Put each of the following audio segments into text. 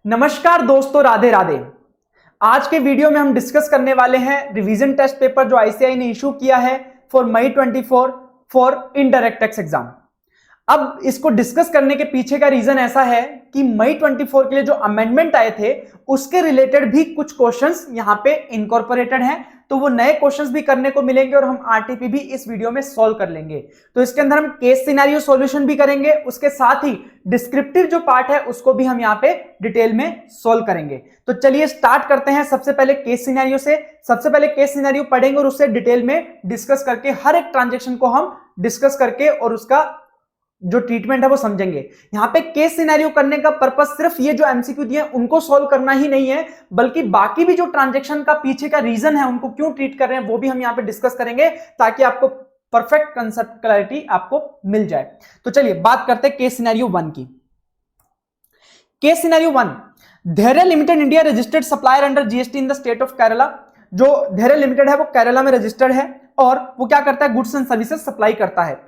नमस्कार दोस्तों, राधे राधे। आज के वीडियो में हम डिस्कस करने वाले हैं रिवीजन टेस्ट पेपर जो आईसीएआई ने इशू किया है for May 24 for indirect tax exam. अब इसको डिस्कस करने के पीछे का रीजन ऐसा है कि मई 24 के लिए जो अमेंडमेंट आए थे उसके रिलेटेड भी कुछ क्वेश्चंस यहां पे इनकॉर्पोरेटेड हैं, तो वो नए क्वेश्चंस भी करने को मिलेंगे और हम आरटीपी भी इस वीडियो में सॉल्व कर लेंगे। तो इसके अंदर हम केस सिनेरियो सॉल्यूशन भी करेंगे, उसके साथ ही डिस्क्रिप्टिव जो पार्ट है उसको भी हम यहाँ पे डिटेल में सॉल्व करेंगे। तो चलिए स्टार्ट करते हैं सबसे पहले केस सिनेरियो से। सबसे पहले केस सिनेरियो पढ़ेंगे और उससे डिटेल में डिस्कस करके हर एक ट्रांजेक्शन को हम डिस्कस करके और उसका जो ट्रीटमेंट है वो समझेंगे। यहां पे केस सिनेरियो करने का पर्पस सिर्फ ये जो एमसीक्यू दिए उनको सॉल्व करना ही नहीं है, बल्कि बाकी भी जो ट्रांजैक्शन का पीछे का रीजन है उनको क्यों ट्रीट कर रहे हैं वो भी हम यहां पे डिस्कस करेंगे, ताकि आपको परफेक्ट कंसेप्ट क्लैरिटी आपको मिल जाए। तो चलिए बात करते हैं केस सिनेरियो 1 की। केस सिनेरियो 1, धैर्य limited India registered supplier under GST in the state of Kerala. जो धैर्य लिमिटेड है वो केरला में रजिस्टर्ड है और वो क्या करता है, गुड्स एंड सर्विसेज सप्लाई करता है।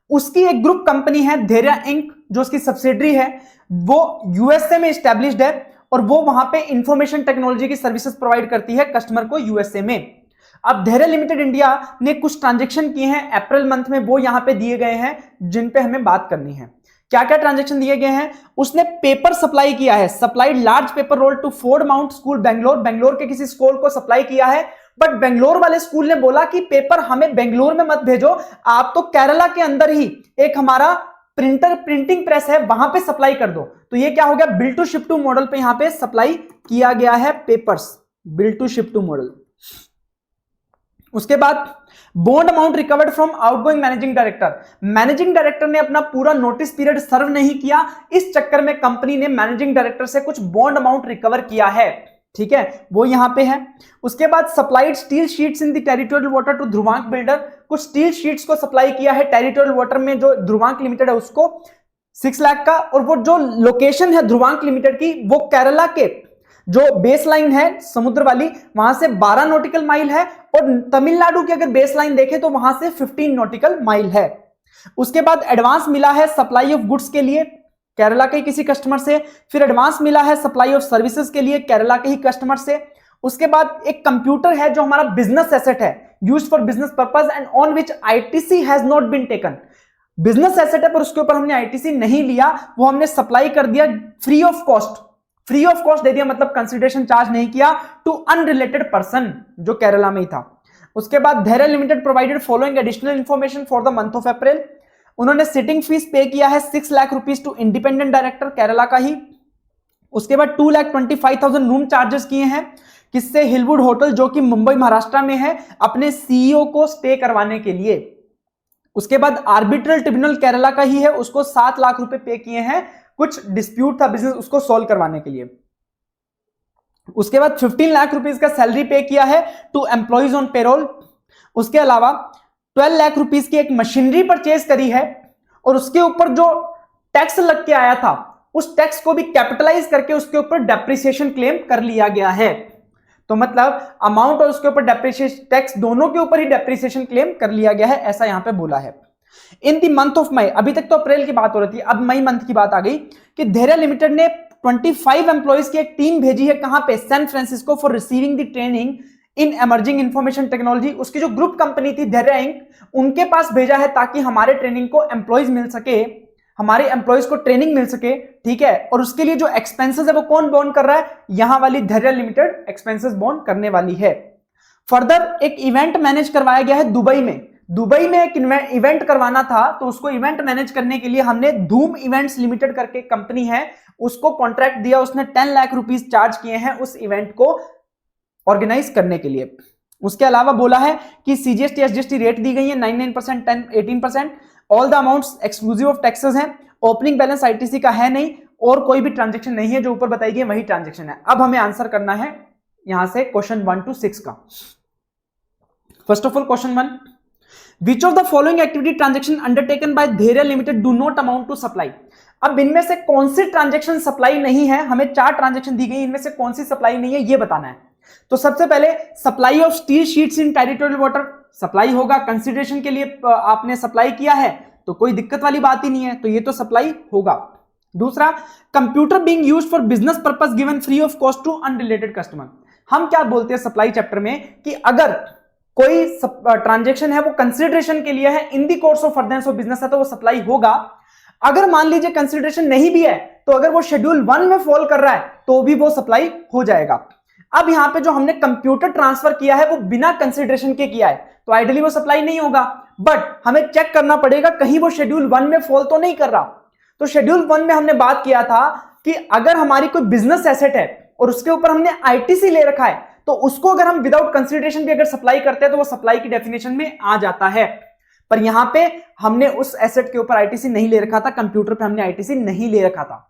उसकी एक ग्रुप कंपनी है धैर्य इंक, जो उसकी सब्सिडरी है, वो यूएसए में एस्टैब्लिश्ड है और वो वहां पे इंफॉर्मेशन टेक्नोलॉजी की सर्विसेज प्रोवाइड करती है कस्टमर को यूएसए में। अब धैर्य लिमिटेड इंडिया ने कुछ ट्रांजैक्शन किए हैं अप्रैल मंथ में, वो यहां पे दिए गए हैं जिन पे हमें बात करनी है। क्या क्या ट्रांजैक्शन दिए गए हैं? उसने पेपर सप्लाई किया है, supplied large paper roll to Ford mount school Bangalore. Bangalore के किसी स्कूल को सप्लाई किया है, बट बेंगलोर वाले स्कूल ने बोला कि पेपर हमें बेंगलोर में मत भेजो, आप तो केरला के अंदर ही एक हमारा प्रिंटिंग प्रेस है वहां पे सप्लाई कर दो। तो ये क्या हो गया, bill to ship to model पे यहां पे सप्लाई किया गया है papers, bill to ship to model. उसके बाद bond amount recovered from outgoing managing director. Managing director ने अपना पूरा नोटिस पीरियड सर्व नहीं किया, इस चक्कर में कंपनी ने मैनेजिंग डायरेक्टर से कुछ बॉन्ड अमाउंट रिकवर किया है, ठीक है, वो यहां पे है। उसके बाद supplied steel sheets in the territorial water to Dhruvank builder. कुछ स्टील शीट्स को सप्लाई किया है टेरिटोरियल वाटर में, जो ध्रुवांक लिमिटेड है उसको 6 लाख का। और वो जो लोकेशन है ध्रुवांक लिमिटेड की वो केरला के जो बेस लाइन है समुद्र वाली वहां से 12 नॉटिकल माइल है, और तमिलनाडु की अगर बेस लाइन देखें तो वहां से 15 नॉटिकल माइल है। उसके बाद एडवांस मिला है सप्लाई ऑफ गुड्स के लिए केरला के किसी कस्टमर से, फिर एडवांस मिला है सप्लाई ऑफ सर्विसेज के लिए केरला के ही कस्टमर से। उसके बाद एक कंप्यूटर है जो हमारा बिजनेस एसेट है, used for business purpose and on which ITC has not been taken. Business asset है पर उसके ऊपर हमने आईटीसी नहीं लिया, वो हमने सप्लाई कर दिया free of cost. Free of cost दे दिया मतलब कंसिडरेशन चार्ज नहीं किया टू अनरिलेटेड पर्सन जो केरला में ही था। उसके बाद Dhairya limited provided following additional information for the month of April. उन्होंने सिटिंग फीस पे किया है 6 lakh rupees to independent director Kerala का ही। उसके बाद 2,25,000 रूम चार्जेस किए हैं, किससे, हिलवुड होटल जो कि मुंबई महाराष्ट्र में है, अपने सीईओ को स्टे करवाने के लिए। उसके बाद आर्बिट्रल ट्रिब्यूनल केरला का ही है, उसको 7 लाख रुपए पे किए हैं, कुछ डिस्प्यूट था बिजनेस उसको सॉल्व करवाने के लिए। उसके बाद 15 लाख रुपीस का सैलरी पे किया है टू एम्प्लॉइज ऑन पेरोल। उसके अलावा 12 लाख रुपीस की एक मशीनरी परचेज करी है और उसके ऊपर जो टैक्स लग के आया था उस टैक्स को भी कैपिटलाइज करके उसके ऊपर डेप्रिसिएशन क्लेम कर लिया गया है। तो मतलब अमाउंट और उसके ऊपर डेप्रिसिएशन टैक्स दोनों के ऊपर ही डेप्रिसिएशन क्लेम कर लिया गया है, ऐसा यहां पे बोला है। In the month of May, अभी तक तो अप्रैल की बात हो रही थी, अब मई मंथ की बात आ गई कि धैर्य लिमिटेड ने 25 एम्प्लॉइज की एक टीम भेजी है, कहां पे, San Francisco, for receiving the training in emerging information technology. उसकी जो ग्रुप कंपनी थी धैर्य इंक, उनके पास भेजा है ताकि हमारे ट्रेनिंग को एम्प्लॉइज मिल सके, हमारे एम्प्लॉइज को ट्रेनिंग मिल सके, ठीक है। और उसके लिए जो एक्सपेंसेस है वो कौन बोन कर रहा है, यहां वाली धैर्य लिमिटेड एक्सपेंसेस बोन करने वाली है। फर्दर एक इवेंट मैनेज करवाया गया है दुबई में। दुबई में एक इवेंट करवाना था तो उसको इवेंट मैनेज करने के लिए हमने धूम इवेंट्स लिमिटेड करके कंपनी है उसको कॉन्ट्रैक्ट दिया, उसने 10 लाख रुपीस चार्ज किए हैं उस इवेंट को ऑर्गेनाइज करने के लिए। उसके अलावा बोला है कि सीजीएसटी एसजीएसटी रेट दी गई है 9%, 10%, 18%। All the amounts exclusive of taxes हैं। ओपनिंग बैलेंस आईटीसी का है नहीं और कोई भी ट्रांजैक्शन नहीं है, जो ऊपर बताई गई वही ट्रांजैक्शन है। अब हमें आंसर करना है यहां से क्वेश्चन 1 to 6 का। First of all question 1, which of the following activity transaction undertaken by Dhairya limited do not amount to supply. अब इनमें से कौन सी ट्रांजैक्शन सप्लाई नहीं है, हमें 4 ट्रांजैक्शन दी गई, इनमें से कौन सी सप्लाई नहीं है ये बताना है। तो सबसे पहले supply of steel sheets in territorial water supply होगा, कंसिडरेशन के लिए आपने सप्लाई किया है तो कोई दिक्कत वाली बात ही नहीं है, तो ये तो सप्लाई होगा। दूसरा, computer being used for business purpose given free of cost to unrelated customer. हम क्या बोलते हैं सप्लाई चैप्टर में कि अगर कोई ट्रांजैक्शन है वो कंसिडरेशन के लिए है, in the course of furtherance of business है, तो वो सप्लाई होगा। अगर मान लीजिए कंसिडरेशन नहीं भी है, तो अगर वो शेड्यूल 1 में फॉल कर रहा है तो भी वो सप्लाई हो जाएगा। अब यहां पे जो हमने कंप्यूटर ट्रांसफर किया है वो बिना कंसिडरेशन के किया है, तो आइडियली वो सप्लाई नहीं होगा, बट हमें चेक करना पड़ेगा कहीं वो शेड्यूल 1 में फॉल तो नहीं कर रहा। तो शेड्यूल 1 में हमने बात किया था कि अगर हमारी कोई बिजनेस एसेट है और उसके ऊपर हमने आईटीसी ले रखा है, तो उसको अगर हम विदाउट कंसिडरेशन भी अगर सप्लाई करते हैं तो वो सप्लाई की डेफिनेशन में आ जाता है। पर यहां पे हमने उस एसेट के ऊपर आईटीसी नहीं ले रखा था, कंप्यूटर पे हमने आईटीसी नहीं ले रखा था।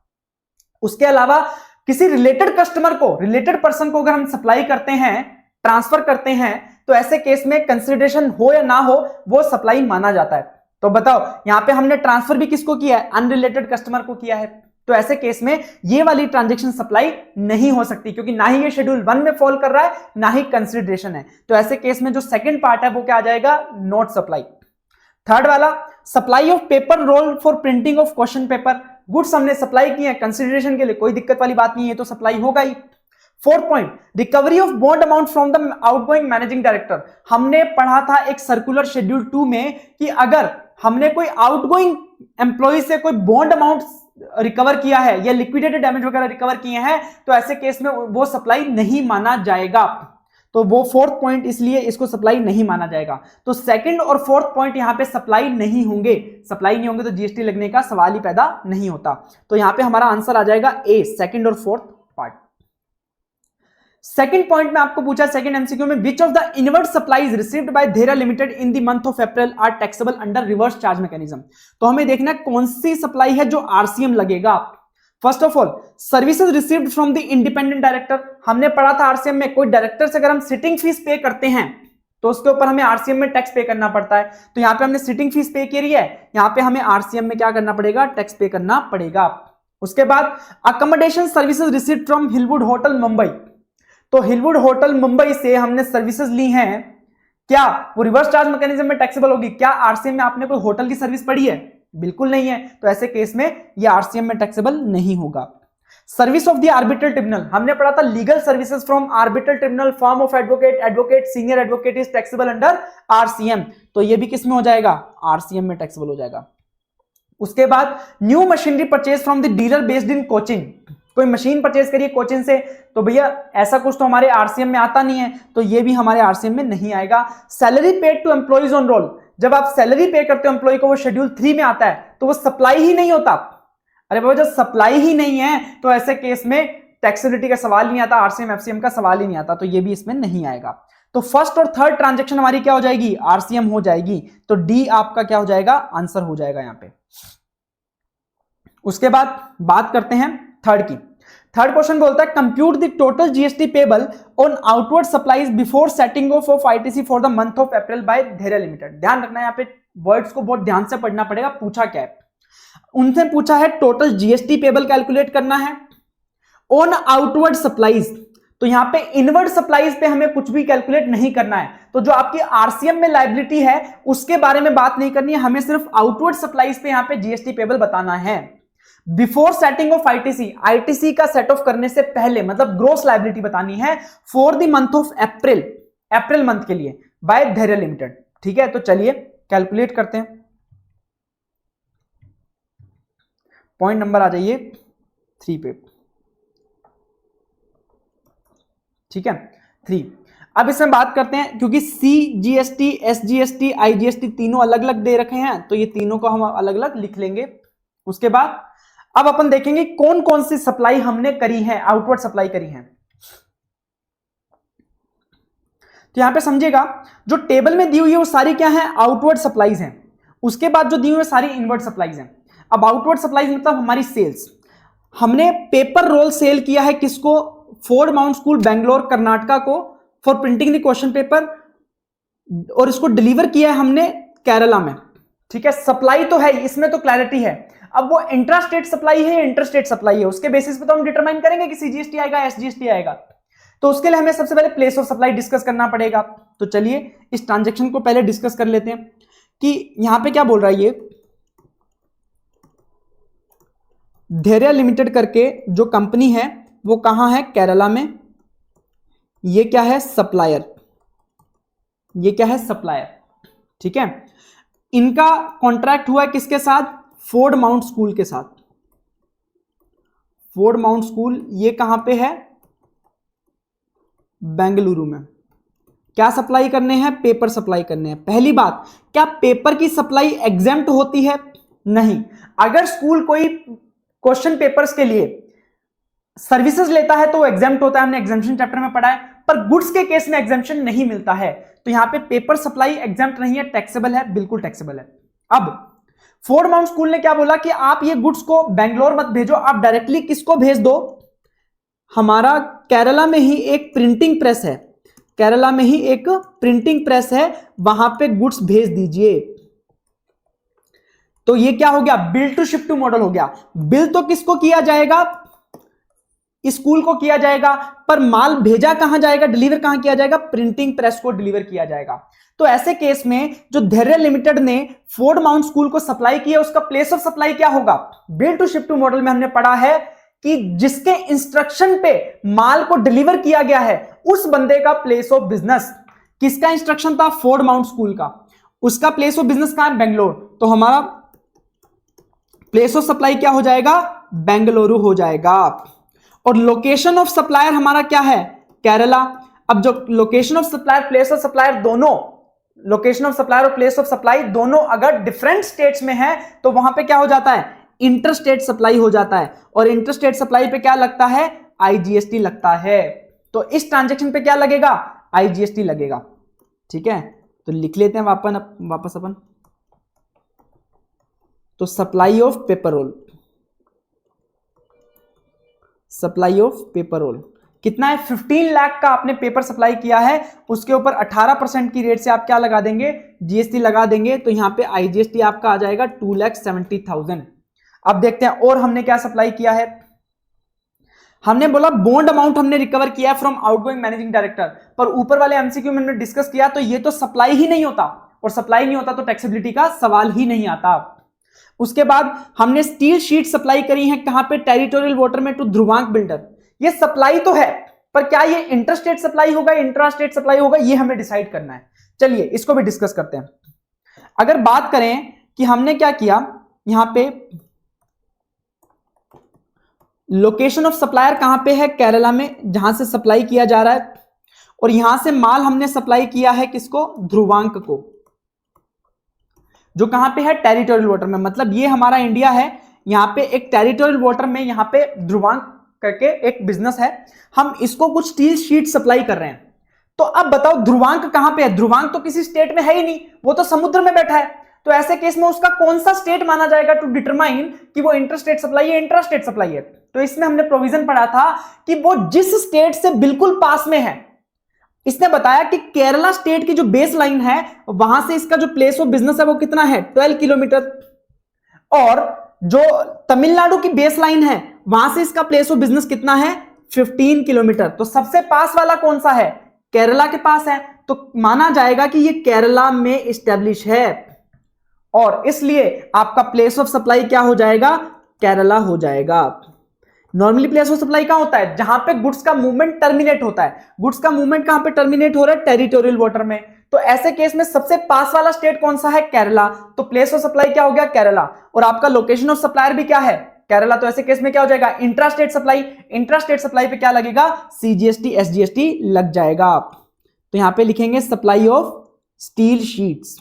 उसके अलावा किसी रिलेटेड कस्टमर को, रिलेटेड पर्सन को अगर हम सप्लाई करते हैं, ट्रांसफर करते हैं, तो ऐसे केस में कंसिडरेशन हो या ना हो वो सप्लाई माना जाता है। तो बताओ यहां पे हमने ट्रांसफर भी किसको किया है? अनरिलेटेड कस्टमर को किया है। तो ऐसे केस में ये वाली ट्रांजैक्शन सप्लाई नहीं हो सकती, क्योंकि ना ही ये शेड्यूल 1 में फॉल कर रहा है, ना ही कंसिडरेशन है। तो ऐसे केस में जो सेकंड पार्ट है वो क्या आ जाएगा? Not supply. थर्ड वाला, supply of paper roll for printing of question paper. Goods हमने सप्लाई किए हैं कंसिडरेशन के लिए, कोई दिक्कत वाली बात नहीं है, तो सप्लाई होगा ही। Fourth point, recovery of bond amount from the outgoing managing director. हमने पढ़ा था एक सर्कुलर शेड्यूल 2 में कि अगर हमने कोई आउटगोइंग एम्प्लॉय से कोई बॉन्ड अमाउंट रिकवर किया है या लिक्विडेटेड डैमेज वगैरह रिकवर किए हैं, तो ऐसे केस में वो सप्लाई नहीं माना जाएगा। तो वो फोर्थ पॉइंट, इसलिए इसको सप्लाई नहीं माना जाएगा। तो सेकंड और फोर्थ पॉइंट यहां पे सप्लाई नहीं होंगे। सप्लाई नहीं होंगे तो जीएसटी लगने का सवाल ही पैदा नहीं होता। तो यहां पे हमारा आंसर आ जाएगा ए, सेकंड और फोर्थ पार्ट। सेकंड पॉइंट में आपको पूछा सेकंड एमसीक्यू में, which of the inward supplies received by Dhera limited in the month of April are taxable under reverse charge mechanism. तो हमें देखना है कौन सी सप्लाई है जो आरसीएम लगेगा। First of all, services received from the independent director. हमने पढ़ा था आरसीएम में कोई डायरेक्टर से अगर हम सिटिंग फीस पे करते हैं तो उसके ऊपर हमें आरसीएम में टैक्स पे करना पड़ता है। तो यहां पे हमने सिटिंग फीस पे करी है, यहां पे हमें आरसीएम में क्या करना पड़ेगा? टैक्स पे करना पड़ेगा। उसके बाद accommodation services received from Hillwood hotel Mumbai. तो हिलवुड होटल मुंबई से हमने सर्विसेज ली हैं, क्या वो रिवर्स चार्ज मैकेनिज्म में टैक्सेबल होगी? क्या आरसीएम में आपने कोई होटल की सर्विस पढ़ी है? बिल्कुल नहीं है। तो ऐसे केस में ये आरसीएम में टैक्सेबल नहीं होगा। Service of the arbitral tribunal, हमने पढ़ा था legal services from arbitral tribunal, form of advocate, advocate, senior advocate is taxable under RCM. तो ये भी किस में हो जाएगा? आरसीएम में टैक्सेबल हो जाएगा। उसके बाद new machinery purchase from the dealer based in Cochin. कोई मशीन परचेज करिए कोचिन से, तो भैया ऐसा कुछ तो हमारे आरसीएम में आता नहीं है, तो ये भी हमारे आरसीएम में नहीं आएगा। Salary paid to employees on roll, जब आप सैलरी पे करते हो एम्प्लॉय को, वो शेड्यूल 3 में आता है, तो वो सप्लाई ही नहीं होता। अरे बाबा जब सप्लाई ही नहीं है तो ऐसे केस में टैक्सेबिलिटी का सवाल नहीं आता, आरसीएम एफसीएम का सवाल ही नहीं आता, तो ये भी इसमें नहीं आएगा। तो फर्स्ट और थर्ड ट्रांजैक्शन हमारी क्या हो जाएगी? आरसीएम हो जाएगी। तो डी आपका क्या हो जाएगा? आंसर हो जाएगा यहां पे। उसके बाद बात करते हैं थर्ड की। थर्ड क्वेश्चन बोलता है compute the total GST payable on outward supplies before setting off ITC for the month of April by Dhera limited. ध्यान रखना है यहाँ पे वर्ड्स को बहुत ध्यान से पढ़ना पड़ेगा। पूछा क्या है? उनसे पूछा है टोटल जीएसटी पेबल कैलकुलेट करना है ऑन आउटवर्ड सप्लाईज। तो यहां पे इनवर्ड सप्लाईज पे हमें कुछ भी कैलकुलेट नहीं करना है। तो जो आपकी आरसीएम में लायबिलिटी है उसके बारे में बात नहीं करनी है, हमें सिर्फ आउटवर्ड सप्लाईज पे यहां पे जीएसटी पेबल बताना है। Before setting off ITC, ITC का सेट ऑफ करने से पहले, मतलब ग्रोस लायबिलिटी बतानी है for the month of April, April month के लिए बाय धेरा लिमिटेड। ठीक है, तो चलिए कैलकुलेट करते हैं। पॉइंट नंबर आ जाइए 3 पे। ठीक है 3। अब इसमें बात करते हैं, क्योंकि C GST, S GST, I GST तीनों अलग अलग दे रखे हैं, तो ये तीनों को हम अलग अलग लिख लेंगे। उसके बाद अब अपन देखेंगे कौन कौन सी सप्लाई हमने करी है, आउटवर्ड सप्लाई करी है। तो यहां पे समझिएगा जो टेबल में दी हुई है वो सारी क्या है? आउटवर्ड सप्लाईज हैं। उसके बाद जो दी हुई है सारी इनवर्ड सप्लाईज हैं। अब आउटवर्ड सप्लाईज मतलब हमारी सेल्स। हमने पेपर रोल सेल किया है किसको? Ford mount school Bangalore Karnataka को for printing the question paper, और इसको डिलीवर किया है हमने केरला में। ठीक है, सप्लाई तो है, इसमें तो क्लैरिटी है। अब वो इंट्रा स्टेट सप्लाई है या इंटर स्टेट सप्लाई है, उसके बेसिस पे तो हम डिटरमाइन करेंगे कि सीजीएसटी आएगा, एसजीएसटी आएगा। तो उसके लिए हमें सबसे पहले प्लेस ऑफ सप्लाई डिस्कस करना पड़ेगा। तो चलिए इस ट्रांजैक्शन को पहले डिस्कस कर लेते हैं कि यहां पे क्या बोल रहा है ये, धैर्य लिमिटेड करके जो कंपनी है वो कहां है? केरला में। ये क्या है? सप्लायर। ये क्या है? सप्लायर। ठीक है। इनका कॉन्ट्रैक्ट हुआ है किसके साथ? फोर्ड माउंट स्कूल के साथ। फोर्ड माउंट स्कूल ये कहां पे है? बेंगलुरु में। क्या सप्लाई करने हैं? पेपर सप्लाई करने हैं। पहली बात, क्या पेपर की सप्लाई एग्जेम्प्ट होती है? नहीं। अगर स्कूल कोई क्वेश्चन पेपर्स के लिए सर्विसेज लेता है तो एग्जेम्प्ट होता है, हमने एग्जेम्पशन चैप्टर में पढ़ा है, पर गुड्स के केस में एग्जेम्पशन नहीं मिलता है। तो यहां पे पेपर सप्लाई एग्जेम्प्ट नहीं है, टैक्सेबल है, बिल्कुल टैक्सेबल है। अब फोर्ड माउंट स्कूल ने क्या बोला कि आप ये गुड्स को बेंगलोर मत भेजो, आप डायरेक्टली किसको भेज दो? हमारा केरला में ही एक प्रिंटिंग प्रेस है, केरला में ही एक प्रिंटिंग प्रेस है, वहां पे गुड्स भेज दीजिए। तो ये क्या हो गया? Bill to ship to model हो गया। बिल तो किसको किया जाएगा? स्कूल को किया जाएगा, पर माल भेजा कहां जाएगा? डिलीवर कहां किया जाएगा? प्रिंटिंग प्रेस को डिलीवर किया जाएगा। तो ऐसे केस में जो धैर्य लिमिटेड ने फोर्ड माउंट स्कूल को सप्लाई किया, उसका प्लेस ऑफ सप्लाई क्या होगा? Bill to ship to model में हमने पढ़ा है कि जिसके इंस्ट्रक्शन पे माल को डिलीवर किया गया है उस बंदे का प्लेस ऑफ बिजनेस, किसका इंस्ट्रक्शन था? फोर्ड माउंट स्कूल का। उसका प्लेस ऑफ बिजनेस कहां है? बेंगलोर। तो हमारा प्लेस ऑफ सप्लाई क्या हो जाएगा? बेंगलुरु हो जाएगा। और लोकेशन ऑफ सप्लायर हमारा क्या है? केरला। अब जो location of supplier, place of supplier दोनों, लोकेशन ऑफ सप्लायर और प्लेस ऑफ सप्लाई दोनों अगर डिफरेंट स्टेट्स में है तो वहां पे क्या हो जाता है? इंटर स्टेट सप्लाई हो जाता है। और इंटर स्टेट सप्लाई पे क्या लगता है? आईजीएसटी लगता है। तो इस ट्रांजैक्शन पे क्या लगेगा? आईजीएसटी लगेगा। ठीक है, तो लिख लेते हैं वापस अपन। तो supply of paper roll, supply of paper roll कितना है? 15 लाख का आपने पेपर सप्लाई किया है, उसके ऊपर 18% की रेट से आप क्या लगा देंगे? जीएसटी लगा देंगे। तो यहां पे आईजीएसटी आपका आ जाएगा 2,70,000। अब देखते हैं और हमने क्या सप्लाई किया है। हमने बोला बॉन्ड अमाउंट हमने रिकवर किया फ्रॉम आउटगोइंग मैनेजिंग डायरेक्टर, पर ऊपर वाले एमसीक्यू में हमने डिस्कस किया तो ये तो सप्लाई ही नहीं होता, और सप्लाई नहीं होता तो टैक्सेबिलिटी का सवाल ही नहीं आता। उसके बाद हमने स्टील शीट सप्लाई करी है, कहां पे? टेरिटोरियल वाटर में, टू ध्रुवांक बिल्डर। ये सप्लाई तो है, पर क्या ये इंटरस्टेट सप्लाई होगा, इंट्रा स्टेट सप्लाई होगा, ये हमें डिसाइड करना है। चलिए इसको भी डिस्कस करते हैं। अगर बात करें कि हमने क्या किया, यहां पे लोकेशन ऑफ सप्लायर कहां पे है? केरला में, जहां से सप्लाई किया जा रहा है। और यहां से माल हमने सप्लाई किया है किसको? ध्रुवांक को, जो कहां पे है? टेरिटोरियल वाटर में। मतलब ये हमारा इंडिया है, यहां पे एक टेरिटोरियल वाटर में यहां पे ध्रुवांक करके एक बिजनेस है, हम इसको कुछ स्टील शीट सप्लाई कर रहे हैं। तो अब बताओ ध्रुवांक कहां पे है? ध्रुवांक तो किसी स्टेट में है ही नहीं, वो तो समुद्र में बैठा है। तो ऐसे केस में उसका कौन सा स्टेट माना जाएगा टू डिटरमाइन कि वो इंटरस्टेट सप्लाई है, इंट्रास्टेट सप्लाई है? तो इसमें हमने प्रोविजन पढ़ा था कि वो जिस स्टेट से बिल्कुल पास में है। इसने बताया कि केरला स्टेट की जो बेस लाइन है वहां से इसका जो प्लेस ऑफ बिजनेस है वो कितना है? 12 किलोमीटर। और जो तमिलनाडु की बेस लाइन है वहां से इसका प्लेस ऑफ बिजनेस कितना है? 15 किलोमीटर। तो सबसे पास वाला कौन सा है? केरला के पास है, तो माना जाएगा कि ये केरला में इस्टेब्लिश है, और इसलिए आपका प्लेस ऑफ सप्लाई क्या हो जाएगा? केरला हो जाएगा। नॉर्मली प्लेस ऑफ सप्लाई कहां होता है? जहां पे गुड्स का मूवमेंट टर्मिनेट होता है। गुड्स का मूवमेंट कहां पे टर्मिनेट हो रहा है? टेरिटोरियल वाटर में। तो ऐसे केस में सबसे पास वाला स्टेट कौन सा है? केरला। तो प्लेस ऑफ सप्लाई क्या हो गया? केरला। और आपका लोकेशन ऑफ सप्लायर भी क्या है? केरला। तो ऐसे केस में क्या हो जाएगा? Intra state supply. Intra state supply पे क्या लगेगा? सीजीएसटी एसजीएसटी लग जाएगा। तो यहां पे लिखेंगे सप्लाई ऑफ स्टील शीट्स।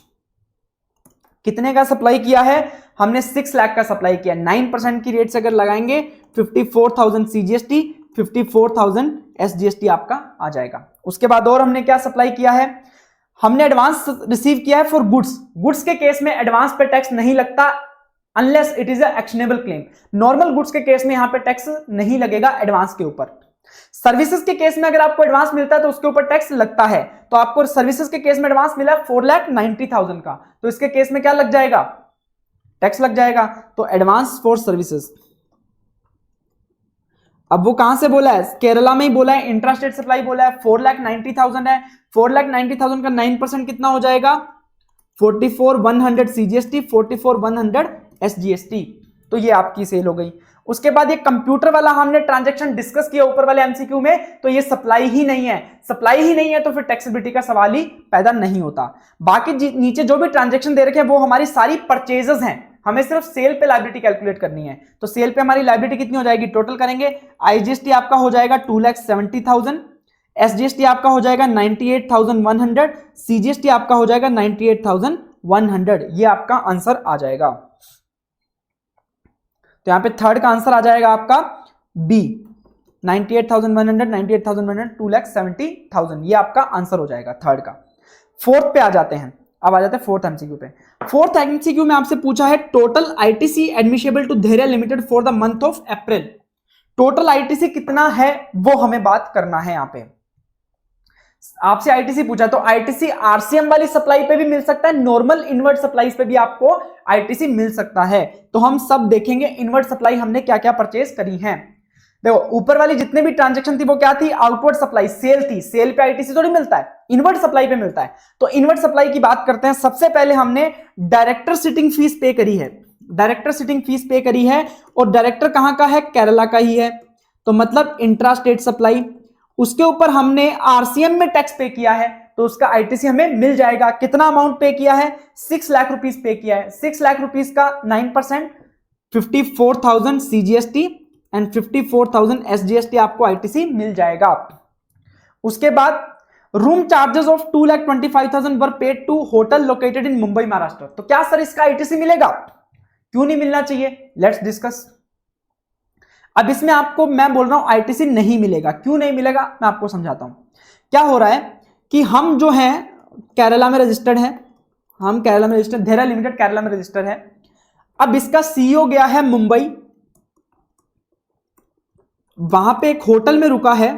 कितने का सप्लाई किया है? हमने 6 लाख का सप्लाई किया। 9% की रेट से अगर लगाएंगे 54,000 सीजीएसटी, 54,000 एसजीएसटी आपका आ जाएगा। उसके बाद और हमने क्या सप्लाई किया है? हमने एडवांस रिसीव किया है फॉर गुड्स। गुड्स के केस में एडवांस पे टैक्स नहीं लगता unless it is a actionable claim. Normal goods के केस में यहां पे टैक्स नहीं लगेगा एडवांस के ऊपर। सर्विसेज के केस में अगर आपको एडवांस मिलता है तो उसके ऊपर टैक्स लगता है। तो आपको सर्विसेज के केस में एडवांस मिला है 4,90,000 का, तो इसके केस में क्या लग जाएगा? टैक्स लग जाएगा। तो एडवांस फॉर सर्विसेज, अब वो कहां से बोला है? केरला में ही बोला है, इंट्रास्टेट सप्लाई बोला है। 4,90,000 है, 4,90,000 का 9% कितना हो जाएगा? 44,100 सीजीएसटी, 44,100 एसजीएसटी। तो ये आपकी सेल हो गई। उसके बाद ये कंप्यूटर वाला हमने ट्रांजैक्शन डिस्कस किया ऊपर वाले एमसीक्यू में, तो ये सप्लाई ही नहीं है। सप्लाई ही नहीं है तो फिर टैक्सेबिलिटी का सवाल ही पैदा नहीं होता। बाकी नीचे जो भी ट्रांजैक्शन दे रखे हैं वो हमारी सारी परचेजेस हैं, हमें सिर्फ सेल पे लायबिलिटी कैलकुलेट करनी है। तो सेल पे हमारी लायबिलिटी कितनी हो जाएगी, टोटल करेंगे, आईजीएसटी आपका हो जाएगा 2,70,000, एसजीएसटी आपका हो जाएगा 98,100, सीजीएसटी आपका हो जाएगा 98,100। ये आपका आंसर आ जाएगा। तो यहां पे थर्ड का आंसर आ जाएगा आपका बी, 98,100, 98,100, 2,70,000, ये आपका आंसर हो जाएगा थर्ड का। फोर्थ पे आ जाते हैं, अब आ जाते हैं फोर्थ एमसीक्यू पे। फोर्थ एमसीक्यू में आपसे पूछा है टोटल आईटीसी एडमिशेबल टू धैर्य limited for the month of April. Total ITC कितना है वो हमें बात करना है। यहां पे आपसे आईटीसी पूछा, तो आईटीसी आरसीएम वाली सप्लाई पे भी मिल सकता है, नॉर्मल इनवर्ट सप्लाईज पे भी आपको आईटीसी मिल सकता है। तो हम सब देखेंगे इनवर्ट सप्लाई हमने क्या क्या परचेज करी है। देखो ऊपर वाली जितने भी ट्रांजैक्शन थी वो क्या थी, आउटवर्ड सप्लाई, सेल थी। सेल पे आईटीसी थोड़ी मिलता है, इनवर्ट सप्लाई पे मिलता है। तो इनवर्ट सप्लाई की बात करते हैं। सबसे पहले हमने डायरेक्टर सिटिंग फीस पे करी है, डायरेक्टर सिटिंग फीस पे करी है, और डायरेक्टर कहां का है, केरला का ही है, तो मतलब इंट्रा स्टेट सप्लाई। उसके ऊपर हमने आरसीएम में टैक्स पे किया है, तो उसका आईटीसी हमें मिल जाएगा। कितना अमाउंट पे किया है, 6 लाख रुपीस पे किया है। 6 लाख रुपीस का 9%, 54,000 सीजीएसटी एंड 54,000 एसजीएसटी आपको आईटीसी मिल जाएगा। उसके बाद room charges of 2,25,000 were paid to hotel located in Mumbai Maharashtra. तो क्या सर इसका आईटीसी मिलेगा, क्यों नहीं मिलना चाहिए, लेट्स डिस्कस। अब इसमें आपको मैं बोल रहा हूं आईटीसी नहीं मिलेगा, क्यों नहीं मिलेगा मैं आपको समझाता हूं। क्या हो रहा है कि हम जो है केरला में रजिस्टर्ड है, हम केरला में रजिस्टर्ड, धैर्य लिमिटेड केरला में रजिस्टर्ड है। अब इसका सीईओ गया है मुंबई, वहां पे एक होटल में रुका है,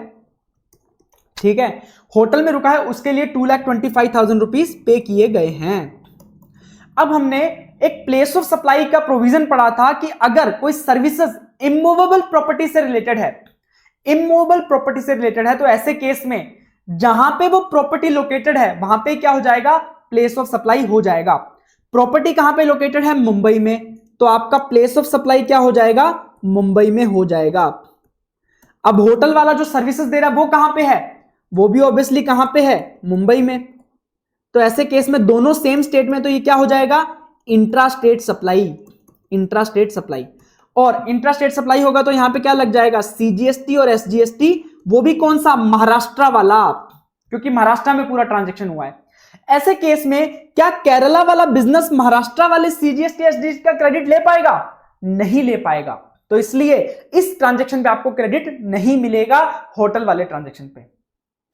ठीक है, होटल में रुका है, उसके लिए 2,25,000 रुपीज पे किए गए हैं। अब हमने एक प्लेस ऑफ सप्लाई का प्रोविजन पढ़ा था कि अगर कोई सर्विसेज इमूवेबल प्रॉपर्टी से रिलेटेड है, इमूवेबल प्रॉपर्टी से रिलेटेड है, तो ऐसे केस में जहां पे वो प्रॉपर्टी लोकेटेड है वहां पे क्या हो जाएगा, प्लेस ऑफ सप्लाई हो जाएगा। प्रॉपर्टी कहां पे लोकेटेड है, मुंबई में, तो आपका प्लेस ऑफ सप्लाई क्या हो जाएगा, मुंबई में हो जाएगा। अब होटल वाला जो सर्विसेज दे रहा है वो कहां पे है, वो भी ऑब्वियसली कहां पे है, मुंबई में। तो ऐसे केस में दोनों सेम स्टेट में, तो ये क्या हो जाएगा, intra state supply, intra state supply. और इंट्रा स्टेट सप्लाई होगा तो यहां पे क्या लग जाएगा, सीजीएसटी और एसजीएसटी, वो भी कौन सा, महाराष्ट्र वाला, क्योंकि महाराष्ट्र में पूरा ट्रांजैक्शन हुआ है। ऐसे केस में क्या केरला वाला बिजनेस महाराष्ट्र वाले सीजीएसटी एसजीएसटी का क्रेडिट ले पाएगा, नहीं ले पाएगा। तो इसलिए इस ट्रांजैक्शन पे आपको क्रेडिट नहीं मिलेगा, होटल वाले ट्रांजैक्शन पे,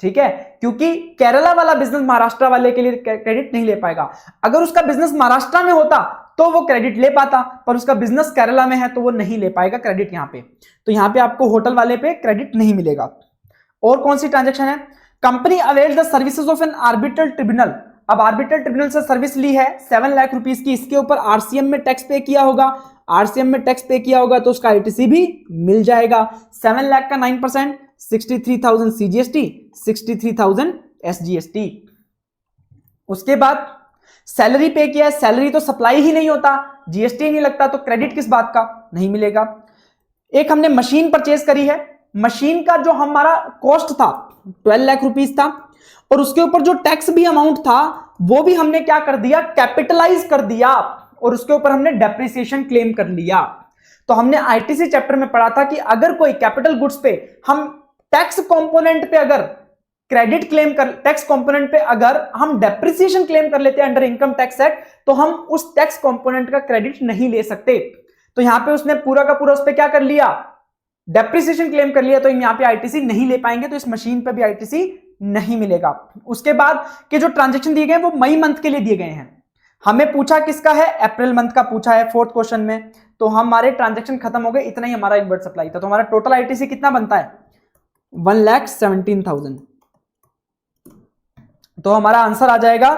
ठीक है, क्योंकि केरला वाला बिजनेस महाराष्ट्र वाले के लिए क्रेडिट नहीं ले पाएगा। अगर उसका बिजनेस महाराष्ट्र में होता तो वो क्रेडिट ले पाता, पर उसका बिजनेस केरला में है तो वो नहीं ले पाएगा क्रेडिट यहां पे। तो यहां पे आपको होटल वाले पे क्रेडिट नहीं मिलेगा। और कौन सी ट्रांजैक्शन है, company availed the services of an arbitral tribunal. अब आर्बिट्रल ट्रिब्यूनल से सर्विस ली है 7 लाख रुपीस की, इसके ऊपर आरसीएम में टैक्स पे किया होगा, आरसीएम में टैक्स पे किया होगा तो उसका आईटीसी भी मिल जाएगा। 7 लाख का 9%, 63,000 सीजीएसटी, 63,000 एसजीएसटी। उसके बाद सैलरी पे किया है, सैलरी तो सप्लाई ही नहीं होता, जीएसटी नहीं लगता, तो क्रेडिट किस बात का, नहीं मिलेगा। एक हमने मशीन परचेज करी है, मशीन का जो हमारा कॉस्ट था 12 लाख रुपीस था, और उसके ऊपर जो टैक्स भी अमाउंट था वो भी हमने क्या कर दिया, कैपिटलाइज कर दिया, और उसके ऊपर हमने डेप्रिसिएशन क्लेम कर लिया। तो हमने आईटीसी चैप्टर में पढ़ा था कि अगर कोई कैपिटल गुड्स पे हम टैक्स कंपोनेंट पे अगर क्रेडिट क्लेम कर, टैक्स कंपोनेंट पे अगर हम डेप्रिसिएशन क्लेम कर लेते हैं अंडर इनकम टैक्स एक्ट, तो हम उस टैक्स कंपोनेंट का क्रेडिट नहीं ले सकते। तो यहां पे उसने पूरा का पूरा उस पे क्या कर लिया, डेप्रिसिएशन क्लेम कर लिया, तो यहां पे आईटीसी नहीं ले पाएंगे, तो इस मशीन पे भी आईटीसी नहीं मिलेगा। उसके बाद के जो ट्रांजैक्शन दिए गए वो मई मंथ के लिए दिए गए हैं। हमें पूछा किसका है, अप्रैल मंथ का पूछा है फोर्थ क्वेश्चन में, तो हमारे ट्रांजैक्शन खत्म हो गए, इतना ही हमारा इनवर्ट सप्लाई था। तो हमारा टोटल आईटीसी कितना बनता है, 1,17,000। तो हमारा आंसर आ जाएगा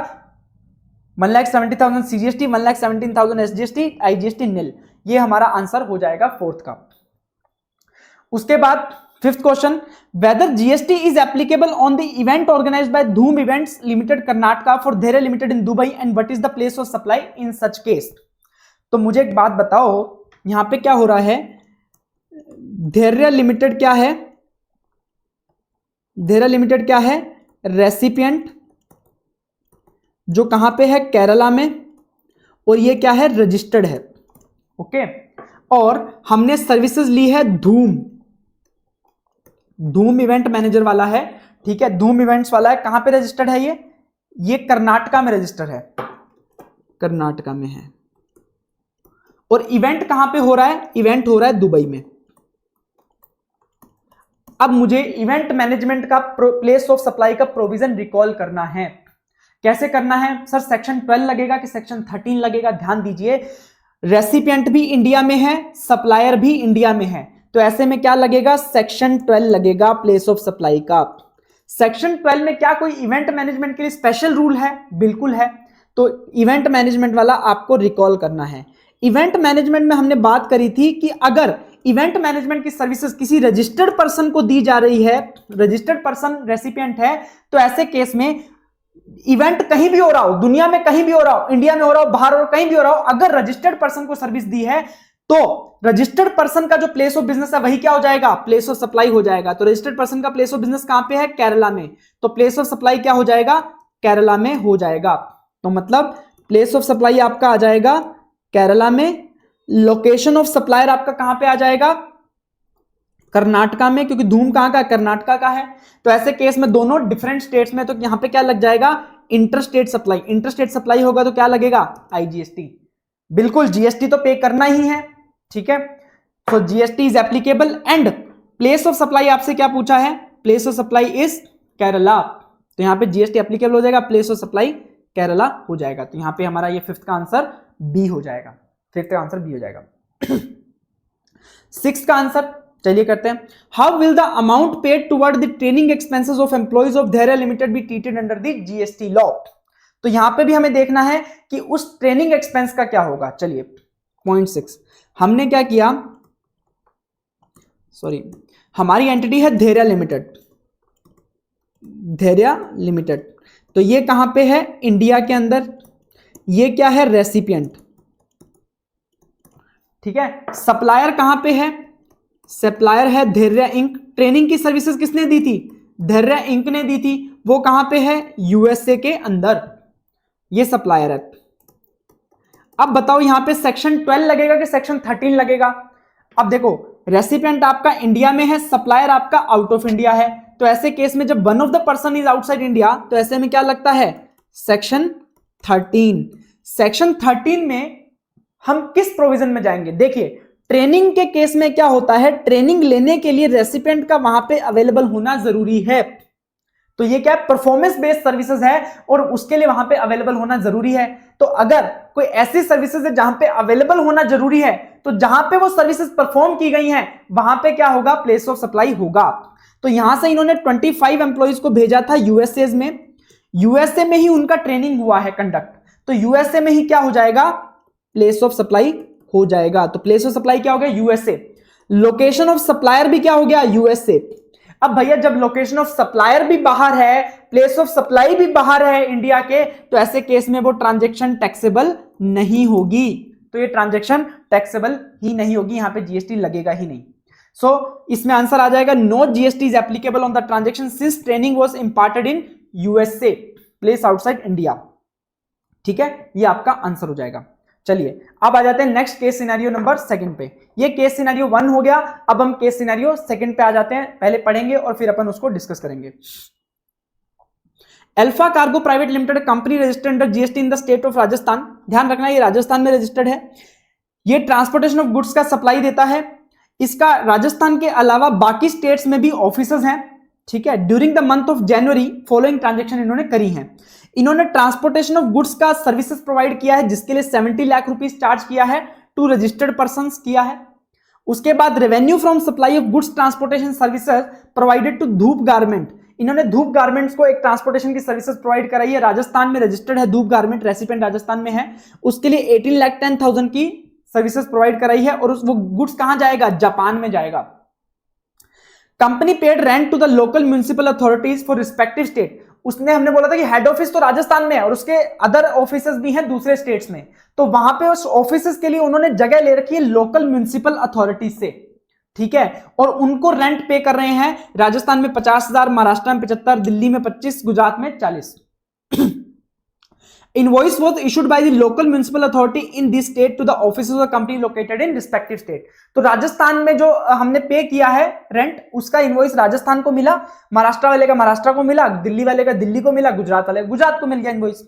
1,70,000 सीजीएसटी, 1,17,000 एसजीएसटी, आईजीएसटी निल। ये हमारा आंसर हो जाएगा फोर्थ का। उसके बाद fifth question, whether GST is applicable on the event organised by Dhoom events limited Karnataka for Dhairya limited in Dubai and what is the place of supply in such case. तो मुझे एक बात बताओ, यहां पे क्या हो रहा है, धैर्य लिमिटेड क्या है? धैर्य लिमिटेड क्या है? रेसिपिएंट, जो कहां पे है? केरला में, और ये क्या है? रजिस्टर्ड है। ओके, और हमने सर्विसेज ली है धूम, धूम इवेंट मैनेजर वाला है। ठीक है, धूम इवेंट्स वाला है। कहां पे रजिस्टर्ड है ये कर्नाटका में रजिस्टर्ड है, कर्नाटका में है। और इवेंट कहां पे हो रहा है? इवेंट हो रहा है दुबई में। अब मुझे इवेंट मैनेजमेंट का प्लेस ऑफ सप्लाई का प्रोविजन रिकॉल करना है। कैसे करना है सर? सेक्शन 12 लगेगा कि सेक्शन 13 लगेगा? ध्यान दीजिए, रेसिपिएंट भी इंडिया में है, सप्लायर भी इंडिया में है, तो ऐसे में क्या लगेगा? सेक्शन 12 लगेगा प्लेस ऑफ सप्लाई का। सेक्शन 12 में क्या कोई इवेंट मैनेजमेंट के लिए स्पेशल रूल है? बिल्कुल है। तो इवेंट मैनेजमेंट वाला आपको रिकॉल करना है। इवेंट मैनेजमेंट में हमने बात करी थी कि अगर इवेंट मैनेजमेंट की सर्विसेज किसी रजिस्टर्ड पर्सन को दी जा रही है, रजिस्टर्ड पर्सन रेसिपिएंट है, तो ऐसे केस में इवेंट कहीं भी हो रहा हो, दुनिया में कहीं भी हो रहा हो, इंडिया में हो रहा हो, बाहर हो, कहीं भी हो रहा हो, अगर रजिस्टर्ड पर्सन को सर्विस दी है तो रजिस्टर्ड पर्सन का जो प्लेस ऑफ बिजनेस है वही क्या हो जाएगा? प्लेस ऑफ सप्लाई हो जाएगा। तो रजिस्टर्ड पर्सन का प्लेस ऑफ बिजनेस कहां पे है? केरला में, तो प्लेस ऑफ सप्लाई क्या हो जाएगा? केरला में हो जाएगा। तो मतलब प्लेस ऑफ सप्लाई आपका आ जाएगा केरला में, लोकेशन ऑफ सप्लायर आपका कहां पे आ जाएगा? कर्नाटका में, क्योंकि धूम कहां का? कर्नाटका का है। तो ऐसे केस में दोनों डिफरेंट स्टेट्स में, तो यहां पे क्या लग जाएगा? Inter state supply. Inter state supply होगा तो क्या लगेगा? आईजीएसटी। बिल्कुल, जीएसटी तो पे करना ही है। ठीक है, so GST is applicable. And place of supply आपसे क्या पूछा है? Place of supply is Kerala, तो यहां पे जीएसटी एप्लीकेबल हो जाएगा, प्लेस ऑफ सप्लाई केरला हो जाएगा। तो यहां पे हमारा ये फिफ्थ का आंसर बी हो जाएगा, फिफ्थ का आंसर बी हो जाएगा। सिक्स का आंसर चलिए करते हैं। How will the amount paid toward the training expenses of employees of Dhairya limited be treated under the GST law? तो यहां पे भी हमें देखना है कि उस ट्रेनिंग एक्सपेंस का क्या होगा। चलिए, पॉइंट 6 हमने क्या किया, सॉरी, हमारी एंटिटी है धैर्य लिमिटेड, धैर्य लिमिटेड, तो ये कहां पे है? इंडिया के अंदर। ये क्या है? रेसिपिएंट। ठीक है, सप्लायर कहां पे है? सप्लायर है धैर्य इंक। ट्रेनिंग की सर्विसेज किसने दी थी? धैर्य इंक ने दी थी। वो कहां पे है? यूएसए के अंदर, ये सप्लायर है। अब बताओ यहां पे सेक्शन 12 लगेगा कि सेक्शन 13 लगेगा? अब देखो, रेसिपिएंट आपका इंडिया में है, सप्लायर आपका आउट ऑफ इंडिया है, तो ऐसे केस में जब one of the person is outside India, तो ऐसे में क्या लगता है? सेक्शन 13। सेक्शन 13 में हम किस प्रोविजन में जाएंगे? देखिए, ट्रेनिंग के केस में क्या होता है? ट्रेनिंग लेने के लिए रेसिपिएंट का वहां पे अवेलेबल होना जरूरी है। तो ये क्या है? परफॉर्मेंस बेस्ड सर्विसेज है और उसके लिए वहां पे अवेलेबल होना जरूरी है। तो अगर कोई ऐसी सर्विसेज है जहां पे अवेलेबल होना जरूरी है, तो जहां पे वो सर्विसेज परफॉर्म की गई हैं वहां पे क्या होगा? प्लेस ऑफ सप्लाई होगा। तो यहां से इन्होंने 25 एम्प्लॉइज को भेजा था यूएसए में, यूएसए में ही उनका ट्रेनिंग हुआ है कंडक्ट, तो यूएसए में ही क्या हो जाएगा? प्लेस ऑफ सप्लाई हो जाएगा। तो प्लेस ऑफ सप्लाई क्या हो गया? यूएसए। लोकेशन ऑफ सप्लायर भी क्या हो गया? यूएसए। अब भैया जब लोकेशन ऑफ सप्लायर भी बाहर है, प्लेस ऑफ सप्लाई भी बाहर है इंडिया के, तो ऐसे केस में वो ट्रांजैक्शन टैक्सेबल नहीं होगी। तो ये ट्रांजैक्शन टैक्सेबल ही नहीं होगी, यहां पे जीएसटी लगेगा ही नहीं। सो इसमें आंसर आ जाएगा no GST is applicable on the transaction since training was imparted in USA, place outside India. ठीक है, ये आपका आंसर हो जाएगा। चलिए अब आ जाते हैं नेक्स्ट केस सिनेरियो नंबर 2 पे। ये केस सिनेरियो 1 हो गया, अब हम केस सिनेरियो 2 पे आ जाते हैं। पहले पढ़ेंगे और फिर अपन उसको डिस्कस करेंगे। Alpha cargo private limited company registered under GST in the state of Rajasthan. ध्यान रखना ये राजस्थान में रजिस्टर्ड है। ये ट्रांसपोर्टेशन ऑफ गुड्स का सप्लाई देता है। इसका राजस्थान के अलावा बाकी स्टेट्स में भी ऑफिसेज हैं। ठीक है, during the month of January following transaction इन्होंने करी है। इन्होंने ट्रांसपोर्टेशन ऑफ गुड्स का सर्विसेज प्रोवाइड किया है, जिसके लिए 70 लाख रुपीस चार्ज किया है, टू रजिस्टर्ड पर्संस किया है। उसके बाद revenue from supply of goods transportation services provided to Dhoop garment. इन्होंने धूप गारमेंट्स को एक ट्रांसपोर्टेशन की सर्विसेज प्रोवाइड कराई है। राजस्थान में रजिस्टर्ड है धूप गारमेंट, रेसिपिएंट राजस्थान में है। उसके लिए 18,10,000 की सर्विसेज प्रोवाइड कराई है और वो गुड्स कहां जाएगा? जापान में जाएगा। Company paid rent to the local municipal authorities for respective state. उसने हमने बोला था कि हेड ऑफिस तो राजस्थान में है और उसके अदर ऑफिसेज भी हैं दूसरे स्टेट्स में, तो वहां पे उस ऑफिसेज के लिए उन्होंने जगह ले रखी है लोकल म्युनिसिपल अथॉरिटीज से। ठीक है, और उनको रेंट पे कर रहे हैं राजस्थान में 50,000, महाराष्ट्र में 75, दिल्ली में 25, गुजरात में 40। Invoice was issued by the local municipal authority in this state to the offices of the company located in respective state। तो राजस्थान में जो हमने पे किया है रेंट, उसका इनवॉइस राजस्थान को मिला, महाराष्ट्र वाले का महाराष्ट्र को मिला, दिल्ली वाले का दिल्ली को मिला, गुजरात वाले का गुजरात को मिल गया invoice.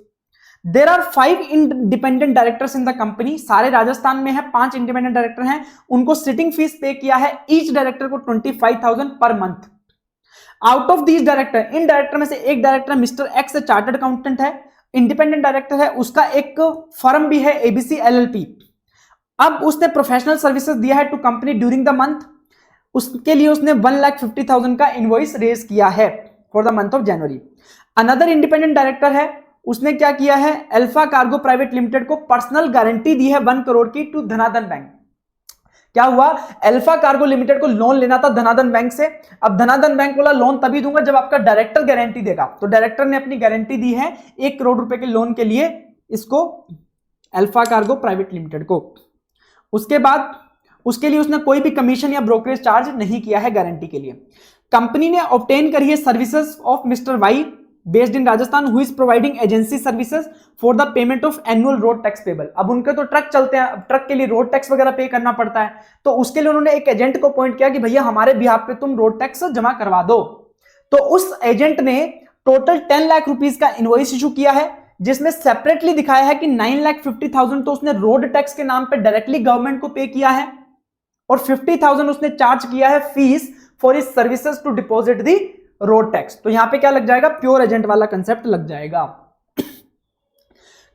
There are 5 independent directors in the company, सारे राजस्थान में है, 5 इंडिपेंडेंट डायरेक्टर हैं, उनको सिटिंग फीस पे किया है ईच डायरेक्टर को 25,000 per month. Out of these director, in director में से एक director mister x chartered accountant है, इंडिपेंडेंट डायरेक्टर है, उसका एक फर्म भी है एबीसी एलएलपी। अब उसने प्रोफेशनल सर्विसेज दिया है to company during the month, उसके लिए उसने 1,50,000 का इनवॉइस रेज किया है for the month of January. Another independent director है, उसने क्या किया है, अल्फा कार्गो प्राइवेट लिमिटेड को पर्सनल गारंटी दी है 1 करोड़ की टू धनाधन बैंक। क्या हुआ, अल्फा कार्गो लिमिटेड को लोन लेना था धनाधन बैंक से। अब धनाधन बैंक बोला लोन तभी दूंगा जब आपका डायरेक्टर गारंटी देगा, तो डायरेक्टर ने अपनी गारंटी दी है 1 करोड़ रुपए के लोन के लिए इसको, अल्फा कार्गो प्राइवेट लिमिटेड को। उसके बाद उसके लिए उसने कोई भी कमीशन या ब्रोकरेज चार्ज नहीं किया है गारंटी के लिए। कंपनी ने ऑब्टेन करी है services of mister Y based in Rajasthan who is providing agency services for the payment of annual road tax payable. अब उनके तो ट्रक चलते हैं, अब ट्रक के लिए रोड टैक्स वगैरह पे करना पड़ता है, तो उसके लिए उन्होंने एक एजेंट को अपॉइंट किया कि भैया हमारे बिहाफ पे तुम रोड टैक्स जमा करवा दो। तो उस एजेंट ने टोटल 10 लाख रुपीज का इनवॉइस इशू किया है, जिसमें सेपरेटली दिखाया है कि 9,50,000 तो उसने रोड टैक्स के नाम पे डायरेक्टली गवर्नमेंट को पे किया है, और 50,000 उसने चार्ज किया है fees for his services to deposit the road tax. तो यहां पे क्या लग जाएगा, प्योर एजेंट वाला कंसेप्ट लग जाएगा।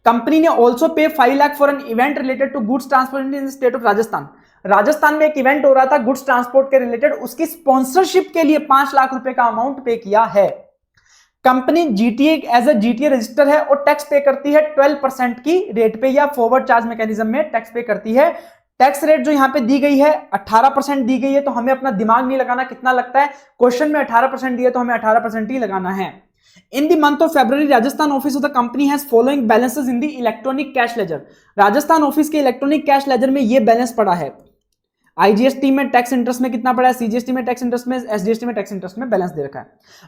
कंपनी ने also pay 5 lakh for an event related to goods transport in state of Rajasthan. Rajasthan में एक इवेंट हो रहा था गुड्स ट्रांसपोर्ट के रिलेटेड, उसकी स्पॉन्सरशिप के लिए 5 लाख रुपए का अमाउंट पे किया है। Company GTA as a GTA register है और टैक्स पे करती है 12% की रेट पे या फॉरवर्ड चार्ज मैकेनिज्म में टैक्स पे करती है। टैक्स रेट जो यहां पे दी गई है 18% दी गई है, तो हमें अपना दिमाग नहीं लगाना कितना लगता है, क्वेश्चन में 18% दिया तो हमें 18% ही लगाना है। In the month of February Rajasthan office of the company has following balances in the electronic cash ledger. Rajasthan office के इलेक्ट्रॉनिक कैश लेजर में ये बैलेंस पड़ा है, आईजीएसटी में टैक्स इंटरेस्ट में कितना पड़ा है, सीजीएसटी में टैक्स इंटरेस्ट में, एसजीएसटी में टैक्स इंटरेस्ट में बैलेंस दे रखा है।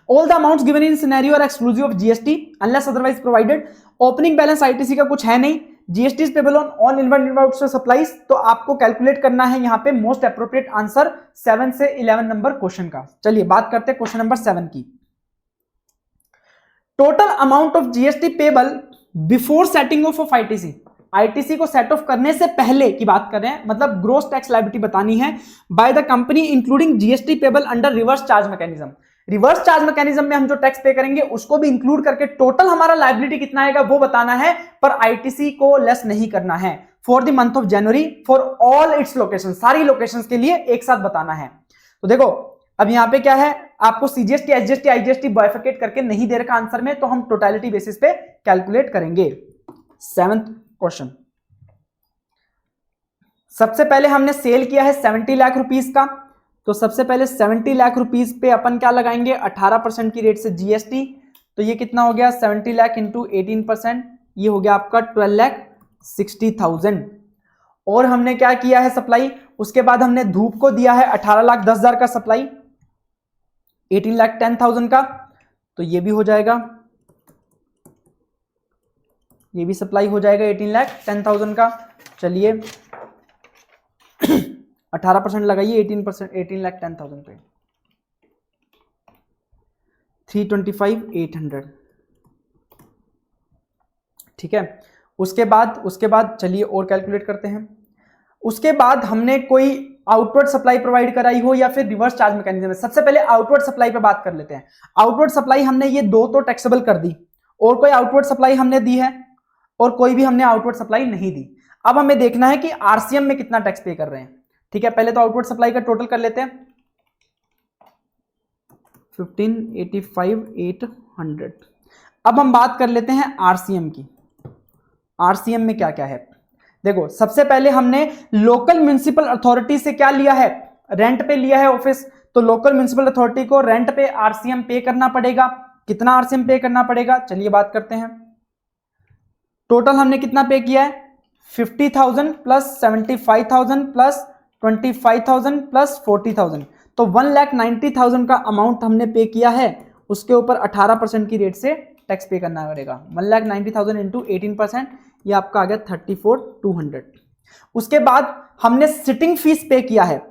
All the amounts given in scenario are exclusive of GST unless otherwise provided. Opening balance ITC का कुछ है नहीं, GST is payable on all inward inputs supplies. तो आपको कैलकुलेट करना है यहां पे मोस्ट एप्रोप्रिएट आंसर 7 से 11 नंबर क्वेश्चन का। चलिए बात करते हैं क्वेश्चन नंबर 7 की। Total amount of GST payable before setting off ITC. ITC को सेट ऑफ करने से पहले की बात कर रहे हैं, मतलब ग्रोस टैक्स लायबिलिटी बतानी है bye the company including GST payable under reverse charge mechanism. Reverse charge mechanism में हम जो टैक्स पे करेंगे उसको भी इंक्लूड करके टोटल हमारा लायबिलिटी कितना आएगा वो बताना है, पर आईटीसी को लेस नहीं करना है। For the month of January for all its location, सारी लोकेशन के लिए एक साथ बताना है। तो देखो अब यहां पे क्या है, आपको सीजीएसटी एसजीएसटी आईजीएसटी बाइफरकेट करके नहीं दे रखा आंसर में, तो हम टोटलिटी बेसिस पे कैलकुलेट करेंगे। 7th क्वेश्चन, सबसे पहले हमने सेल किया है 70 लाख रुपीस का, तो सबसे पहले 70 लाख रुपीस पे अपन क्या लगाएंगे, 18% की रेट से जीएसटी। तो ये कितना हो गया, 70 लाख इंटू 18%, ये हो गया आपका 12,60,000। और हमने क्या किया है सप्लाई, उसके बाद हमने धूप को दिया है 18,10,000 का सप्लाई, 18,10,000 का, तो ये भी हो जाएगा, ये भी सप्लाई हो जाएगा 18,10,000 का। चलिए 18% लगाइए 18%, 18,10,000 पे 325,800, ठीक है। उसके बाद चलिए और कैलकुलेट करते हैं। उसके बाद हमने कोई आउटवर्ड सप्लाई प्रोवाइड कराई हो या फिर रिवर्स चार्ज मैकेनिज्म। सबसे पहले आउटवर्ड सप्लाई पे बात कर लेते हैं। आउटवर्ड सप्लाई हमने ये 2 तो टैक्सेबल कर दी, और कोई आउटवर्ड सप्लाई हमने दी है और कोई भी हमने आउटवर्ड सप्लाई नहीं दी। अब हमें देखना है कि आरसीएम में कितना टैक्स पे कर रहे हैं, ठीक है। पहले तो आउटवर्ड सप्लाई का टोटल कर लेते हैं, 15,85,800। अब हम बात कर लेते हैं आरसीएम की। आरसीएम में क्या क्या है, देखो सबसे पहले हमने लोकल म्युनिसिपल अथॉरिटी से क्या लिया है, रेंट पे लिया है ऑफिस, तो लोकल म्युनिसिपल अथॉरिटी को रेंट पे आरसीएम पे करना पड़ेगा। कितना आरसीएम पे करना पड़ेगा, चलिए बात करते हैं। टोटल हमने कितना पे किया है, 50,000 प्लस 75,000 प्लस 25,000 प्लस 40,000, तो 1,90,000 का अमाउंट हमने पे किया है, उसके ऊपर 18% की रेट से टैक्स पे करना पड़ेगा। 1,90,000 इंटू 18%, ये आपका आ गया 34,200। उसके बाद हमने सिटिंग फीस पे किया है,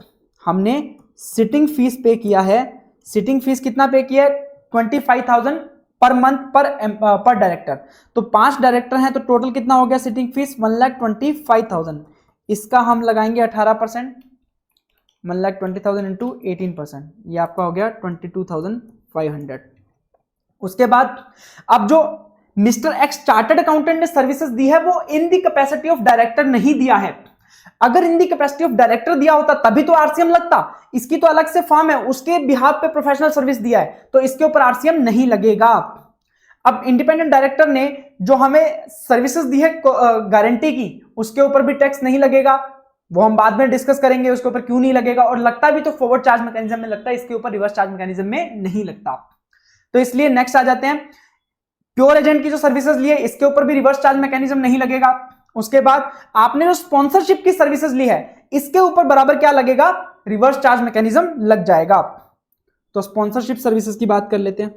हमने सिटिंग फीस पे किया है। सिटिंग फीस कितना पे किया है? 25,000 पर मंथ पर डायरेक्टर। तो 5 डायरेक्टर हैं तो टोटल कितना हो गया सिटिंग फीस? 1,25,000। इसका हम लगाएंगे 18%, 1,20,000 इंटू 18%, ये आपका हो गया 22,500। उसके बाद अब जो मिस्टर एक्स चार्टर्ड अकाउंटेंट ने सर्विसेज दी है वो इन दी कैपेसिटी ऑफ डायरेक्टर नहीं दिया है। अगर इन दी कैपेसिटी ऑफ डायरेक्टर दिया होता तभी तो आरसीएम लगता, इसकी तो अलग से फॉर्म है, उसके बिहाफ पे प्रोफेशनल सर्विस दिया है तो इसके ऊपर आरसीएम नहीं लगेगा। अब इंडिपेंडेंट डायरेक्टर ने जो हमें सर्विसेज दी है गारंटी की, उसके ऊपर भी टैक्स नहीं लगेगा, वो हम बाद में डिस्कस करेंगे उसके ऊपर क्यों नहीं लगेगा, और लगता भी तो फॉरवर्ड चार्ज मैकेनिज्म में लगता है, इसके ऊपर रिवर्स चार्ज मैकेनिज्म में नहीं लगता। तो इसलिए नेक्स्ट आ जाते हैं, प्योर एजेंट की जो सर्विसेज ली है इसके ऊपर भी रिवर्स चार्ज मैकेनिज्म नहीं लगेगा। उसके बाद आपने जो स्पॉन्सरशिप की सर्विसेज ली है इसके ऊपर बराबर क्या लगेगा? रिवर्स चार्ज मैकेनिज्म लग जाएगा। तो स्पॉन्सरशिप सर्विसेज की बात कर लेते हैं।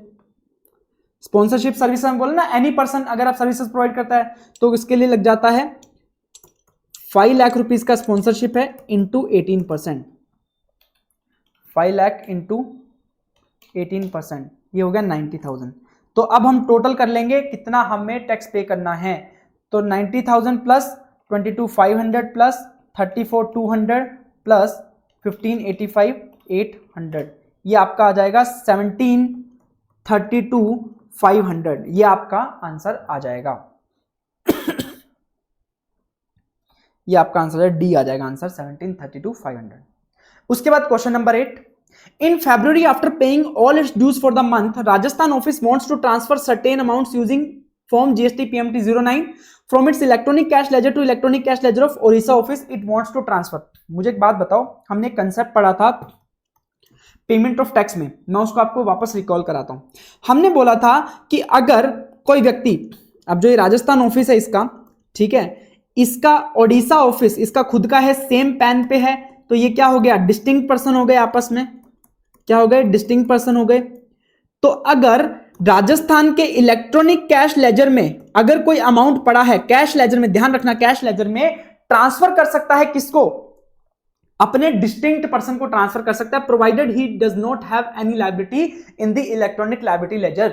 स्पॉन्सरशिप सर्विस हम बोले ना, एनी पर्सन अगर आप सर्विसेज प्रोवाइड करता है तो इसके लिए लग जाता है 5 लाख रुपीज का स्पॉन्सरशिप है इंटू 18%, 5 लाख इंटू 18%, ये हो गया 90,000। तो अब हम टोटल कर लेंगे कितना हमें टैक्स पे करना है। तो 90,000 प्लस 22,500 प्लस 34,200 प्लस 15,85 800, ये आपका आ जाएगा 17,32,500, ये आपका आंसर आ जाएगा। ये आपका आंसर है डी आ जाएगा आंसर 17,32,500। उसके बाद question number 8, in February after paying all its dues for the month, Rajasthan office wants to transfer certain amounts using form GST PMT 09 from its electronic cash ledger to electronic cash ledger of Orissa office. It wants to transfer. मुझे एक बात बताओ, हमने concept पढ़ा था payment of tax में, मैं उसको आपको वापस रिकॉल कराता हूं। हमने बोला था कि अगर कोई व्यक्ति, अब जो ये राजस्थान ऑफिस है इसका, ठीक है, इसका ओडिशा ऑफिस इसका खुद का है, सेम पैन पे है, तो ये क्या हो गया? डिस्टिंक्ट पर्सन हो गए आपस में, क्या हो गए? डिस्टिंक्ट पर्सन हो गए। तो अगर राजस्थान के इलेक्ट्रॉनिक कैश लेजर में अगर कोई अमाउंट पड़ा है, कैश लेजर में, ध्यान रखना कैश लेजर में ट्रांसफर कर सकता है किसको? अपने डिस्टिंक्ट पर्सन को ट्रांसफर कर सकता है, provided he does not have any liability in the electronic liability ledger.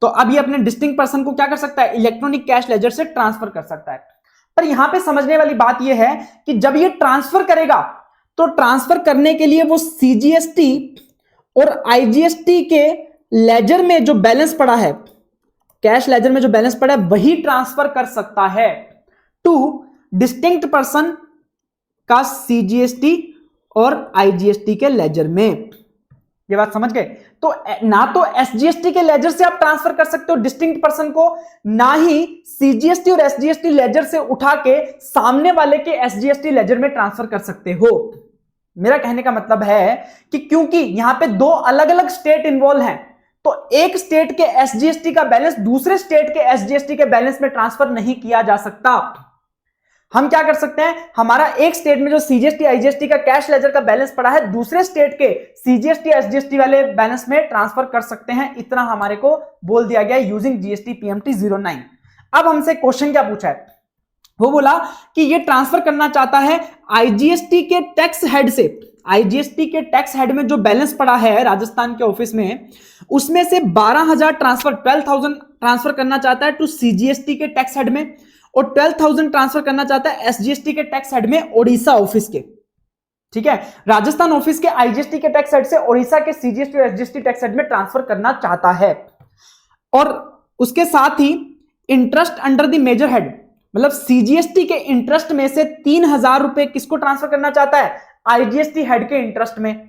तो अब ये अपने डिस्टिंक्ट पर्सन को क्या कर सकता है? इलेक्ट्रॉनिक कैश लेजर से ट्रांसफर कर सकता है। पर यहां पे समझने वाली बात यह है कि जब ये ट्रांसफर करेगा तो ट्रांसफर करने के लिए वो सीजीएसटी और आईजीएसटी के लेजर में जो बैलेंस पड़ा है, कैश लेजर में जो बैलेंस पड़ा है, वही ट्रांसफर कर सकता है टू डिस्टिंक्ट पर्सन का सीजीएसटी और आईजीएसटी के लेजर में। ये बात समझ गए? तो ना तो एसजीएसटी के लेजर से आप ट्रांसफर कर सकते हो डिस्टिंक्ट पर्सन को, ना ही सीजीएसटी और एसजीएसटी लेजर से उठा के सामने वाले के एसजीएसटी लेजर में ट्रांसफर कर सकते हो। मेरा कहने का मतलब है कि क्योंकि यहां पे दो अलग अलग स्टेट इन्वॉल्व हैं, तो एक स्टेट के एसजीएसटी का बैलेंस दूसरे स्टेट के एसजीएसटी के बैलेंस में ट्रांसफर नहीं किया जा सकता। हम क्या कर सकते हैं? हमारा एक स्टेट में जो सीजीएसटी आईजीएसटी का कैश लेजर का बैलेंस पड़ा है, दूसरे स्टेट के सीजीएसटी एसजीएसटी वाले बैलेंस में ट्रांसफर कर सकते हैं। इतना हमारे को बोल दिया गया यूजिंग जीएसटी पीएमटी 09। अब हमसे क्वेश्चन क्या पूछा है? वो बोला कि ये ट्रांसफर करना चाहता है आईजीएसटी के टैक्स हेड से। आईजीएसटी के टैक्स हेड में जो बैलेंस पड़ा है राजस्थान के ऑफिस में, उसमें से 12,000 ट्रांसफर 12,000 ट्रांसफर करना चाहता है टू सीजीएसटी के टैक्स हेड में, और 12,000 ट्रांसफर करना चाहता है एसजीएसटी के टैक्स हेड में ओडिशा ऑफिस के। ठीक है, राजस्थान ऑफिस के आईजीएसटी के टैक्स हेड से ओडिशा के सीजीएसटी और एसजीएसटी टैक्स हेड में ट्रांसफर करना चाहता है। और उसके साथ ही interest under the major head, मतलब सीजीएसटी के इंटरेस्ट में से 3,000 रुपए किसको ट्रांसफर करना चाहता है? आईजीएसटी हेड के इंटरेस्ट में।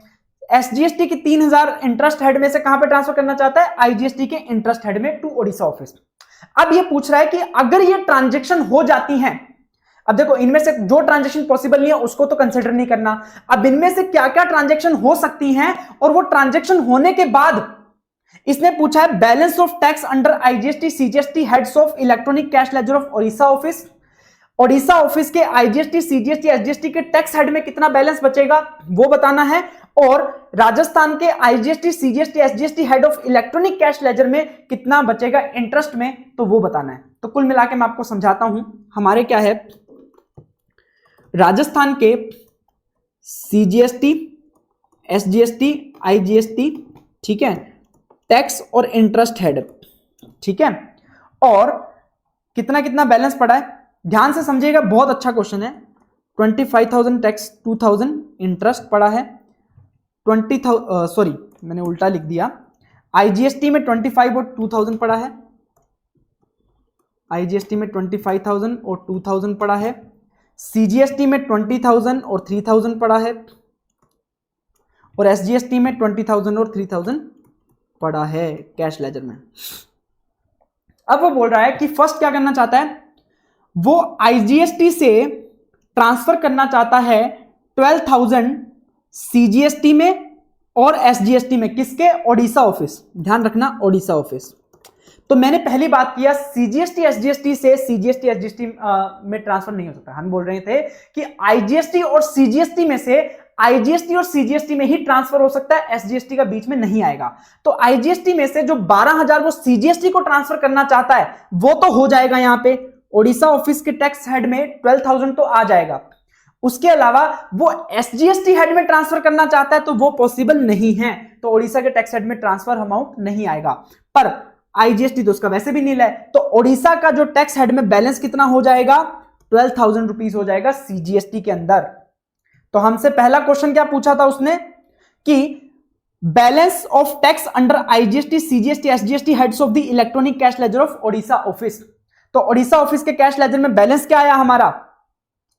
एसजीएसटी के 3,000 इंटरेस्ट हेड में से कहां पे ट्रांसफर करना चाहता है? आईजीएसटी के इंटरेस्ट हेड में टू ओडिशा ऑफिस। अब ये पूछ रहा है कि अगर ये ट्रांजैक्शन हो जाती हैं, अब देखो इनमें से जो ट्रांजैक्शन पॉसिबल नहीं है उसको तो कंसिडर नहीं करना, अब इनमें से क्या क्या ट्रांजैक्शन हो सकती हैं, और वो ट्रांजैक्शन होने के बाद इसने पूछा है balance of tax under IGST CGST heads of electronic cash ledger of Odisha office, Odisha office के आईजीएसटी, सीजीएसटी, एसजीएसटी के टैक्स हेड में कितना बैलेंस बचेगा वो बताना है, और राजस्थान के IGST, CGST, SGST head of electronic cash ledger में कितना बचेगा इंटरेस्ट में, तो वो बताना है। तो कुल मिलाकर मैं आपको समझाता हूं, हमारे क्या है, राजस्थान के सीजीएसटी, एसजीएसटी, आईजीएसटी, ठीक है, टैक्स और इंटरेस्ट हेड, ठीक है, और कितना कितना बैलेंस पड़ा है, ध्यान से समझिएगा, बहुत अच्छा क्वेश्चन है। 25,000 टैक्स, 2,000 इंटरेस्ट पड़ा है, 20,000 सॉरी मैंने उल्टा लिख दिया, आईजीएसटी में 25 और 2,000 पड़ा है, आईजीएसटी में 25,000 और 2,000 पड़ा है, सीजीएसटी में 20,000 और 3,000 पड़ा है, और एसजीएसटी में 20,000 और 3,000 पड़ा है कैश लेजर में। अब वो बोल रहा है कि फर्स्ट क्या करना चाहता है, वो आईजीएसटी से ट्रांसफर करना चाहता है 12,000 सीजीएसटी में और एसजीएसटी में, किसके, ओडिशा ऑफिस, ध्यान रखना ओडिशा ऑफिस। तो मैंने पहली बात किया, सीजीएसटी एसजीएसटी से सीजीएसटी एसजीएसटी में ट्रांसफर नहीं हो सकता। हम बोल रहे थे कि आईजीएसटी और सीजीएसटी में से आईजीएसटी और सीजीएसटी में ही ट्रांसफर हो सकता है, एसजीएसटी का बीच में नहीं आएगा। तो आईजीएसटी में से जो 12,000 वो सीजीएसटी को ट्रांसफर करना चाहता है वो तो हो जाएगा, यहां पे ओडिशा ऑफिस के टैक्स हेड में 12,000 तो आ जाएगा। उसके अलावा वो एसजीएसटी हेड में ट्रांसफर करना चाहता है तो वो पॉसिबल नहीं है, तो ओडिशा के टैक्स हेड में ट्रांसफर अमाउंट नहीं आएगा। पर आईजीएसटी तो उसका वैसे भी नील है, तो ओडिशा का जो टैक्स हेड में बैलेंस कितना हो जाएगा, 12,000 रुपीज हो जाएगा सीजीएसटी के अंदर। तो हमसे पहला क्वेश्चन क्या पूछा था उसने कि balance of tax under IGST, CGST, SGST heads of the electronic cash ledger of Odisha office. तो ओडिशा ऑफिस के कैश लेजर में बैलेंस क्या आया हमारा,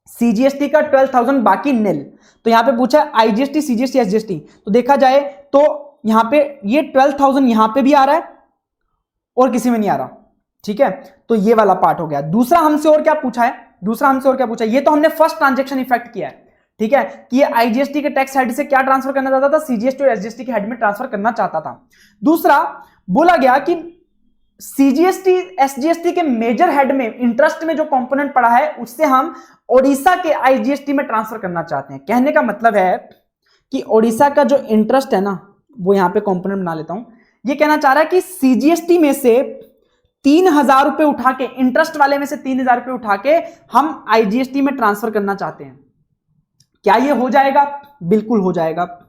सीजीएसटी का 12,000 बाकी नील। तो यहां पे पूछा आईजीएसटी, सीजीएसटी, एसजीएसटी, तो देखा जाए तो यहां पे ये 12,000 यहां पे भी आ रहा है और किसी में नहीं आ रहा, ठीक है, तो ये वाला पार्ट हो गया। दूसरा हमसे और क्या पूछा है, ये तो हमने फर्स्ट ट्रांजैक्शन इफेक्ट किया है, ठीक है, कि ये आईजीएसटी के टैक्स हेड से क्या ट्रांसफर करना चाहता था, सीजीएसटी और एसजीएसटी के हेड में ट्रांसफर करना चाहता था। दूसरा बोला गया कि सीजीएसटी एसजीएसटी के मेजर हेड में इंटरेस्ट में जो कंपोनेंट पड़ा है उससे हम ओडिशा के आईजीएसटी में ट्रांसफर करना चाहते हैं। कहने का मतलब है कि ओडिशा का जो इंटरेस्ट है ना, वो यहां पे कंपोनेंट बना लेता हूं, ये कहना चाह रहा है कि सीजीएसटी में से 3,000 रुपए उठा के, इंटरेस्ट वाले में से 3,000 रुपए उठा के हम आईजीएसटी में ट्रांसफर करना चाहते हैं। क्या ये हो जाएगा, बिल्कुल हो जाएगा,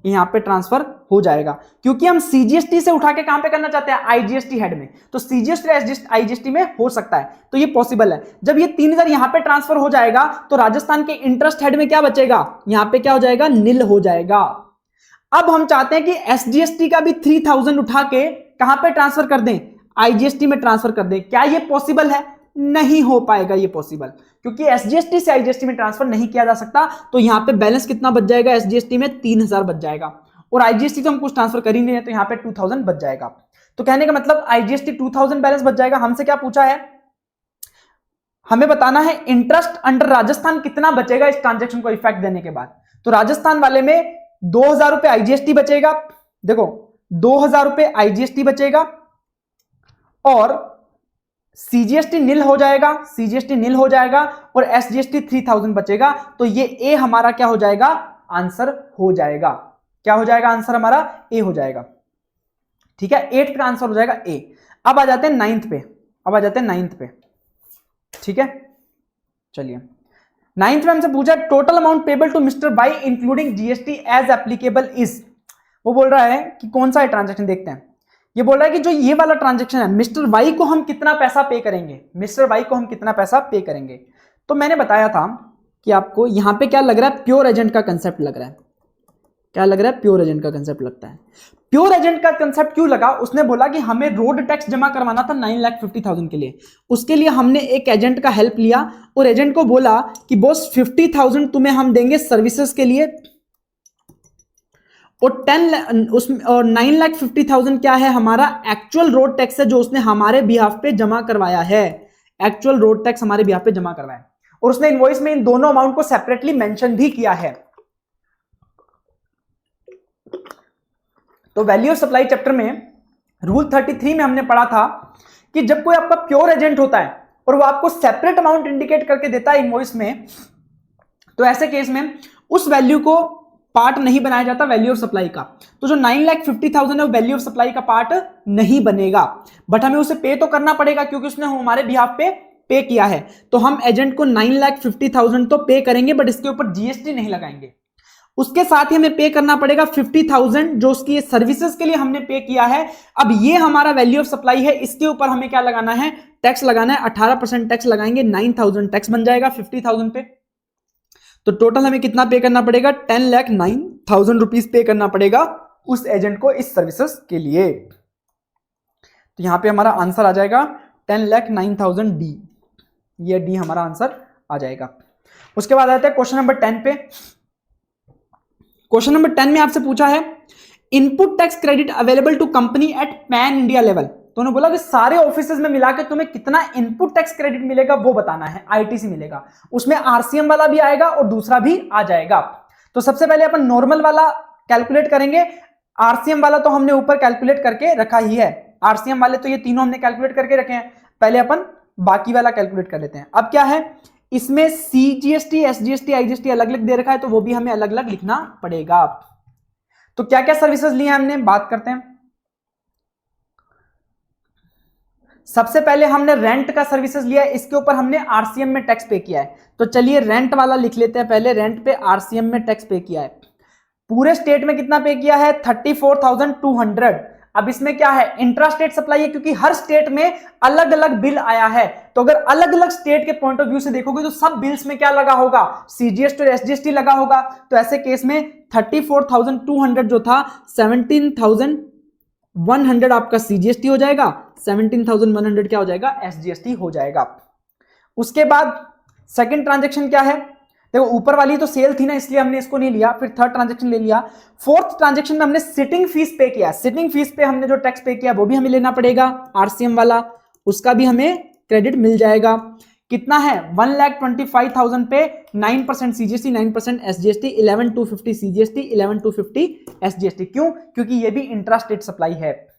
यहां पे ट्रांसफर हो जाएगा, क्योंकि हम सीजीएसटी से उठा के कहां पे करना चाहते हैं, आईजीएसटी हेड में, तो सीजीएसटी आईजीएसटी में हो सकता है, तो ये पॉसिबल है। जब ये 3,000 यहां पे ट्रांसफर हो जाएगा तो राजस्थान के इंटरेस्ट हेड में क्या बचेगा, यहां पे क्या हो जाएगा, नील हो जाएगा। अब हम चाहते हैं कि एसजीएसटी का भी 3,000 उठा के कहां पे ट्रांसफर कर दें, आईजीएसटी में ट्रांसफर कर दें। क्या ये पॉसिबल है, नहीं हो पाएगा ये पॉसिबल, क्योंकि एसजीएसटी से आईजीएसटी में ट्रांसफर नहीं किया जा सकता। तो यहां पे बैलेंस कितना बच जाएगा, एसजीएसटी में 3,000 बच जाएगा, और आईजीएसटी तो हम कुछ ट्रांसफर कर ही नहीं है, तो यहां पे 2,000 बच जाएगा। तो कहने का मतलब आईजीएसटी 2,000 बैलेंस बच जाएगा। हमसे क्या पूछा है, हमें बताना है इंटरेस्ट अंडर राजस्थान कितना बचेगा इस ट्रांजेक्शन को इफेक्ट देने के बाद। तो राजस्थान वाले में 2,000 रुपए आईजीएसटी बचेगा, देखो 2,000 रुपए आईजीएसटी बचेगा, और सीजीएसटी नील हो जाएगा, और एसजीएसटी 3,000 बचेगा। तो ये ए हमारा क्या हो जाएगा, आंसर हो जाएगा। क्या हो जाएगा आंसर हमारा, ए हो जाएगा, ठीक है, 8th का आंसर हो जाएगा ए। अब आ जाते हैं 9th पे, ठीक है, चलिए 9th में हमसे पूछा total amount payable to mister Y including GST as applicable is. वो बोल रहा है कि कौन सा है ट्रांजेक्शन, देखते हैं। ये बोल रहा है कि जो ये वाला ट्रांजैक्शन है, मिस्टर वाई को हम कितना पैसा पे करेंगे, तो मैंने बताया था कि आपको यहां पे क्या लग रहा है, प्योर एजेंट का कंसेप्ट लग रहा है। क्या लग रहा है, प्योर एजेंट का कंसेप्ट लगता है। प्योर एजेंट का कंसेप्ट क्यों लगा, उसने बोला कि हमें रोड टैक्स जमा करवाना था 9,50,000 के लिए, उसके लिए हमने एक एजेंट का हेल्प लिया, और एजेंट को बोला कि बॉस 50,000 तुम्हें हम देंगे सर्विसेज के लिए, और 9,50,000 क्या है, हमारा एक्चुअल रोड टैक्स है जो उसने हमारे बिहाफ पे जमा करवाया है, एक्चुअल रोड टैक्स हमारे बिहाफ पे जमा करवाया है, और उसने इनवॉइस में इन दोनों अमाउंट को सेपरेटली मेंशन भी किया है। तो वैल्यू ऑफ सप्लाई चैप्टर में रूल 33 में हमने पढ़ा था कि जब कोई आपका प्योर एजेंट होता है और वो आपको सेपरेट अमाउंट इंडिकेट करके देता है इनवॉइस में, तो ऐसे केस में उस वैल्यू को पार्ट नहीं बनाया जाता वैल्यू ऑफ सप्लाई का। तो जो 9,50,000 है वो वैल्यू ऑफ सप्लाई का पार्ट नहीं बनेगा, बट हमें उसे पे तो करना पड़ेगा क्योंकि उसने हमारे बिहाफ पे किया है। तो हम एजेंट को 9,50,000 तो पे करेंगे, बट इसके ऊपर जीएसटी नहीं लगाएंगे। उसके साथ ही हमें पे करना पड़ेगा 50,000 जो उसकी सर्विसेज के लिए हमने पे किया है। अब ये हमारा वैल्यू ऑफ सप्लाई है, इसके ऊपर हमें क्या लगाना है, टैक्स लगाना है। 18% टैक्स लगाएंगे, 9,000 टैक्स बन जाएगा 50,000 पे। तो टोटल हमें कितना पे करना पड़ेगा, 10,09,000 रुपीज पे करना पड़ेगा उस एजेंट को इस सर्विसेज के लिए। तो यहां पे हमारा आंसर आ जाएगा 10,09,000 डी, ये डी हमारा आंसर आ जाएगा। उसके बाद आते हैं क्वेश्चन नंबर 10 पे। क्वेश्चन नंबर 10 में आपसे पूछा है input tax credit available to company at pan India level. तो उन्होंने बोला कि सारे ऑफिसेज में मिलाकर तुम्हें कितना इनपुट टैक्स क्रेडिट मिलेगा वो बताना है, आईटीसी मिलेगा। उसमें आरसीएम वाला भी आएगा और दूसरा भी आ जाएगा। तो सबसे पहले अपन नॉर्मल वाला कैलकुलेट करेंगे, आरसीएम वाला तो हमने ऊपर कैलकुलेट करके रखा ही है। आरसीएम वाले तो ये तीनों हमने कैलकुलेट करके रखे हैं, पहले अपन बाकी वाला कैलकुलेट कर लेते हैं। अब क्या है, इसमें सीजीएसटी, एसजीएसटी, आईजीएसटी अलग अलग दे रखा है, तो वो भी हमें अलग अलग लिखना पड़ेगा। तो क्या क्या सर्विसेज ली हैं हमने, बात करते हैं। सबसे पहले हमने रेंट का सर्विसेज लिया है, इसके ऊपर हमने आरसीएम में टैक्स पे किया है। तो चलिए रेंट वाला लिख लेते हैं पहले, रेंट पे आरसीएम में टैक्स पे किया है। पूरे स्टेट में कितना पे किया है, 34,200। अब इसमें क्या है, इंट्रा स्टेट सप्लाई है, क्योंकि हर स्टेट में अलग अलग बिल आया है। तो अगर अलग अलग स्टेट के पॉइंट ऑफ व्यू से देखोगे तो सब बिल्स में क्या लगा होगा, सीजीएसटी और एसजीएसटी लगा होगा। तो ऐसे केस में 34,200 जो था, 17,100 आपका सीजीएसटी हो जाएगा, 17,100 क्या हो जाएगा, एसजीएसटी हो जाएगा। उसके बाद सेकंड ट्रांजेक्शन क्या है, देखो ऊपर वाली तो सेल थी ना, इसलिए हमने इसको नहीं लिया। फिर थर्ड ट्रांजेक्शन ले लिया। फोर्थ ट्रांजेक्शन में हमने सिटिंग फीस पे किया। सिटिंग फीस पे हमने जो टैक्स पे किया वो भी हमें लेना पड़ेगा, आरसीएम वाला, उसका भी हमें क्रेडिट मिल जाएगा। कितना है, 1,25,000 पे 9% सीजीएसटी, 9% एसजीएसटी, 11,250 सीजीएसटी, 11,250 एसजीएसटी। क्यों, क्योंकि ये भी इंट्रा स्टेट सप्लाई है।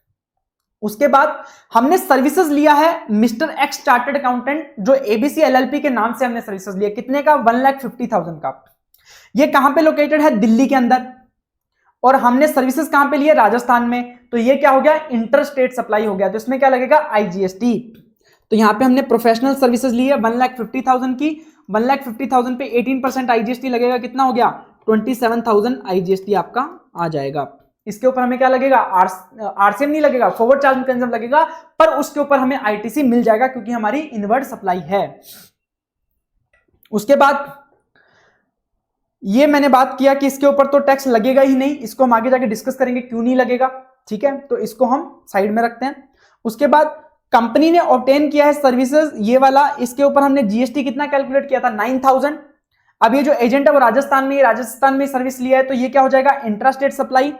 उसके बाद हमने सर्विसेज लिया है मिस्टर एक्स चार्टर्ड अकाउंटेंट, जो एबीसी एलएलपी के नाम से हमने सर्विसेज लिया। कितने का, 1,50,000 का। ये कहां पे लोकेटेड है, दिल्ली के अंदर। और हमने सर्विसेज कहां पे लिए, राजस्थान में। तो ये क्या हो गया, इंटर स्टेट सप्लाई हो गया। तो इसमें क्या लगेगा, आईजीएसटी। तो यहां पे हमने प्रोफेशनल सर्विसेज ली है 1,50,000 की। 1,50,000 पे 18% आईजीएसटी लगेगा, कितना हो गया, 27,000 आईजीएसटी आपका आ जाएगा। इसके ऊपर हमें क्या लगेगा, आरसीएम नहीं लगेगा, फॉरवर्ड चार्ज मैकेनिज्म लगेगा, पर उसके ऊपर हमें आईटीसी मिल जाएगा क्योंकि हमारी इनवर्ड सप्लाई है। उसके बाद ये मैंने बात किया कि इसके ऊपर तो टैक्स लगेगा ही नहीं, इसको हम आगे जाके डिस्कस करेंगे क्यों नहीं लगेगा, ठीक है। तो इसको हम साइड में रखते हैं। उसके बाद कंपनी ने ऑब्टेन किया है सर्विसेज, ये वाला, इसके ऊपर हमने जीएसटी कितना कैलकुलेट किया था, 9,000। अब ये जो एजेंट है वो राजस्थान में सर्विस लिया है, तो ये क्या हो जाएगा, इंट्रा स्टेट सप्लाई।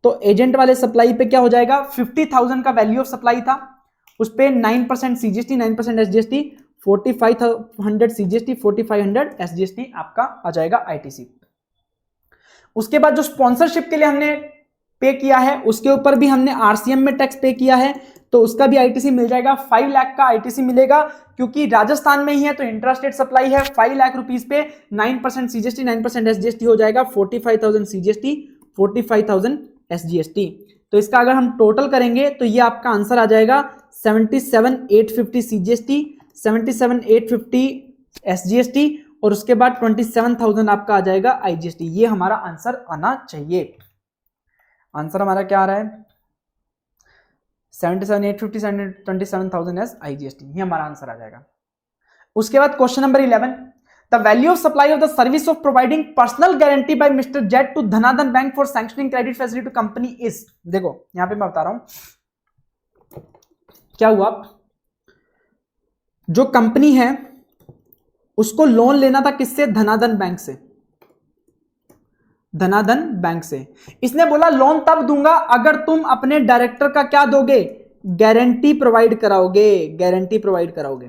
तो एजेंट वाले सप्लाई पे क्या हो जाएगा, 50,000 का वैल्यू ऑफ सप्लाई था, उस पे 9% सीजीएसटी, 9% एसजीएसटी, 4,500 सीजीएसटी, 4,500 एसजीएसटी आपका आ जाएगा आईटीसी। उसके बाद जो स्पॉन्सरशिप के लिए हमने पे किया है, उसके ऊपर भी हमने आरसीएम में टैक्स पे किया है, तो उसका भी आईटीसी मिल जाएगा। 5 लाख का आईटीसी मिलेगा, क्योंकि राजस्थान में ही है तो इंट्रा स्टेट सप्लाई है। 5 लाख रुपीस पे 9% सीजीएसटी, 9% एसजीएसटी हो जाएगा, 45,000 सीजीएसटी, 45,000 एसजीएसटी। तो इसका अगर हम टोटल करेंगे तो ये आपका आंसर आ जाएगा 77,850 सीजीएसटी, 77,850 एसजीएसटी, और उसके बाद 27,000 आपका आ जाएगा आईजीएसटी। ये हमारा आंसर आना चाहिए। आंसर हमारा क्या आ रहा है, 77,850, 27,000 एस आईजीएसटी, ये हमारा आंसर आ जाएगा। उसके बाद question number 11, the value of supply of the service of providing personal guarantee by mister Jet to Dhanadhan bank for sanctioning credit facility to company is. देखो यहां पे मैं बता रहा हूं क्या हुआ, जो कंपनी है उसको लोन लेना था किससे, धनाधन बैंक से, धनाधन बैंक से। इसने बोला लोन तब दूंगा अगर तुम अपने डायरेक्टर का क्या दोगे, गारंटी प्रोवाइड कराओगे, गारंटी प्रोवाइड कराओगे।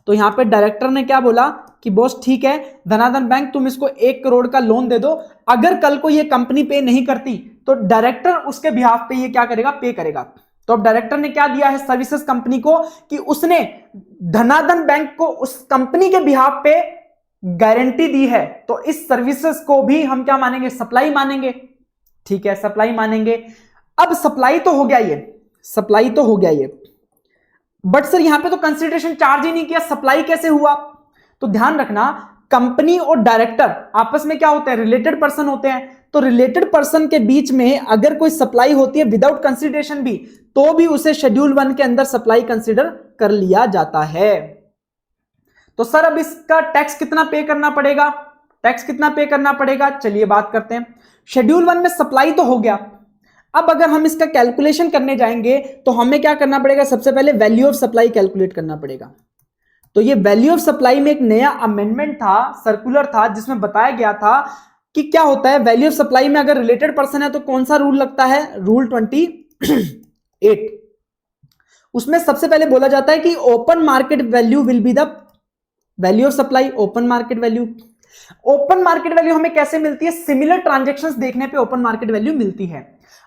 तो यहां पे डायरेक्टर ने क्या बोला कि बॉस ठीक है, धनाधन बैंक तुम इसको 1 करोड़ का लोन दे दो, अगर कल को ये कंपनी पे नहीं करती तो डायरेक्टर उसके बिहाफ पे ये क्या करेगा, पे करेगा। तो अब डायरेक्टर ने क्या दिया है सर्विसेज कंपनी को कि उसने धनाधन बैंक को उस कंपनी के बिहाफ पे गारंटी दी है, तो इस सर्विसेज को भी हम क्या मानेंगे, सप्लाई मानेंगे। ठीक है, सप्लाई मानेंगे। अब सप्लाई तो हो गया ये, सप्लाई तो हो गया ये, बट सर यहां पे तो कंसिडरेशन चार्ज ही नहीं किया, सप्लाई कैसे हुआ? तो ध्यान रखना, कंपनी और डायरेक्टर आपस में क्या होते हैं, रिलेटेड पर्सन होते हैं। तो रिलेटेड पर्सन के बीच में अगर कोई सप्लाई होती है विदाउट कंसिडरेशन भी, तो भी उसे शेड्यूल 1 के अंदर सप्लाई कंसिडर कर लिया जाता है। तो सर अब इसका टैक्स कितना पे करना पड़ेगा, टैक्स कितना पे करना पड़ेगा, चलिए बात करते हैं। शेड्यूल 1 में सप्लाई तो हो गया, अब अगर हम इसका कैलकुलेशन करने जाएंगे तो हमें क्या करना पड़ेगा, सबसे पहले वैल्यू ऑफ सप्लाई कैलकुलेट करना पड़ेगा। तो ये वैल्यू ऑफ सप्लाई में एक नया अमेंडमेंट था, सर्कुलर था, जिसमें बताया गया था कि क्या होता है वैल्यू ऑफ सप्लाई में अगर रिलेटेड पर्सन है तो कौन सा रूल लगता है, रूल 28। उसमें सबसे पहले बोला जाता है कि open market value will be the value of supply, open market value. Open market value हमें कैसे मिलती है, सिमिलर ट्रांजैक्शंस देखने पे ओपन मार्केट वैल्यू मिलती है।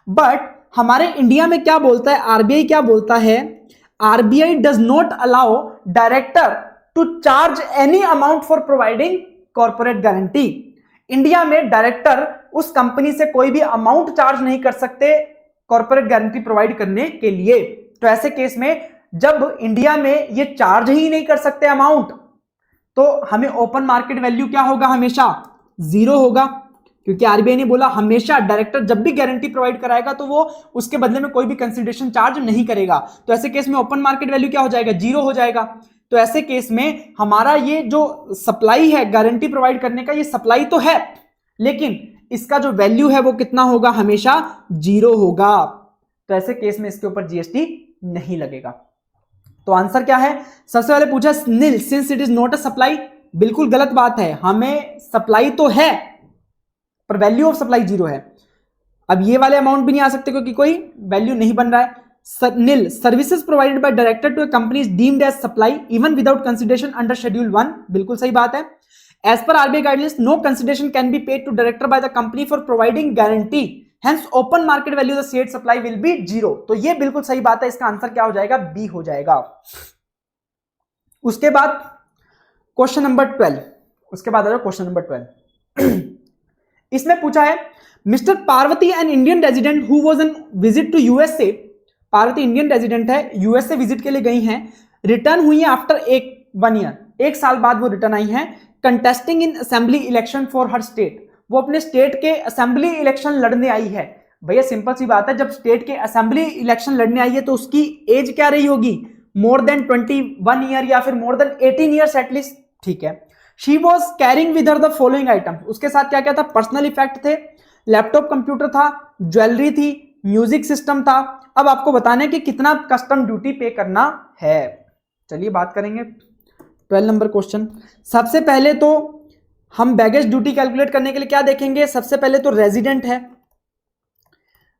बट हमारे इंडिया में क्या बोलता है, आरबीआई क्या बोलता है, RBI does not allow director to charge any amount for providing corporate guarantee. India में डायरेक्टर उस कंपनी से कोई भी अमाउंट चार्ज नहीं कर सकते कॉर्पोरेट गारंटी प्रोवाइड करने के लिए। तो ऐसे केस में जब इंडिया में ये चार्ज ही नहीं कर सकते अमाउंट, तो हमें ओपन मार्केट वैल्यू क्या होगा, हमेशा जीरो होगा, क्योंकि आरबीआई ने बोला हमेशा डायरेक्टर जब भी गारंटी प्रोवाइड कराएगा तो वो उसके बदले में कोई भी कंसिडरेशन चार्ज नहीं करेगा। तो ऐसे केस में ओपन मार्केट वैल्यू क्या हो जाएगा, जीरो हो जाएगा। तो ऐसे केस में हमारा ये जो सप्लाई है गारंटी प्रोवाइड करने का, ये सप्लाई तो है लेकिन इसका जो वैल्यू है वो कितना होगा, हमेशा जीरो होगा। तो ऐसे केस में इसके ऊपर जीएसटी नहीं लगेगा। तो आंसर क्या है, सबसे पहले पूछा nil since it is not a supply, बिल्कुल गलत बात है, हमें सप्लाई तो है पर वैल्यू ऑफ सप्लाई जीरो है। अब ये वाले अमाउंट भी नहीं आ सकते क्योंकि कोई वैल्यू नहीं बन रहा है। Nil services provided by director to a company is deemed as supply even without consideration under schedule 1, बिल्कुल सही बात है। एज पर RBI guidelines no consideration can be paid to director by the company for providing guarantee, hence open market value the shared supply will be zero. तो ये बिल्कुल सही बात है, इसका आंसर क्या हो जाएगा, बी हो जाएगा। उसके बाद क्वेश्चन नंबर 12, उसके बाद आ जाओ क्वेश्चन नंबर 12। इसमें पूछा है mister Parvati an Indian resident who was on visit to USA, Parvati Indian resident है, यूएसए विजिट के लिए गई हैं, रिटर्न हुई है आफ्टर 1 ईयर, 1 साल बाद वो रिटर्न आई हैं, contesting in assembly election for her state, वो अपने स्टेट के असेंबली इलेक्शन लड़ने आई है। भैया सिंपल सी बात है, जब स्टेट के असेंबली इलेक्शन लड़ने आई है तो उसकी एज क्या रही होगी, मोर देन 21 ईयर या फिर मोर देन 18 ईयर्स एटलीस्ट। ठीक है, she was carrying with her the following item, उसके साथ क्या क्या था, पर्सनल इफेक्ट थे, लैपटॉप कंप्यूटर था, ज्वेलरी थी, म्यूजिक सिस्टम था। अब आपको बताना है कि कितना कस्टम ड्यूटी पे करना है। चलिए बात करेंगे 12 नंबर क्वेश्चन। सबसे पहले तो हम बैगेज ड्यूटी कैलकुलेट करने के लिए क्या देखेंगे, सबसे पहले तो रेजिडेंट है,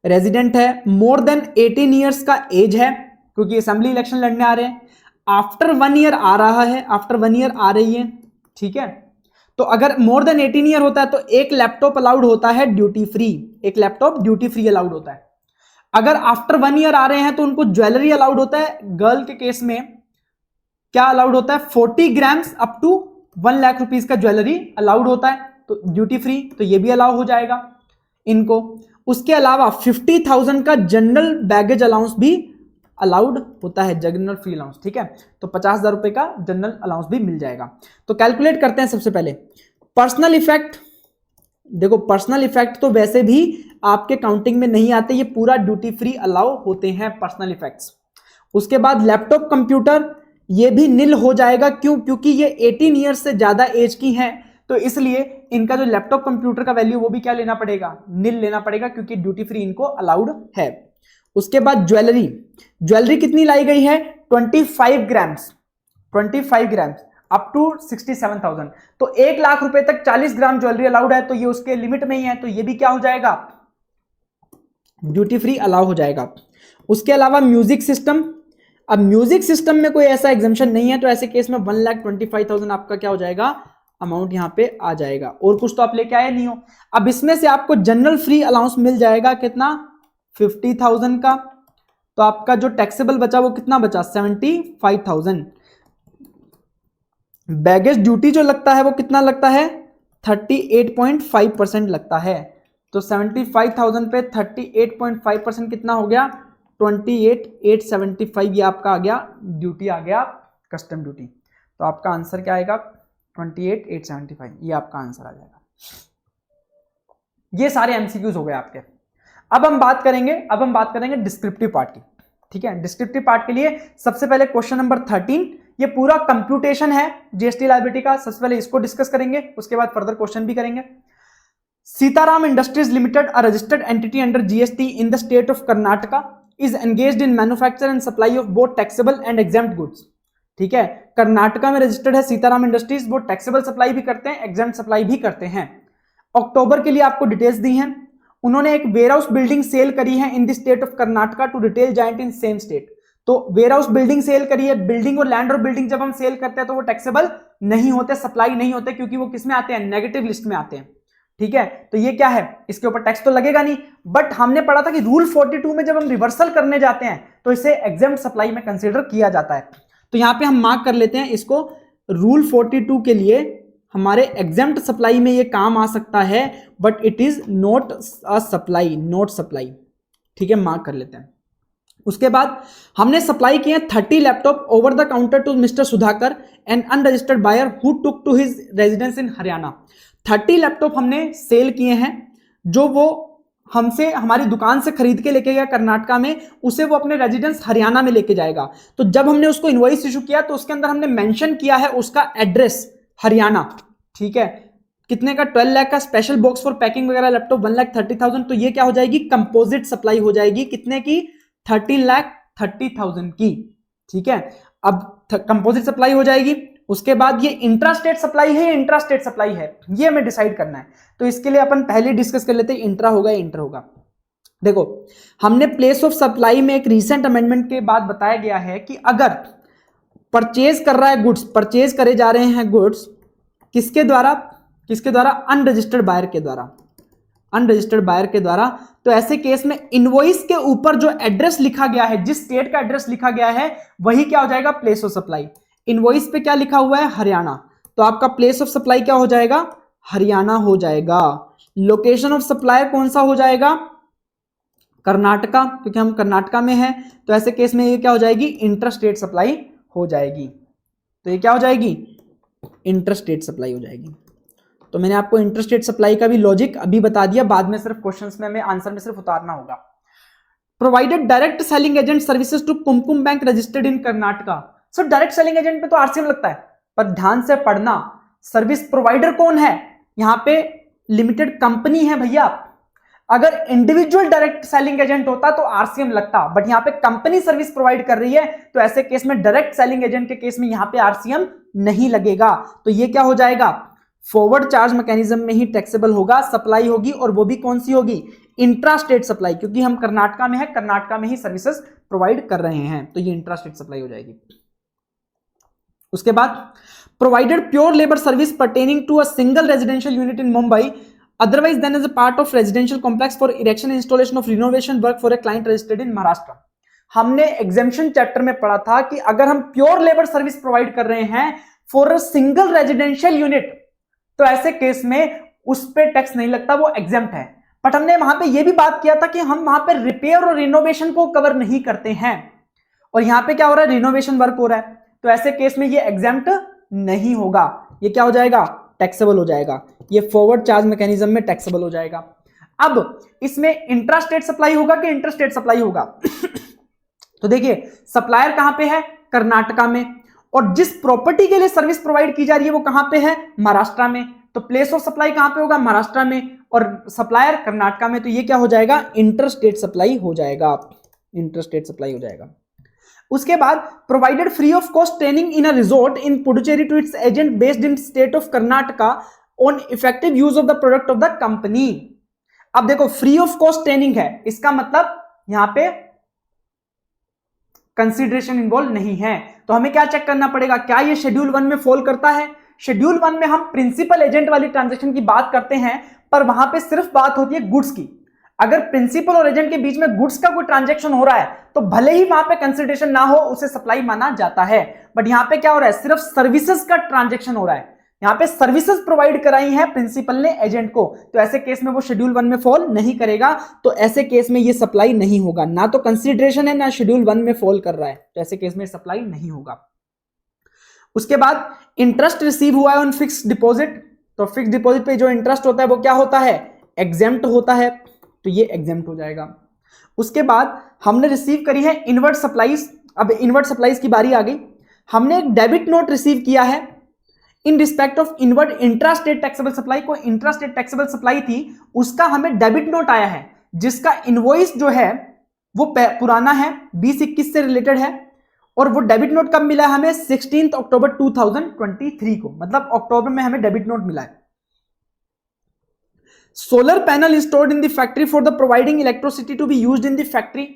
रेजिडेंट है, मोर देन 18 ईयर्स का एज है क्योंकि असेंबली इलेक्शन लड़ने आ रहे हैं, आफ्टर 1 ईयर आ रहा है, आफ्टर 1 ईयर आ रही है। ठीक है, तो अगर मोर देन 18 ईयर होता है तो एक लैपटॉप अलाउड होता है ड्यूटी फ्री, एक लैपटॉप ड्यूटी फ्री अलाउड होता है। अगर आफ्टर 1 ईयर आ रहे हैं तो उनको ज्वेलरी अलाउड होता है, गर्ल के केस में क्या अलाउड होता है, 40 grams up to 1 lakh rupees का ज्वेलरी अलाउड होता है, तो ड्यूटी फ्री, तो ये भी अलाउ हो जाएगा इनको। उसके अलावा 50,000 का जनरल बैगेज अलाउंस भी अलाउड होता है, जनरल फ्री अलाउंस। ठीक है, तो 50,000 रुपए का जनरल अलाउंस भी मिल जाएगा। तो कैलकुलेट करते हैं सबसे पहले पर्सनल इफेक्ट। देखो पर्सनल इफेक्ट तो वैसे भी आपके काउंटिंग में नहीं आते, ये पूरा ड्यूटी फ्री अलाउ होते हैं पर्सनल इफेक्ट्स। उसके बाद लैपटॉप कंप्यूटर, ये भी निल हो जाएगा, क्यों, क्योंकि ये 18 ईयर्स से ज्यादा एज की हैं, तो इसलिए इनका जो लैपटॉप कंप्यूटर का वैल्यू वो भी क्या लेना पड़ेगा, निल लेना पड़ेगा, क्योंकि ड्यूटी फ्री इनको अलाउड है। उसके बाद ज्वेलरी, ज्वेलरी कितनी लाई गई है, 25 ग्राम्स, 25 ग्राम्स अप टू 67,000, तो 1 लाख रुपए तक 40 ग्राम ज्वेलरी अलाउड है, तो ये उसके लिमिट में ही है, तो ये भी क्या हो जाएगा, ड्यूटी फ्री अलाउ हो जाएगा। उसके अलावा म्यूजिक सिस्टम, अब म्यूजिक सिस्टम में कोई ऐसा एग्जाम्पशन नहीं है, तो ऐसे केस में 1,25,000 आपका क्या हो जाएगा, अमाउंट यहां पे आ जाएगा। और कुछ तो आप लेके आए नहीं हो। अब इसमें से आपको जनरल फ्री अलाउंस मिल जाएगा कितना, 50,000 का, तो आपका जो टैक्सेबल बचा वो कितना बचा, 75,000। बैगेज ड्यूटी जो लगता है वो कितना लगता है, 38.5% लगता है। तो 75,000 पे 38.5% कितना हो गया, 28,875 ये आपका आ गया, ड्यूटी आ गया कस्टम ड्यूटी। तो आपका आंसर क्या आएगा, 28,875, ये आपका आंसर आ जाएगा। ये सारे एमसीक्यूज हो गए आपके। अब हम बात करेंगे डिस्क्रिप्टिव पार्ट की। ठीक है, डिस्क्रिप्टिव पार्ट के लिए सबसे पहले क्वेश्चन नंबर 13, ये पूरा कंप्यूटेशन है जीएसटी लायबिलिटी का। सबसे पहले इसको डिस्कस करेंगे, उसके बाद फर्दर क्वेश्चन भी करेंगे। Sitaram industries limited, a registered entity under GST in the state of Karnataka, is engaged in manufacture and supply of both taxable and exempt goods. ठीक है, कर्नाटका में रजिस्टर्ड है सीताराम इंडस्ट्रीज, वो टैक्सेबल सप्लाई भी करते हैं, एग्जेम्प्ट सप्लाई भी करते हैं। अक्टूबर के लिए आपको डिटेल्स दी हैं। उन्होंने एक वेयरहाउस बिल्डिंग सेल करी है in the state of Karnataka to retail giant in same state. तो वेयरहाउस बिल्डिंग सेल करी है। बिल्डिंग और लैंड और बिल्डिंग जब हम सेल करते हैं तो वो टैक्सेबल नहीं होते, सप्लाई नहीं होते, क्योंकि वो किस में आते हैं, नेगेटिव लिस्ट में आते हैं। ठीक है, तो ये क्या है, इसके ऊपर टैक्स तो लगेगा नहीं। बट हमने पढ़ा था कि रूल 42 में जब हम रिवर्सल करने जाते हैं तो इसे एग्जेम्प्ट सप्लाई में कंसीडर किया जाता है। तो यहां पे हम मार्क कर लेते हैं इसको, रूल 42 के लिए हमारे एग्जेम्प्ट सप्लाई में ये काम आ सकता है, but it is not a supply, not supply. ठीक है, मार्क कर लेते हैं। उसके बाद हमने सप्लाई किए 30 laptop over the counter to mister Sudhakar, an unregistered buyer who took to his residence in Haryana. 30 laptop हमने सेल किए हैं, जो वो हमसे हमारी दुकान से खरीद के लेके गया कर्नाटका में, उसे वो अपने रेजिडेंस हरियाणा में लेके जाएगा। तो जब हमने उसको इनवॉइस इशू किया तो उसके अंदर हमने मेंशन किया है उसका एड्रेस हरियाणा। ठीक है, कितने का, 12 लाख का स्पेशल बॉक्स फॉर पैकिंग वगैरह लैपटॉप 1,30,000। तो ये क्या हो जाएगी, कंपोजिट सप्लाई हो जाएगी, कितने की, 30,30,000 की। ठीक है, अब कंपोजिट सप्लाई हो जाएगी। उसके बाद ये इंट्रा स्टेट सप्लाई है या इंट्रा स्टेट सप्लाई है, ये हमें डिसाइड करना है। तो इसके लिए अपन पहले डिस्कस कर लेते हैं इंट्रा होगा या इंटर होगा। देखो, हमने प्लेस ऑफ सप्लाई में एक रीसेंट अमेंडमेंट के बाद बताया गया है कि अगर परचेज कर रहा है गुड्स, परचेज करे जा रहे हैं गुड्स किसके द्वारा, अनरजिस्टर्ड बायर के द्वारा, अनरजिस्टर्ड बायर के द्वारा, तो ऐसे केस में इनवॉइस के ऊपर जो एड्रेस लिखा गया है, जिस स्टेट का एड्रेस लिखा गया है, वही क्या हो जाएगा, प्लेस ऑफ सप्लाई। इनवॉइस पे क्या लिखा हुआ है, हरियाणा, तो आपका प्लेस ऑफ सप्लाई क्या हो जाएगा, हरियाणा हो जाएगा। लोकेशन ऑफ सप्लाई कौन सा हो जाएगा, कर्नाटका, क्योंकि हम कर्नाटका में हैं। तो ऐसे केस में ये क्या हो जाएगी, इंटर स्टेट सप्लाई हो जाएगी। तो ये क्या हो जाएगी, इंटर स्टेट सप्लाई हो जाएगी। तो मैंने आपको इंटर स्टेट सप्लाई का भी लॉजिक अभी बता दिया, बाद में सिर्फ क्वेश्चंस में हमें आंसर में सिर्फ उतारना होगा। Provided direct selling agent services to Kumkum bank registered in Karnataka. Sir direct selling agent पे तो आरसीएम लगता है, पर ध्यान से पढ़ना, सर्विस प्रोवाइडर कौन है, यहां पे लिमिटेड कंपनी है भैया। अगर इंडिविजुअल डायरेक्ट सेलिंग एजेंट होता तो आरसीएम लगता, बट यहां पे कंपनी सर्विस प्रोवाइड कर रही है, तो ऐसे केस में डायरेक्ट सेलिंग एजेंट के केस में यहां पे आरसीएम नहीं लगेगा। तो ये क्या हो जाएगा, फॉरवर्ड चार्ज मैकेनिज्म में ही टैक्सेबल होगा, सप्लाई होगी, और वो भी कौन सी होगी, इंट्रा स्टेट सप्लाई, क्योंकि हम कर्नाटका में है, कर्नाटका में ही सर्विसेज प्रोवाइड कर रहे हैं, तो ये इंट्रा स्टेट सप्लाई हो जाएगी। उसके बाद provided pure labour service pertaining to a single residential unit in Mumbai, otherwise then as a part of residential complex for erection and installation of renovation work for a client registered in Maharashtra। हमने exemption chapter में पढ़ा था कि अगर हम pure labour service provide कर रहे हैं for a single residential unit, तो ऐसे केस में उस पे टैक्स नहीं लगता, वो एग्जेम्प्ट है। बट हमने वहां पे ये भी बात किया था कि हम वहां पे रिपेयर और रिनोवेशन को कवर नहीं करते हैं, और यहां पे क्या हो रहा है, रिनोवेशन वर्क हो रहा है, तो ऐसे केस में ये एग्जेम्प्ट नहीं होगा, ये क्या हो जाएगा, टैक्सेबल हो जाएगा, ये फॉरवर्ड चार्ज मैकेनिज्म में टैक्सेबल हो जाएगा। अब इसमें इंट्रा स्टेट सप्लाई होगा कि इंटर स्टेट सप्लाई होगा तो देखिए सप्लायर कहां पे है, कर्नाटका में, और जिस प्रॉपर्टी के लिए सर्विस प्रोवाइड की जा रही है वो कहां पे है, महाराष्ट्र में। तो प्लेस ऑफ सप्लाई कहां पे होगा, महाराष्ट्र में, और सप्लायर कर्नाटका में। तो ये क्या हो जाएगा, इंटर स्टेट सप्लाई हो जाएगा, इंटर स्टेट सप्लाई हो जाएगा। उसके बाद provided free of cost training in a resort in Puducherry to its agent based in state of Karnataka on effective use of the product of the company. अब देखो free of cost training है, इसका मतलब यहां पे कंसीडरेशन इन्वॉल्व नहीं है। तो हमें क्या चेक करना पड़ेगा, क्या ये शेड्यूल 1 में फॉल करता है। शेड्यूल 1 में हम प्रिंसिपल एजेंट वाली ट्रांजैक्शन की बात करते हैं, पर वहां पे सिर्फ बात होती है गुड्स की। अगर प्रिंसिपल और एजेंट के बीच में गुड्स का कोई ट्रांजैक्शन हो रहा है तो भले ही वहां पे कंसिडरेशन ना हो, उसे सप्लाई माना जाता है। बट यहां पे क्या हो रहा है, सिर्फ सर्विसेज का ट्रांजैक्शन हो रहा है, यहां पे सर्विसेज प्रोवाइड कराई है प्रिंसिपल ने एजेंट को, तो ऐसे केस में वो शेड्यूल 1 में फॉल नहीं करेगा। तो ऐसे केस में ये सप्लाई नहीं होगा, ना तो कंसिडरेशन है ना शेड्यूल 1 में फॉल कर रहा है, तो ऐसे केस में सप्लाई नहीं होगा। उसके बाद इंटरेस्ट रिसीव हुआ है ऑन फिक्स डिपॉजिट, तो फिक्स डिपॉजिट पे जो इंटरेस्ट होता है वो क्या होता है, एग्जेम्प्ट होता है, तो ये एग्जेम्प्ट हो जाएगा। उसके बाद हमने रिसीव करी है इनवर्ट सप्लाईज, अब इनवर्ट सप्लाईज की बारी आ गई। हमने एक डेबिट नोट रिसीव किया है in respect of inward intrastate taxable supply, को इंट्रास्टेट टैक्सेबल सप्लाई थी उसका हमें डेबिट नोट आया है, जिसका इनवॉइस जो है वो पुराना है, 2021 से रिलेटेड है, और वो डेबिट नोट कब मिला है हमें, 16 अक्टूबर 2023 को, मतलब अक्टूबर में हमें डेबिट नोट मिला है। Solar panel installed in the factory for the providing electricity to be used in the factory,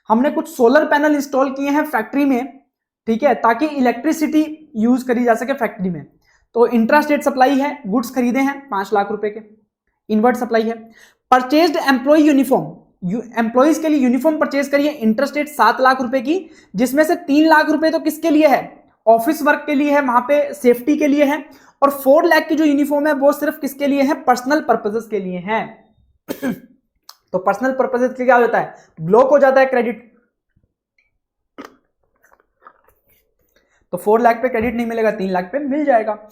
हमने कुछ सोलर पैनल इंस्टॉल किए हैं फैक्ट्री में, ठीक है, ताकि इलेक्ट्रिसिटी यूज करी जा सके फैक्ट्री में। तो इंट्रास्टेट सप्लाई है, गुड्स खरीदे हैं 5 लाख रुपए के, इनवर्ट सप्लाई है। परचेज्ड एम्प्लॉय यूनिफॉर्म, एम्प्लॉइज के लिए यूनिफॉर्म परचेज करिए इंट्रास्टेट 7 लाख रुपए की, जिसमें से 3 लाख रुपए तो किसके लिए है, ऑफिस वर्क के लिए है, वहां पे सेफ्टी के लिए है, और 4 लाख की जो यूनिफॉर्म है वो सिर्फ किसके लिए है, पर्सनल पर्पसेस के लिए है। तो पर्सनल पर्पसेस के क्या हो जाता है, ब्लॉक हो जाता है क्रेडिट, तो 4 लाख पे क्रेडिट नहीं मिलेगा, 3 लाख पे मिल जाएगा।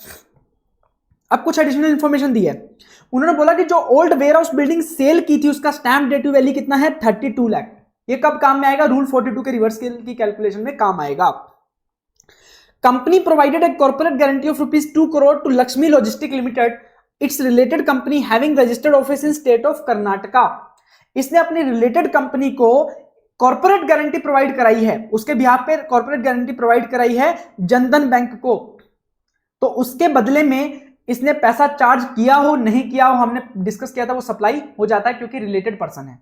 अब कुछ एडिशनल इंफॉर्मेशन दी है, उन्होंने बोला कि जो old warehouse building sale की थी उसका स्टैंप ड्यूटी वैल्यू कितना है, 32 लाख। ये कब काम में आएगा, रूल 42 के रिवर्स की कैलकुलेशन में काम आएगा। Company provided a corporate guarantee of ₹2 crore to Lakshmi logistic limited, its related company having registered office in state of Karnataka. इसने अपनी रिलेटेड कंपनी को कॉर्पोरेट गारंटी प्रोवाइड कराई है, उसके बिहाफ पे कॉर्पोरेट गारंटी प्रोवाइड कराई है जनधन बैंक को, तो उसके बदले में इसने पैसा चार्ज किया हो नहीं किया हो, हमने डिस्कस किया था, वो सप्लाई हो जाता है क्योंकि रिलेटेड पर्सन है।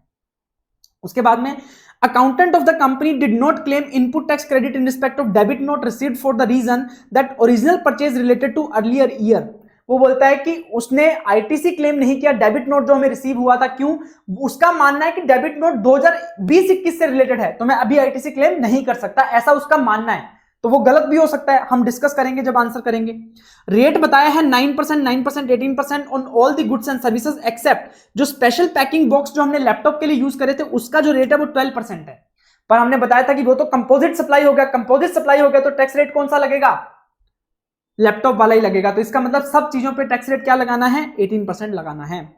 उसके बाद में accountant of the company did not claim input tax credit in respect of debit note received for the reason that original purchase related to earlier year. वो बोलता है कि उसने आईटीसी क्लेम नहीं किया डेबिट नोट जो हमें रिसीव हुआ था, क्यों, उसका मानना है कि डेबिट नोट 2020-21 से रिलेटेड है, तो मैं अभी आईटीसी क्लेम नहीं कर सकता, ऐसा उसका मानना है। तो वो गलत भी हो सकता है, हम डिस्कस करेंगे जब आंसर करेंगे। रेट बताया है 9%, 9%, 18% on all the goods and services except जो स्पेशल पैकिंग बॉक्स जो हमने लैपटॉप के लिए यूज करे थे उसका जो रेट है वो 12% है, पर हमने बताया था कि वो तो कंपोजिट सप्लाई हो गया, कंपोजिट सप्लाई हो गया तो टैक्स रेट कौन सा लगेगा, लैपटॉप वाला ही लगेगा, तो इसका मतलब सब चीजों पे टैक्स रेट क्या लगाना है, 18% लगाना है।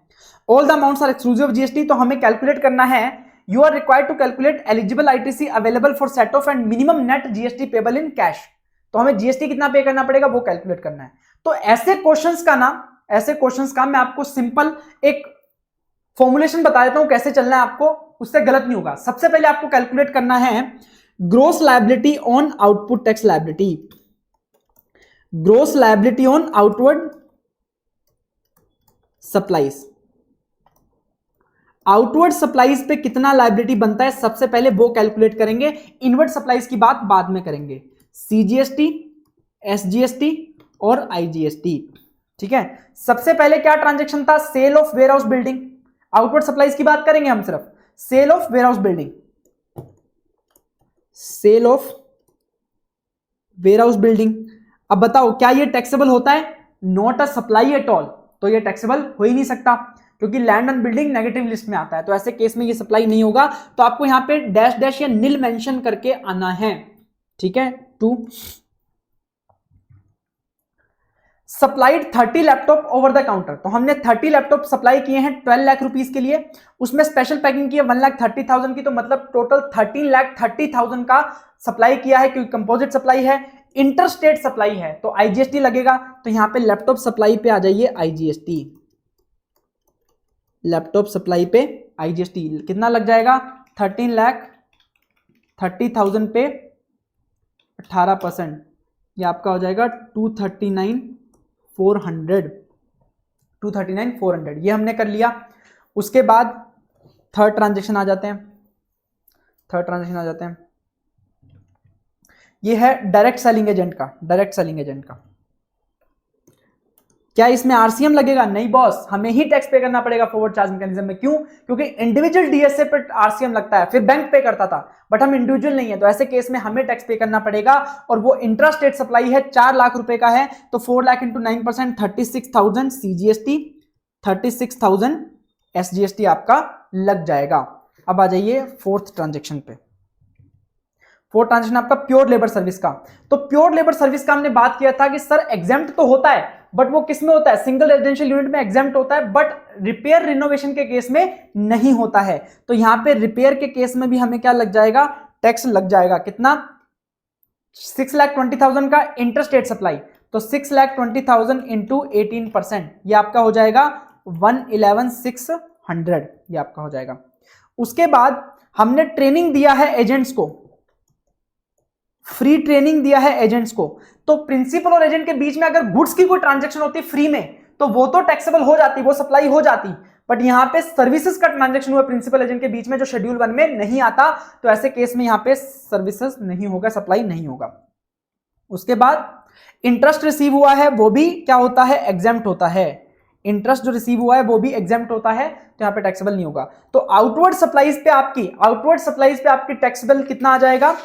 All the amounts are exclusive GST, तो हमें कैलकुलेट करना है, you are required to calculate eligible ITC available for set off and minimum net GST payable in cash, तो हमें जीएसटी कितना पे करना पड़ेगा वो कैलकुलेट करना है। तो ऐसे क्वेश्चंस का मैं आपको सिंपल एक फॉर्मुलेशन बता देता हूं कैसे चलना है आपको, उससे गलत नहीं होगा। सबसे पहले आपको कैलकुलेट करना है gross liability on output tax liability, gross liability on outward supplies, outward supplies पे कितना लायबिलिटी बनता है सबसे पहले वो कैलकुलेट करेंगे, इनवर्ड सप्लाईज की बात बाद में करेंगे, सीजीएसटी, एसजीएसटी और आईजीएसटी, ठीक है। सबसे पहले क्या ट्रांजैक्शन था, sale of warehouse building, outward supplies की बात करेंगे हम सिर्फ, sale of warehouse building, sale of warehouse building. अब बताओ क्या ये टैक्सेबल होता है, not a supply at all, तो ये टैक्सेबल हो ही नहीं सकता क्योंकि land and building negative list में आता है, तो ऐसे केस में ये सप्लाई नहीं होगा, तो आपको यहां पे डैश डैश या नील मेंशन करके आना है, ठीक है। 2 supplied 30 laptop over the counter, तो हमने 30 लैपटॉप सप्लाई किए हैं 12 लाख रुपीस के लिए, उसमें स्पेशल पैकिंग की है 1,30,000 की, तो मतलब टोटल 13,30,000 का सप्लाई किया है क्योंकि कंपोजिट सप्लाई है, इंटरस्टेट सप्लाई है तो आईजीएसटी लगेगा, तो यहां पे लैपटॉप सप्लाई पे आ जाइए आईजीएसटी, लैपटॉप सप्लाई पे आईजीएसटी कितना लग जाएगा, 13,30,000 पे 18%, ये आपका हो जाएगा 239,400, ये हमने कर लिया। उसके बाद थर्ड ट्रांजैक्शन आ जाते हैं, ये है डायरेक्ट सेलिंग एजेंट का, क्या इसमें आरसीएम लगेगा? नहीं बॉस, हमें ही टैक्स पे करना पड़ेगा फॉरवर्ड चार्ज मैकेनिज्म में। क्यों? क्योंकि इंडिविजुअल डीएसए पर आरसीएम लगता है, फिर बैंक पे करता था, बट हम इंडिविजुअल नहीं है, तो ऐसे केस में हमें टैक्स पे करना पड़ेगा। और वो इंट्रास्टेट सप्लाई है, 4 लाख रुपए का है, तो 4 लाख इंटू 9%, 36,000 सीजीएसटी, 36,000 एसजीएसटी आपका लग जाएगा। अब आ जाइए फोर्थ ट्रांजेक्शन पे। फोर्थ ट्रांजेक्शन आपका प्योर लेबर सर्विस का। तो प्योर लेबर सर्विस का हमने बात किया था कि सर एग्जेम्प्ट तो होता है, बट वो किस में होता है? सिंगल रेजिडेंशियल यूनिट में एग्जेम्प्ट होता है, बट रिपेयर रिनोवेशन के केस में नहीं होता है। तो यहां पे रिपेयर के केस में भी हमें क्या लग जाएगा? टैक्स लग जाएगा। कितना? 6,20,000 का इंटरस्टेट सप्लाई, तो 6,20,000 इंटू 18%, ये आपका हो जाएगा 111,600, ये आपका हो जाएगा। उसके बाद हमने ट्रेनिंग दिया है एजेंट्स को, फ्री ट्रेनिंग दिया है एजेंट्स को। तो प्रिंसिपल और एजेंट के बीच में अगर गुड्स की कोई ट्रांजैक्शन होती फ्री में, तो वो तो टैक्सेबल हो जाती, वो सप्लाई हो जाती, बट यहां पे सर्विसेज का ट्रांजैक्शन हुआ प्रिंसिपल एजेंट के बीच में, जो शेड्यूल 1 में नहीं आता, तो ऐसे केस में यहां पे सर्विसेज नहीं होगा, सप्लाई नहीं होगा। उसके बाद इंटरेस्ट रिसीव हुआ है, वो भी क्या होता है? एग्जेम्प्ट होता है। इंटरेस्ट जो रिसीव हुआ है वो भी एग्जेम्प्ट होता है, तो यहां पे टैक्सेबल नहीं होगा। तो आउटवर्ड सप्लाईज पे आपकी टैक्सेबल कितना आ जाएगा?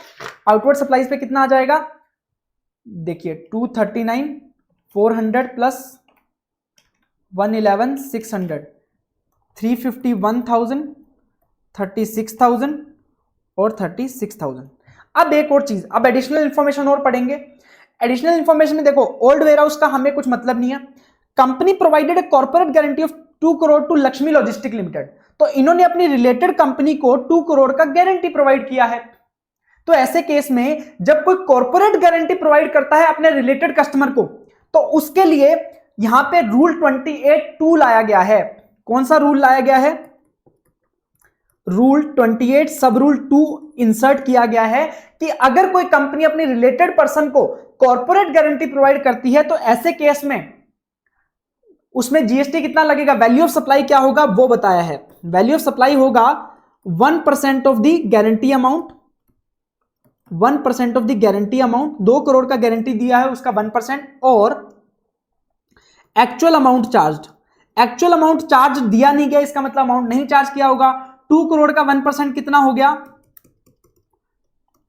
आउटवर्ड सप्लाईज पे कितना आ जाएगा? देखिए 239,400 प्लस 111,600, 351,000, 36,000 और 36,000। अब एक और चीज, अब एडिशनल इंफॉर्मेशन और पढ़ेंगे। एडिशनल इंफॉर्मेशन में देखो, ओल्ड वेयर हाउस का हमें कुछ मतलब नहीं है। Company provided a corporate guarantee of 2 crore to Lakshmi logistic limited, तो इन्होंने अपनी रिलेटेड कंपनी को 2 करोड़ का गारंटी प्रोवाइड किया है। तो ऐसे केस में जब कोई कॉर्पोरेट गारंटी प्रोवाइड करता है अपने रिलेटेड कस्टमर को, तो उसके लिए यहां पे रूल 28(2) लाया गया है। कौन सा रूल लाया गया है? रूल 28 सब रूल 2 इंसर्ट किया गया है कि अगर कोई कंपनी अपनी रिलेटेड पर्सन को कॉर्पोरेट गारंटी प्रोवाइड करती है, तो ऐसे केस में उसमें जीएसटी कितना लगेगा? वैल्यू ऑफ सप्लाई क्या होगा वो बताया है। वैल्यू ऑफ सप्लाई होगा 1% of the guarantee amount, 1% of the guarantee amount. 2 crore का गारंटी दिया है, उसका 1%, और actual amount charge. Actual amount charge दिया नहीं गया, इसका मतलब अमाउंट नहीं चार्ज किया होगा। 2 करोड़ का 1% कितना हो गया?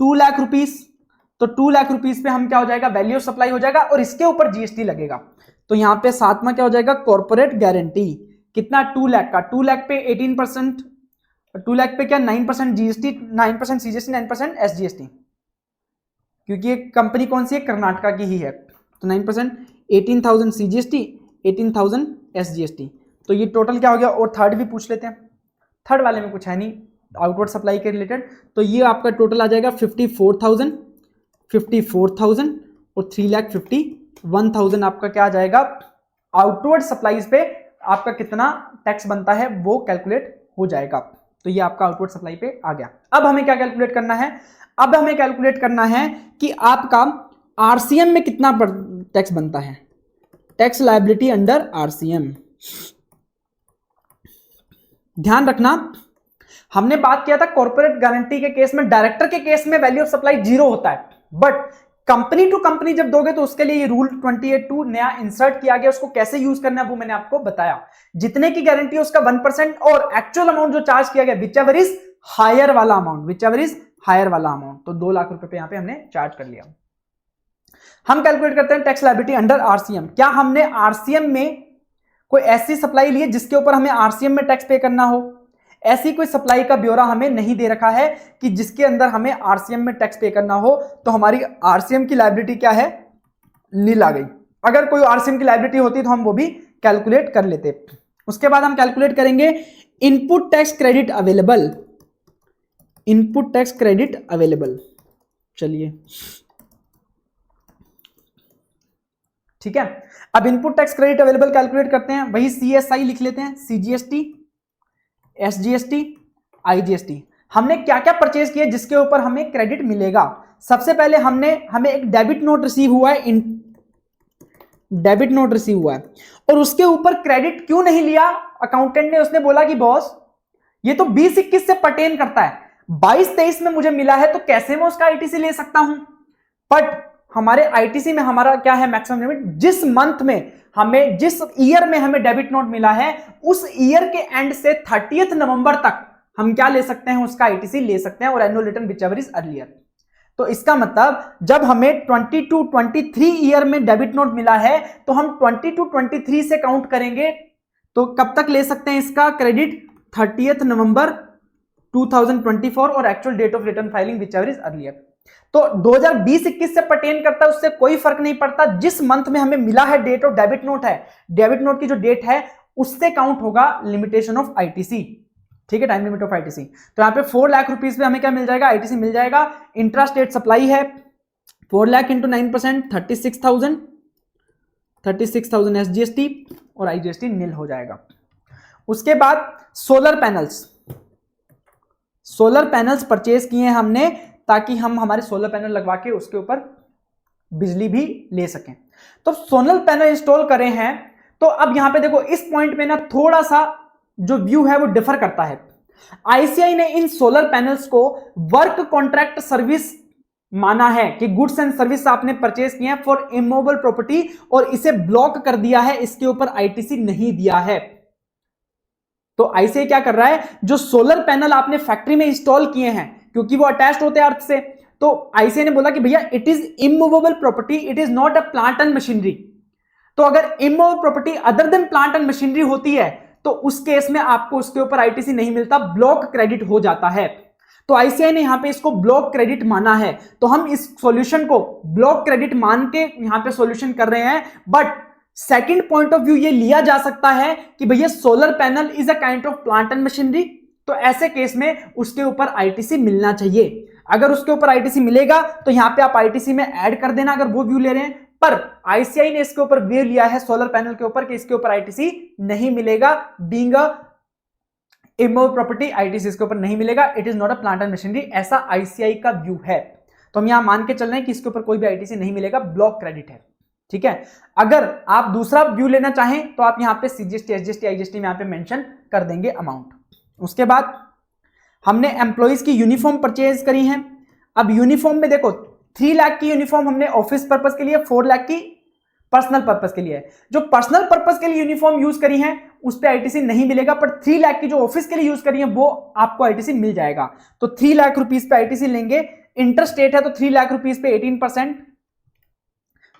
2 लाख रुपीस। तो 2 लाख रुपीस पे हम क्या हो जाएगा? वैल्यू ऑफ सप्लाई हो जाएगा, और इसके ऊपर जीएसटी लगेगा। तो यहां पे सातवां क्या हो जाएगा? Corporate guarantee. कितना? 2 लाख का। 2 लाख पे 18%, 2 लाख पे क्या? 9% जीएसटी, 9% सीजीएसटी, 9% एसजीएसटी, क्योंकि ये कंपनी कौन सी है? कर्नाटका की ही है। तो 9%, 18,000 सीजीएसटी, 18,000 एसजीएसटी। तो ये टोटल क्या हो गया? और थर्ड भी पूछ लेते हैं। थर्ड वाले में कुछ है नहीं आउटवर्ड सप्लाई के रिलेटेड, तो ये आपका टोटल आ जाएगा 54,000, 54,000 और 3,51,000 आपका क्या आ जाएगा? आउटवर्ड सप्लाईज पे आपका कितना टैक्स बनता है वो कैलकुलेट हो जाएगा। तो ये आपका आउटवर्ड सप्लाई पे आ गया। अब हमें क्या कैलकुलेट करना है? अब हमें कैलकुलेट करना है कि आपका आरसीएम में कितना टैक्स बनता है। Tax liability under RCM. ध्यान रखना, हमने बात किया था कॉर्पोरेट गारंटी के केस में, डायरेक्टर के केस में वैल्यू ऑफ सप्लाई 0 होता है, बट कंपनी टू कंपनी जब दोगे तो उसके लिए ये रूल 28(2) नया इंसर्ट किया गया। उसको कैसे यूज करना है वो मैंने आपको बताया। जितने की गारंटी है उसका 1%, और एक्चुअल अमाउंट जो चार्ज किया गया विच एवर इज हायर वाला amount, whichever is higher वाला अमाउंट। तो 2 लाख रुपए पे यहां पे हमने चार्ज कर लिया। हम कैलकुलेट करते हैं टैक्स लायबिलिटी अंडर आरसीएम। क्या हमने आरसीएम में कोई ऐसी सप्लाई ली है जिसके ऊपर हमें आरसीएम में टैक्स पे करना हो? ऐसी कोई सप्लाई का ब्यौरा हमें नहीं दे रखा है कि जिसके अंदर हमें आरसीएम में टैक्स पे करना हो। तो हमारी आरसीएम की लायबिलिटी क्या है? नील आ गई। अगर कोई आरसीएम की लायबिलिटी होती तो हम वो भी कैलकुलेट कर लेते। उसके बाद हम कैलकुलेट करेंगे input tax credit available, input tax credit available. चलिए ठीक है, अब input tax credit available calculate करते हैं। वही सीएसआई लिख लेते हैं, सीजीएसटी, एसजीएसटी, आईजीएसटी। हमने क्या क्या परचेज किया जिसके ऊपर हमें क्रेडिट मिलेगा? सबसे पहले हमें एक डेबिट नोट रिसीव हुआ है, डेबिट नोट रिसीव हुआ है, और उसके ऊपर क्रेडिट क्यों नहीं लिया अकाउंटेंट ने? उसने बोला कि बॉस ये तो 20-21 से पर्टेन करता है, 22-23 में मुझे मिला है, तो कैसे मैं उसका आईटीसी ले सकता हूं? बट हमारे आईटीसी में हमारा क्या है मैक्सिमम लिमिट? जिस मंथ में हमें जिस ईयर में हमें डेबिट नोट मिला है उस ईयर के एंड से 30th नवंबर तक हम क्या ले सकते हैं, उसका आईटीसी ले सकते हैं, और annual return whichever is earlier. तो इसका मतलब जब हमें 22-23 ईयर में डेबिट नोट मिला है तो हम 22-23 से काउंट करेंगे, तो कब तक ले सकते हैं इसका क्रेडिट, 30th नवंबर 2024 और actual date of return filing whichever is earlier. तो 2020-21 से पर्टेन करता है, उससे कोई फर्क नहीं पड़ता, जिस मंथ में हमें मिला है डेट ऑफ डेबिट नोट है, डेबिट नोट की जो डेट है उससे काउंट होगा लिमिटेशन ऑफ आईटीसी, ठीक है, टाइम लिमिट ऑफ आईटीसी। तो यहां पे 4 लाख रुपीस पे हमें क्या मिल जाएगा, आईटीसी मिल जाएगा। इंट्रा स्टेट सप्लाई है 4 लाख इंटू 9%, 36,000 एसजीएसटी और आईजीएसटी नील हो जाएगा। उसके बाद सोलर पैनल्स परचेज किए हैं हमने ताकि हम हमारे सोलर पैनल लगवा के उसके ऊपर बिजली भी ले सकें। तो सोलर पैनल इंस्टॉल करे हैं। तो अब यहां पे देखो इस पॉइंट में ना थोड़ा सा जो व्यू है वो डिफर करता है। आईसीआई ने इन सोलर पैनल्स को वर्क कॉन्ट्रैक्ट सर्विस माना है कि गुड्स एंड सर्विस आपने परचेज किए हैं फॉर इमूवेबल प्रॉपर्टी, और इसे ब्लॉक कर दिया है, इसके ऊपर आईटीसी नहीं दिया है। तो आईसीआई क्या कर रहा है, जो सोलर पैनल आपने फैक्ट्री में इंस्टॉल किए हैं क्योंकि वो अटैच्ड होते हैं अर्थ से, तो आईसीआई ने बोला कि भैया it is immovable property, it is not a plant and machinery. तो अगर immovable property other than plant and machinery होती है तो उस केस में आपको उसके ऊपर आईटीसी नहीं मिलता, ब्लॉक क्रेडिट हो जाता है। तो आईसीआई ने यहां पे इसको ब्लॉक क्रेडिट माना है, तो हम इस सॉल्यूशन को ब्लॉक क्रेडिट मान के यहां पे सॉल्यूशन कर रहे हैं। But second point of view ये लिया जा सकता है कि भैया solar panel is a kind of plant and machinery, तो ऐसे केस में उसके ऊपर आईटीसी मिलना चाहिए। अगर उसके ऊपर आईटीसी मिलेगा तो यहां पे आप आईटीसी में ऐड कर देना अगर वो व्यू ले रहे हैं। पर आईसीआई ने इसके ऊपर व्यू लिया है सोलर पैनल के ऊपर कि इसके ऊपर आईटीसी नहीं मिलेगा, being a immovable property ITC इसके ऊपर नहीं मिलेगा, it is not a plant and machinery, ऐसा आईसीआई का व्यू है। तो हम यहां मान के चल रहे हैं कि इसके ऊपर कोई भी आईटीसी नहीं मिलेगा, ब्लॉक क्रेडिट है, ठीक है। अगर आप दूसरा व्यू लेना चाहें तो आप यहां पे सीजीएसटी एसजीएसटी आईजीएसटी में यहां पे मेंशन कर देंगे अमाउंट। उसके बाद हमने एम्प्लॉइज की यूनिफॉर्म परचेज करी है। अब यूनिफॉर्म में देखो 3 लाख की यूनिफॉर्म हमने ऑफिस पर्पस के लिए, 4 लाख की पर्सनल पर्पस के लिए। जो पर्सनल पर्पस के लिए यूनिफॉर्म यूज करी है उस पे आईटीसी नहीं मिलेगा, पर 3 लाख की जो ऑफिस के लिए यूज करी है वो आपको आईटीसी मिल जाएगा। तो 3 लाख रुपीस पे आईटीसी लेंगे। इंटर स्टेट है तो 3 लाख रुपीस पे 18%,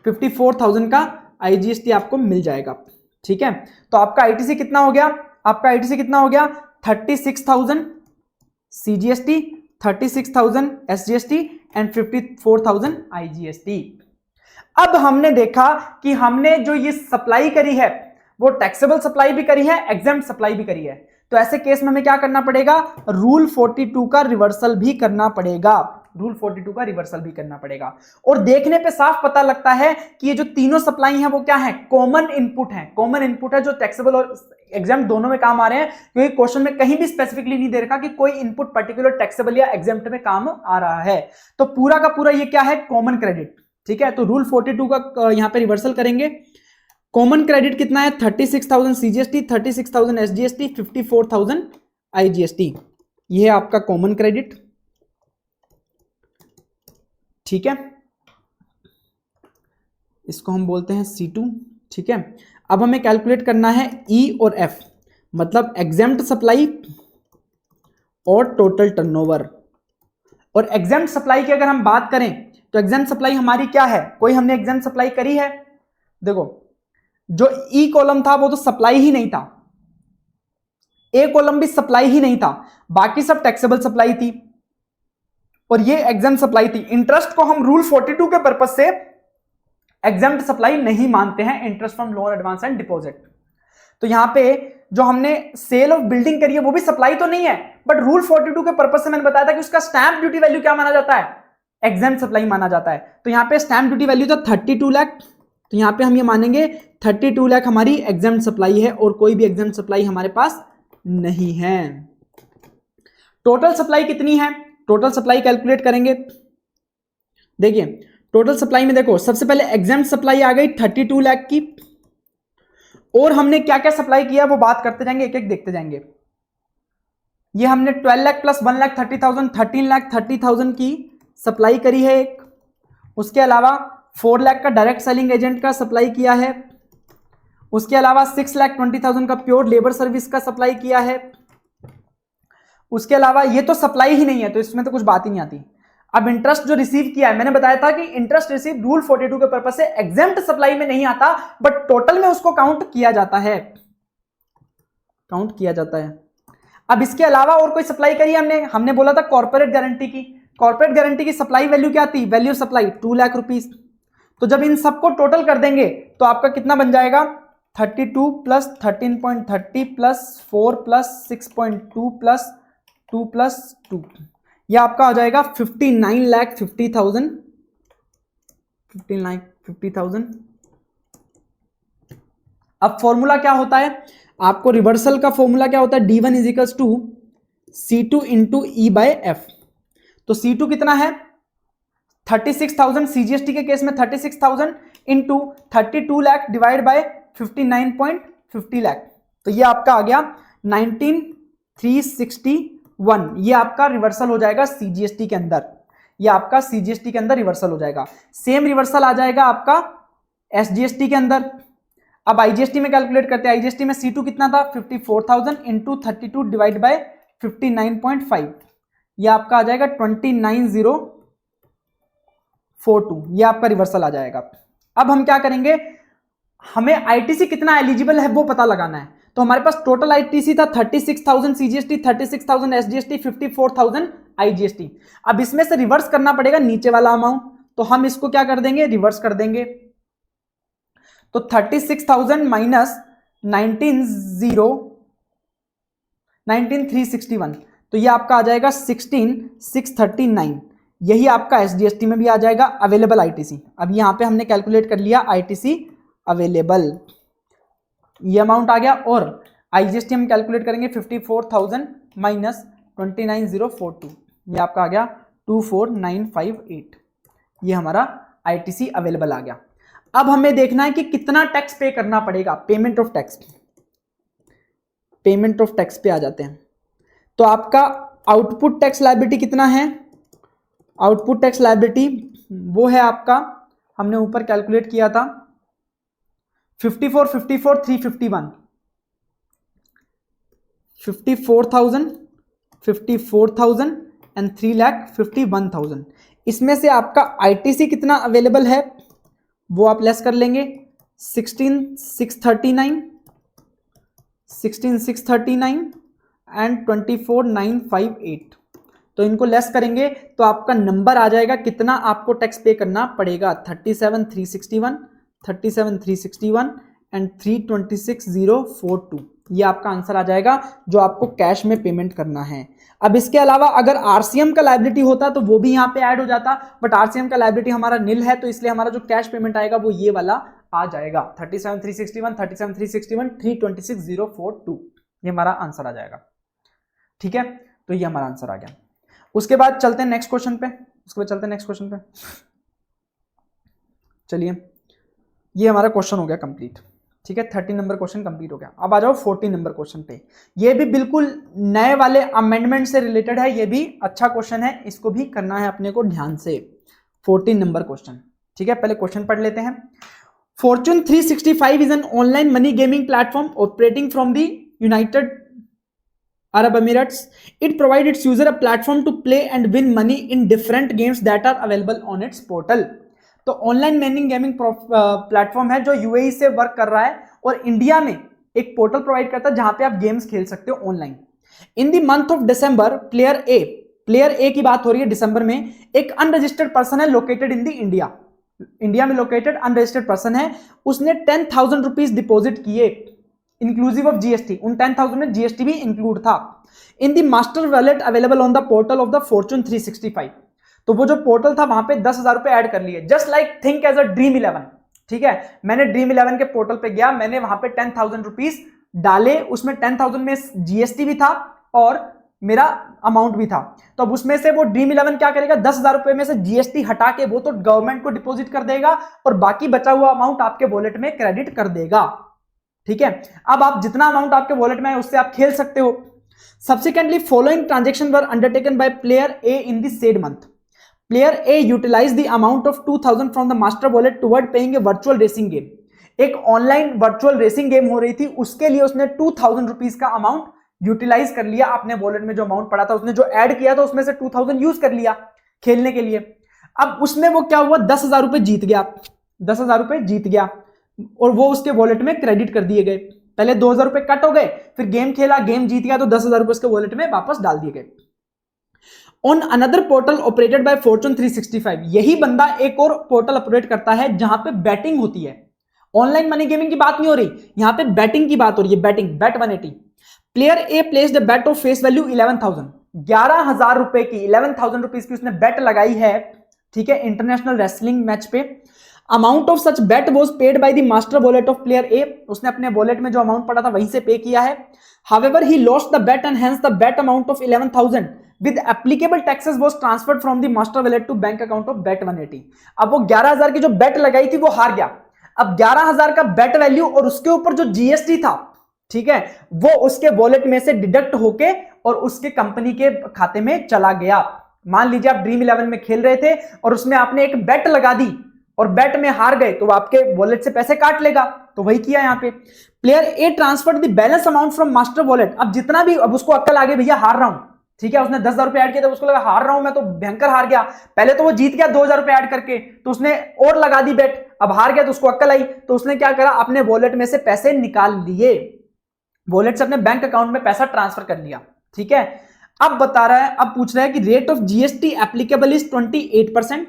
54,000 का आईजीएसटी आपको मिल जाएगा, ठीक है। तो आपका आईटीसी कितना हो गया, आपका आईटीसी कितना हो गया, 36,000 सीजीएसटी, 36,000 एसजीएसटी एंड 54,000 आईजीएसटी। अब हमने देखा कि हमने जो ये सप्लाई करी है वो टैक्सेबल सप्लाई भी करी है, एग्जेम्प्ट सप्लाई भी करी है। तो ऐसे केस में हमें क्या करना पड़ेगा, रूल 42 का रिवर्सल भी करना पड़ेगा, रूल 42 का रिवर्सल भी करना पड़ेगा। और देखने पे साफ पता लगता है कि ये जो तीनों सप्लाई हैं वो क्या है, कॉमन इनपुट है। कॉमन इनपुट है जो टैक्सेबल और एग्जेम्प्ट दोनों में काम आ रहे हैं, क्योंकि क्वेश्चन में कहीं भी स्पेसिफिकली नहीं दे रखा कि कोई इनपुट पर्टिकुलर टैक्सेबल या एग्जेम्प्ट में काम आ रहा है। तो पूरा का पूरा ये क्या है, कॉमन क्रेडिट, ठीक है। तो रूल 42 का यहां पे रिवर्सल करेंगे। कॉमन क्रेडिट कितना है, 36,000 सीजीएसटी, 36,000 एसजीएसटी, 54,000 आईजीएसटी, ये है आपका कॉमन क्रेडिट, ठीक है। इसको हम बोलते हैं C2, ठीक है। अब हमें कैलकुलेट करना है E और F, मतलब एग्जेम्प्ट सप्लाई और टोटल टर्नओवर। और एग्जेम्प्ट सप्लाई की अगर हम बात करें तो एग्जेम्प्ट सप्लाई हमारी क्या है, कोई हमने एग्जेम्प्ट सप्लाई करी है, देखो जो ई कॉलम था वो तो सप्लाई ही नहीं था, ए कॉलम भी सप्लाई ही नहीं था, बाकी सब टैक्सेबल सप्लाई थी और ये एग्जेम्प्ट सप्लाई थी। इंटरेस्ट को हम रूल 42 के पर्पज से एग्जेम्प्ट सप्लाई नहीं मानते हैं, interest from loan advance and deposit. तो यहां पे जो हमने सेल ऑफ बिल्डिंग करी है वो भी सप्लाई तो नहीं है, बट रूल 42 के पर्पज से मैंने बताया था कि उसका स्टैंप ड्यूटी वैल्यू क्या माना जाता है, एग्जेम्प्ट सप्लाई माना जाता है। तो यहां पे स्टैंप ड्यूटी वैल्यू था 32 लाख, तो यहां पे हम ये मानेंगे 32 लाख हमारी एग्जेम्प्ट सप्लाई है और कोई भी एग्जेम्प्ट सप्लाई हमारे पास नहीं है। टोटल सप्लाई कितनी है, टोटल सप्लाई कैलकुलेट करेंगे। देखिए टोटल सप्लाई में देखो सबसे पहले एग्जेम्प्ट सप्लाई आ गई 32 लाख की, और हमने क्या क्या सप्लाई किया वो बात करते जाएंगे, एक एक देखते जाएंगे। ये हमने 12 लाख प्लस 1 लाख 30,000, 13 लाख 30,000 की सप्लाई करी है एक। उसके अलावा 4 लाख का डायरेक्ट सेलिंग एजेंट का सप्लाई किया है, उसके अलावा 6,20,000 का प्योर लेबर सर्विस का सप्लाई किया है। उसके अलावा ये तो सप्लाई ही नहीं है, तो इसमें तो कुछ बात ही नहीं आती। अब इंटरेस्ट जो रिसीव किया है, मैंने बताया था कि इंटरेस्ट रिसीव रूल 42 के पर्पस से एग्जेम्प्ट सप्लाई में नहीं आता, बट टोटल में उसको काउंट किया जाता है, काउंट किया जाता है। अब इसके अलावा और कोई सप्लाई करी हमने बोला था कॉर्पोरेट गारंटी की। कॉर्पोरेट गारंटी की सप्लाई वैल्यू क्या थी? Value supply 2 lakh rupees. तो जब इन सबको टोटल कर देंगे तो आपका कितना बन जाएगा? 32 plus 13.30 plus 4 plus 6.2 plus 2 plus 2, ये आपका आ जाएगा 59,50,000। 59,50,000। अब फॉर्मूला क्या होता है आपको? रिवर्सल का फॉर्मूला क्या होता है? D1 is equals to C2 into E by F। तो C2 कितना है? 36,000, CGST के केस में 36,000 into 32 lakh divide by 59.50 lakh, तो ये आपका आ गया 19,361। ये आपका रिवर्सल हो जाएगा CGST के अंदर, ये आपका CGST के अंदर रिवर्सल हो जाएगा। सेम रिवर्सल आ जाएगा आपका SGST के अंदर। अब IGST में कैलकुलेट करते हैं। IGST में C2 कितना था? 54,000 इंटू 32 डिवाइड बाय 59.5, ये आपका आ जाएगा 29,042, ये आपका रिवर्सल आ जाएगा। अब हम क्या करेंगे, हमें ITC कितना एलिजिबल है वो पता लगाना है। तो हमारे पास टोटल ITC था 36,000 CGST, 36,000 SGST, 54,000 IGST। अब इसमें से रिवर्स करना पड़ेगा नीचे वाला अमाउंट, तो हम इसको क्या कर देंगे? रिवर्स कर देंगे। तो 36,000 माइनस 19,361, तो ये आपका आ जाएगा 16,639। यही आपका SGST में भी आ जाएगा अवेलेबल ITC। अब यहां पे हमने कैलकुलेट कर लिया ITC अवेलेबल, ये अमाउंट आ गया। और IGST हम कैलकुलेट करेंगे 54,000 माइनस 29,042, ये आपका आ गया 24,958, ये हमारा ITC अवेलेबल आ गया। अब हमें देखना है कि कितना टैक्स पे करना पड़ेगा। Payment of tax, payment of tax पे आ जाते हैं। तो आपका आउटपुट टैक्स लायबिलिटी कितना है? आउटपुट टैक्स लायबिलिटी वो है आपका, हमने ऊपर कैलकुलेट किया था 54,351, 54,000 एंड 3,51,000। इसमें से आपका ITC कितना अवेलेबल है वो आप लेस कर लेंगे 16,639 एंड 24,958। तो इनको लेस करेंगे तो आपका नंबर आ जाएगा कितना आपको टैक्स पे करना पड़ेगा? 37,361, 37,361 एंड 326,042, ये आपका आंसर आ जाएगा जो आपको कैश में पेमेंट करना है। अब इसके अलावा अगर RCM का लायबिलिटी होता तो वो भी यहाँ पे ऐड हो जाता, बट RCM का लायबिलिटी हमारा नील है, तो इसलिए हमारा जो कैश पेमेंट आएगा वो ये वाला आ जाएगा 37,361, 37,361, 326,042, ये हमारा आंसर आ जाएगा। ठीक है, तो ये हमारा आंसर आ गया। उसके बाद चलते हैं नेक्स्ट क्वेश्चन पे, चलिए ये हमारा क्वेश्चन हो गया कंप्लीट। ठीक है, 30 नंबर क्वेश्चन कंप्लीट हो गया। अब आ जाओ 14 नंबर क्वेश्चन पे। ये भी बिल्कुल नए वाले अमेंडमेंट से रिलेटेड है, ये भी अच्छा क्वेश्चन है, इसको भी करना है अपने को ध्यान से। 14 नंबर क्वेश्चन, ठीक है, पहले क्वेश्चन पढ़ लेते हैं। Fortune 365 is an online money gaming platform operating from the United Arab Emirates. It provides its user a platform to play and win money in different games that are available on its portal. तो online money gaming platform है जो UAE से work कर रहा है और India में एक पोर्टल प्रोवाइड करता है जहां पे आप गेम्स खेल सकते हो online. In the month of December player ए की बात हो रही है, दिसंबर में एक अनरजिस्टर्ड पर्सन है लोकेटेड इन द इंडिया में लोकेटेड अनरजिस्टर्ड पर्सन है, उसने 10,000 रुपीज डिपॉजिट किए इंक्लूसिव ऑफ जीएसटी। उन 10,000 में जीएसटी भी इंक्लूड था। In the master wallet available on the portal of the Fortune 365, तो वो जो पोर्टल था वहां पे 10,000 रुपए ऐड कर लिए। Just like think as a dream 11। ठीक है, मैंने ड्रीम 11 के पोर्टल पे गया, मैंने वहां पे 10,000 रुपीज डाले, उसमें 10,000 में जीएसटी भी था और मेरा अमाउंट भी था। तो अब उसमें से वो ड्रीम 11 क्या करेगा, 10,000 रुपए में से जीएसटी हटा के वो तो गवर्नमेंट को डिपॉजिट कर देगा और बाकी बचा हुआ अमाउंट आपके वॉलेट में क्रेडिट कर देगा। ठीक है, अब आप जितना अमाउंट आपके वॉलेट में है उससे आप खेल सकते हो। Subsequently following transaction were undertaken by player A in the said month. Player A utilized the amount of 2,000 from the master wallet toward paying a virtual racing game. एक ऑनलाइन वर्चुअल रेसिंग गेम हो रही थी, उसके लिए उसने 2000 rupees का amount utilise कर लिया अपने वॉलेट में। जो अमाउंट पड़ा था उसने जो ऐड किया था उसमें से 2000 यूज कर लिया खेलने के लिए। अब उसमें वो क्या हुआ, 10,000 रुपए जीत गया, 10,000 रुपए जीत गया और वो उसके वॉलेट में क्रेडिट कर दिए गए। पहले 2,000 रुपए कट हो गए, फिर गेम खेला, गेम जीत गया तो 10,000 रुपए उसके वॉलेट में वापस डाल दिए गए। On another portal operated by Fortune 365, यही बंदा एक और पोर्टल ऑपरेट करता है जहां पे बैटिंग होती है। ऑनलाइन मनी गेमिंग की बात नहीं हो रही, यहां पे बैटिंग की बात हो रही है, betting, bet 180। Player A placed the bet of face value 11,000, 11,000 रुपए की, 11,000 रुपीज की उसने बेट लगाई है, ठीक है, इंटरनेशनल रेसलिंग मैच पे। Amount of such bet was paid by the master wallet of player A, उसने अपने वॉलेट में जो अमाउंट पड़ा था वहीं से पे किया है। However he lost the bet and hence the bet amount of 11,000 with applicable taxes was transferred from the master wallet to bank account of bet 180। अब वो 11,000 की जो बेट लगाई थी वो हार गया। अब 11,000 का बेट वैल्यू और उसके ऊपर जो जीएसटी था, ठीक है, वो उसके वॉलेट में से डिडक्ट होके और उसके कंपनी के खाते में चला गया। मान लीजिए आप ड्रीम 11 में खेल रहे थे और उसमें आपने एक बेट लगा दी और बेट में हार गए तो आपके वॉलेट से पैसे काट लेगा, तो वही किया यहां पे। Player A transferred the balance amount from master wallet, अब जितना भी, अब उसको अक्ल आ गई भैया हार रहा हूं, ठीक है, उसने 10,000 रुपए ऐड किया तो उसको लगा हार रहा हूं मैं तो भयंकर हार गया। पहले तो वो जीत गया 2,000 रुपए ऐड करके, तो उसने और लगा दी बेट, अब हार गया तो उसको अक्ल आई, तो उसने क्या करा, अपने वॉलेट में से पैसे निकाल लिए, वॉलेट से अपने बैंक अकाउंट में पैसा ट्रांसफर कर लिया, ठीक है। अब बता रहा है, अब पूछ रहा है कि rate of GST applicable is 28%,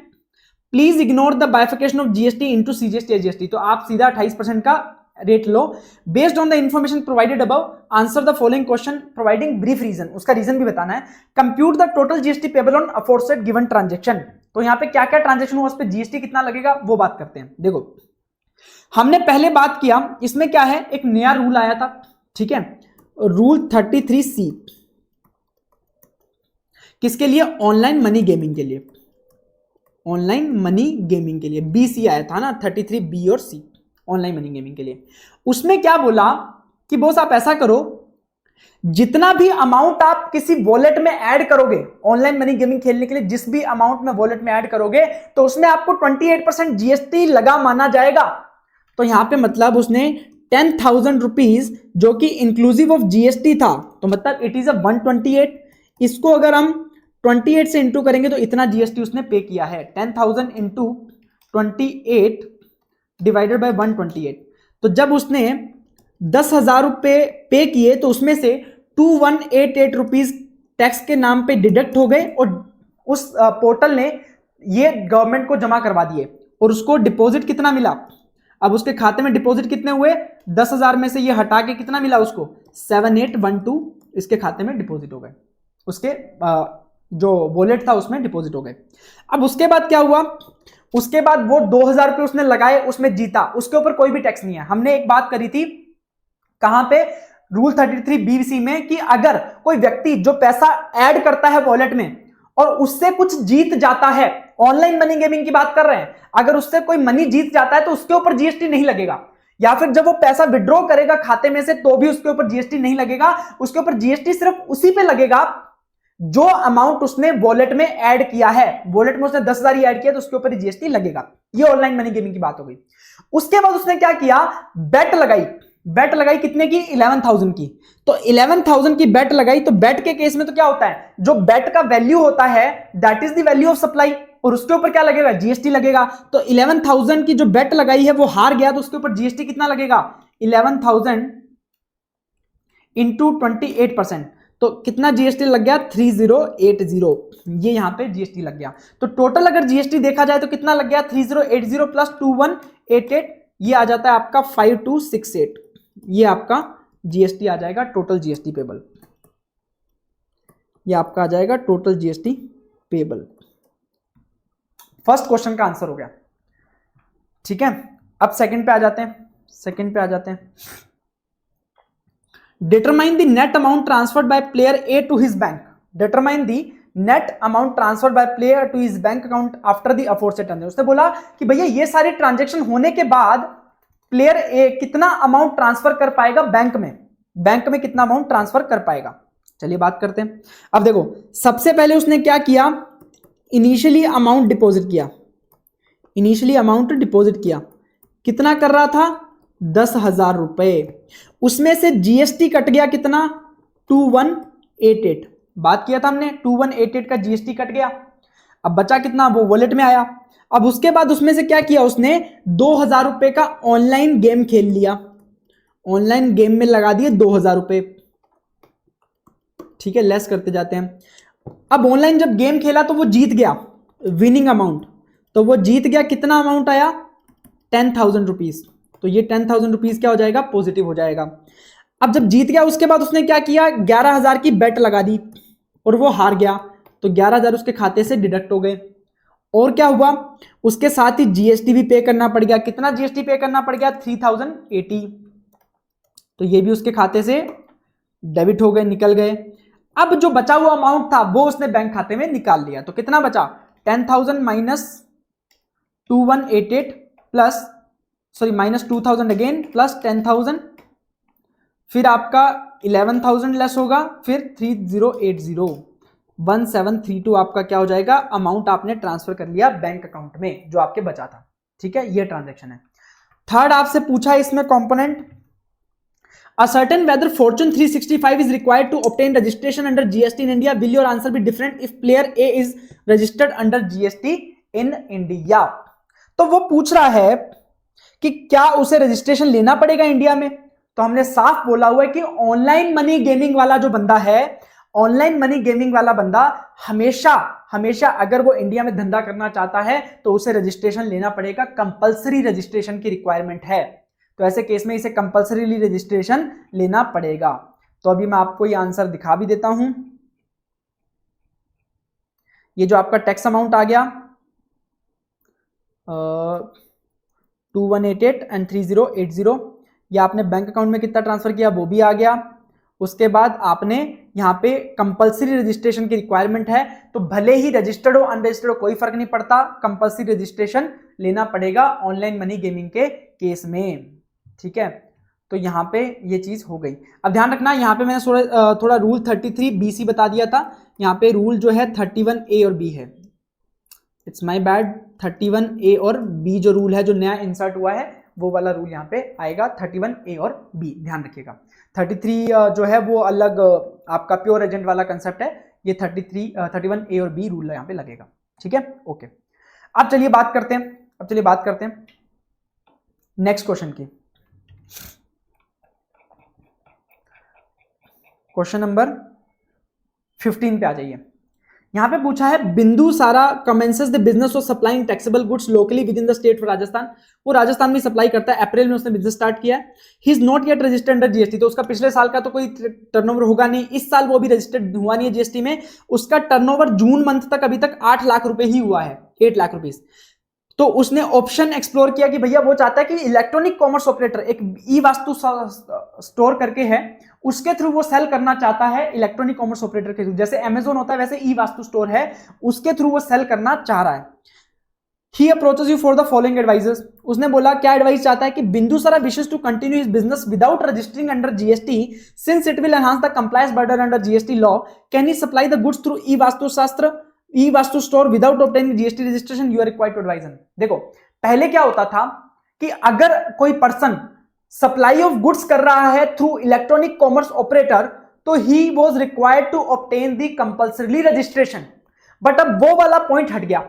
please ignore the bifurcation of GST into CGST GST, तो आप सीधा 28% का रेट लो। Based on the information provided above answer the following question providing brief reason, उसका रीजन भी बताना है। Compute the total GST payable on aforesaid given transaction, तो यहां पे क्या क्या ट्रांजैक्शन हुआ उस पे जीएसटी कितना लगेगा वो बात करते हैं। देखो हमने पहले बात किया, इसमें क्या है, एक नया रूल आया था, ठीक है, रूल 33C, किसके लिए, ऑनलाइन मनी गेमिंग के लिए, ऑनलाइन मनी गेमिंग के लिए BC आया था ना, 33B और C, ऑनलाइन मनी गेमिंग के लिए। उसमें क्या बोला कि बॉस आप ऐसा करो, जितना भी अमाउंट आप किसी वॉलेट में ऐड करोगे ऑनलाइन मनी गेमिंग खेलने के लिए, जिस भी अमाउंट में वॉलेट में ऐड करोगे तो उसमें आपको 28% जीएसटी लगा माना जाएगा। तो यहां पे मतलब उसने 10,000 रुपीज जो कि इंक्लूसिव ऑफ जीएसटी था, तो मतलब इट इज 128, इसको अगर हम 28 से इंटू करेंगे तो इतना जीएसटी उसने पे किया है, 10,000 इंटू 28 डिवाइडेड बाय 128। तो जब उसने 10,000 रुपए पे किए तो उसमें से 2188 रुपीज टैक्स के नाम पे डिडक्ट हो गए और उस पोर्टल ने ये गवर्नमेंट को जमा करवा दिए और उसको डिपॉजिट कितना मिला, अब उसके खाते में डिपॉजिट कितने हुए, 10,000 में से ये हटा के कितना मिला उसको, 7812 इसके खाते में डिपॉजिट हो गए, उसके जो वॉलेट था उसमें डिपॉजिट हो गए। अब उसके बाद क्या हुआ, उसके बाद वो 2,000 रुपए उसने लगाए, उसमें जीता, उसके ऊपर कोई भी टैक्स नहीं है। हमने एक बात करी थी कहां पे, रूल 33BC में, कि अगर कोई व्यक्ति जो पैसा ऐड करता है वॉलेट में और उससे कुछ जीत जाता है, ऑनलाइन मनी गेमिंग की बात कर रहे हैं, अगर उससे कोई मनी जीत जाता है तो उसके ऊपर जीएसटी नहीं लगेगा, या फिर जब वो पैसा विड्रॉ करेगा खाते में से तो भी उसके ऊपर जीएसटी नहीं लगेगा, उसके ऊपर जीएसटी सिर्फ उसी पे लगेगा जो अमाउंट उसने वॉलेट में ऐड किया है। वॉलेट में उसने 10,000 ही ऐड किया तो उसके ऊपर जीएसटी लगेगा। ये ऑनलाइन मनी गेमिंग की बात हो गई। उसके बाद उसने क्या किया, बेट लगाई, बेट लगाई कितने की, 11,000 की। तो 11,000 की बेट लगाई, तो बेट के केस में तो क्या होता है, जो बेट का वैल्यू होता है that is the value of supply, और उसके ऊपर क्या लगेगा, जीएसटी लगेगा। तो 11,000 की जो बेट लगाई है वो हार गया तो उसके ऊपर जीएसटी कितना लगेगा, 11,000 इंटू 28%, तो कितना जीएसटी लग गया, 3080, ये यहां पे जीएसटी लग गया। तो टोटल अगर जीएसटी देखा जाए तो कितना लग गया, 3080 प्लस 2188, ये आ जाता है आपका 5268, ये आपका जीएसटी आ जाएगा, टोटल जीएसटी पेबल, ये आपका आ जाएगा total GST payable. First question का आंसर हो गया, ठीक है। अब सेकंड पे आ जाते हैं, सेकंड पे आ जाते हैं। Determine the net amount transferred by player A to his bank. Determine the net amount transferred by player to his bank account after the aforesaid transaction. उसने बोला कि भैया ये सारे ट्रांजैक्शन होने के बाद प्लेयर ए कितना अमाउंट ट्रांसफर कर पाएगा बैंक में, बैंक में कितना अमाउंट ट्रांसफर कर पाएगा। चलिए बात करते हैं। अब देखो सबसे पहले उसने क्या किया, इनिशियली अमाउंट डिपॉजिट किया, इनिशियली अमाउंट डिपॉजिट किया, कितना कर रहा था, 10,000 रुपए, उसमें से जीएसटी कट गया कितना 2188, बात किया था हमने 2188 का जीएसटी कट गया। अब बचा कितना, वो वॉलेट में आया। अब उसके बाद उसमें से क्या किया उसने 2,000 रुपए का ऑनलाइन गेम खेल लिया, ऑनलाइन गेम में लगा दिए 2,000 रुपए। ठीक है, लेस करते जाते हैं। अब ऑनलाइन जब गेम खेला तो वो जीत गया, विनिंग अमाउंट, तो वो जीत गया, कितना अमाउंट आया 10,000 रुपीज। तो ये 10,000 रुपीज क्या हो जाएगा, पॉजिटिव हो जाएगा। अब जब जीत गया उसके बाद उसने क्या किया 11,000 की बेट लगा दी और वो हार गया, तो 11,000 उसके खाते से डिडक्ट हो गए। और क्या हुआ, उसके साथ ही जीएसटी भी पे करना पड़ गया। कितना जीएसटी पे करना पड़ गया 3,080, तो ये भी उसके खाते से डेबिट हो गए, निकल गए। अब जो बचा हुआ अमाउंट था वो उसने बैंक खाते में निकाल लिया, तो कितना बचा 10,000 minus 2188 plus minus 2,000 again plus 10,000, फिर आपका 11,000 लेस होगा, फिर 3080 1732 आपका क्या हो जाएगा, अमाउंट आपने ट्रांसफर कर लिया बैंक अकाउंट में जो आपके बचा था। ठीक है, ये ट्रांजैक्शन है। थर्ड आपसे पूछा इसमें component, a certain whether Fortune 365 is required to obtain registration under GST in India, will your answer be different if player A is registered under GST in India? तो वो पूछ रहा है कि क्या उसे रजिस्ट्रेशन लेना पड़ेगा इंडिया में। तो हमने साफ बोला हुआ है कि ऑनलाइन मनी गेमिंग वाला जो बंदा है, ऑनलाइन मनी गेमिंग वाला बंदा हमेशा हमेशा अगर वो इंडिया में धंधा करना चाहता है तो उसे रजिस्ट्रेशन लेना पड़ेगा, कंपलसरी रजिस्ट्रेशन की रिक्वायरमेंट है। तो ऐसे केस में इसे कंपलसरीली रजिस्ट्रेशन लेना पड़ेगा। तो अभी मैं आपको ये आंसर दिखा भी देता हूं। ये जो आपका टैक्स अमाउंट आ गया 2188 एंड 3080, ये आपने बैंक अकाउंट में कितना ट्रांसफर किया वो भी आ गया। उसके बाद आपने यहाँ पे कंपलसरी रजिस्ट्रेशन की रिक्वायरमेंट है, तो भले ही रजिस्टर्ड हो अनरजिस्टर्ड हो कोई फर्क नहीं पड़ता, कंपलसरी रजिस्ट्रेशन लेना पड़ेगा ऑनलाइन मनी गेमिंग के केस में। ठीक है, तो यहाँ पे ये चीज हो गई। अब ध्यान रखना, यहाँ पे मैंने थोड़ा रूल 33BC बता दिया था, यहाँ पे रूल जो है 31A और B है। इट्स माय बैड, 31A और B जो रूल है जो नया इंसर्ट हुआ है वो वाला रूल यहाँ पे आएगा 31A और B, ध्यान रखिएगा। 33 जो है वो अलग आपका प्योर एजेंट वाला कंसेप्ट है, ये 31A और B रूल यहाँ पे लगेगा। ठीक है, ओके। अब चलिए बात करते हैं नेक्स्ट क्वेश्चन की। क्वेश्चन नंबर 15 पे आ जाइए। यहां पे पूछा है बिंदु सारा commences the business of supplying taxable goods locally with in the state of Rajasthan. वो राजस्थान में सप्लाई करता है, अप्रैल में उसने बिजनेस स्टार्ट किया है। He is not yet registered under GST, तो उसका पिछले साल का तो कोई टर्नओवर होगा नहीं, इस साल वो भी रजिस्टर्ड हुआ नहीं है जीएसटी में। उसका टर्नओवर जून मंथ तक अभी तक 8 लाख रुपए ही हुआ है, 8 लाख रुपीज। तो उसने ऑप्शन एक्सप्लोर किया कि भैया वो चाहता है कि इलेक्ट्रॉनिक कॉमर्स ऑपरेटर एक ई वास्तु स्टोर करके है, उसके थ्रू वो सेल करना चाहता है। इलेक्ट्रॉनिक कॉमर्स ऑपरेटर के थ्रू, जैसे अमेजोन होता है वैसे ई वास्तु स्टोर है, उसके थ्रू वो सेल करना चाह रहा है। He approaches you for the following advices. उसने बोला क्या एडवाइस चाहता है कि Bindusara wishes to continue his business without registering under GST since it will enhance the compliance burden under GST law. Can he supply the goods through e-vastu store without obtaining GST registration? You are required to advise him. देखो पहले क्या होता था कि अगर कोई person supply of goods कर रहा है थ्रू इलेक्ट्रॉनिक कॉमर्स ऑपरेटर तो he was required to obtain the compulsory registration, but अब वो वाला पॉइंट हट गया।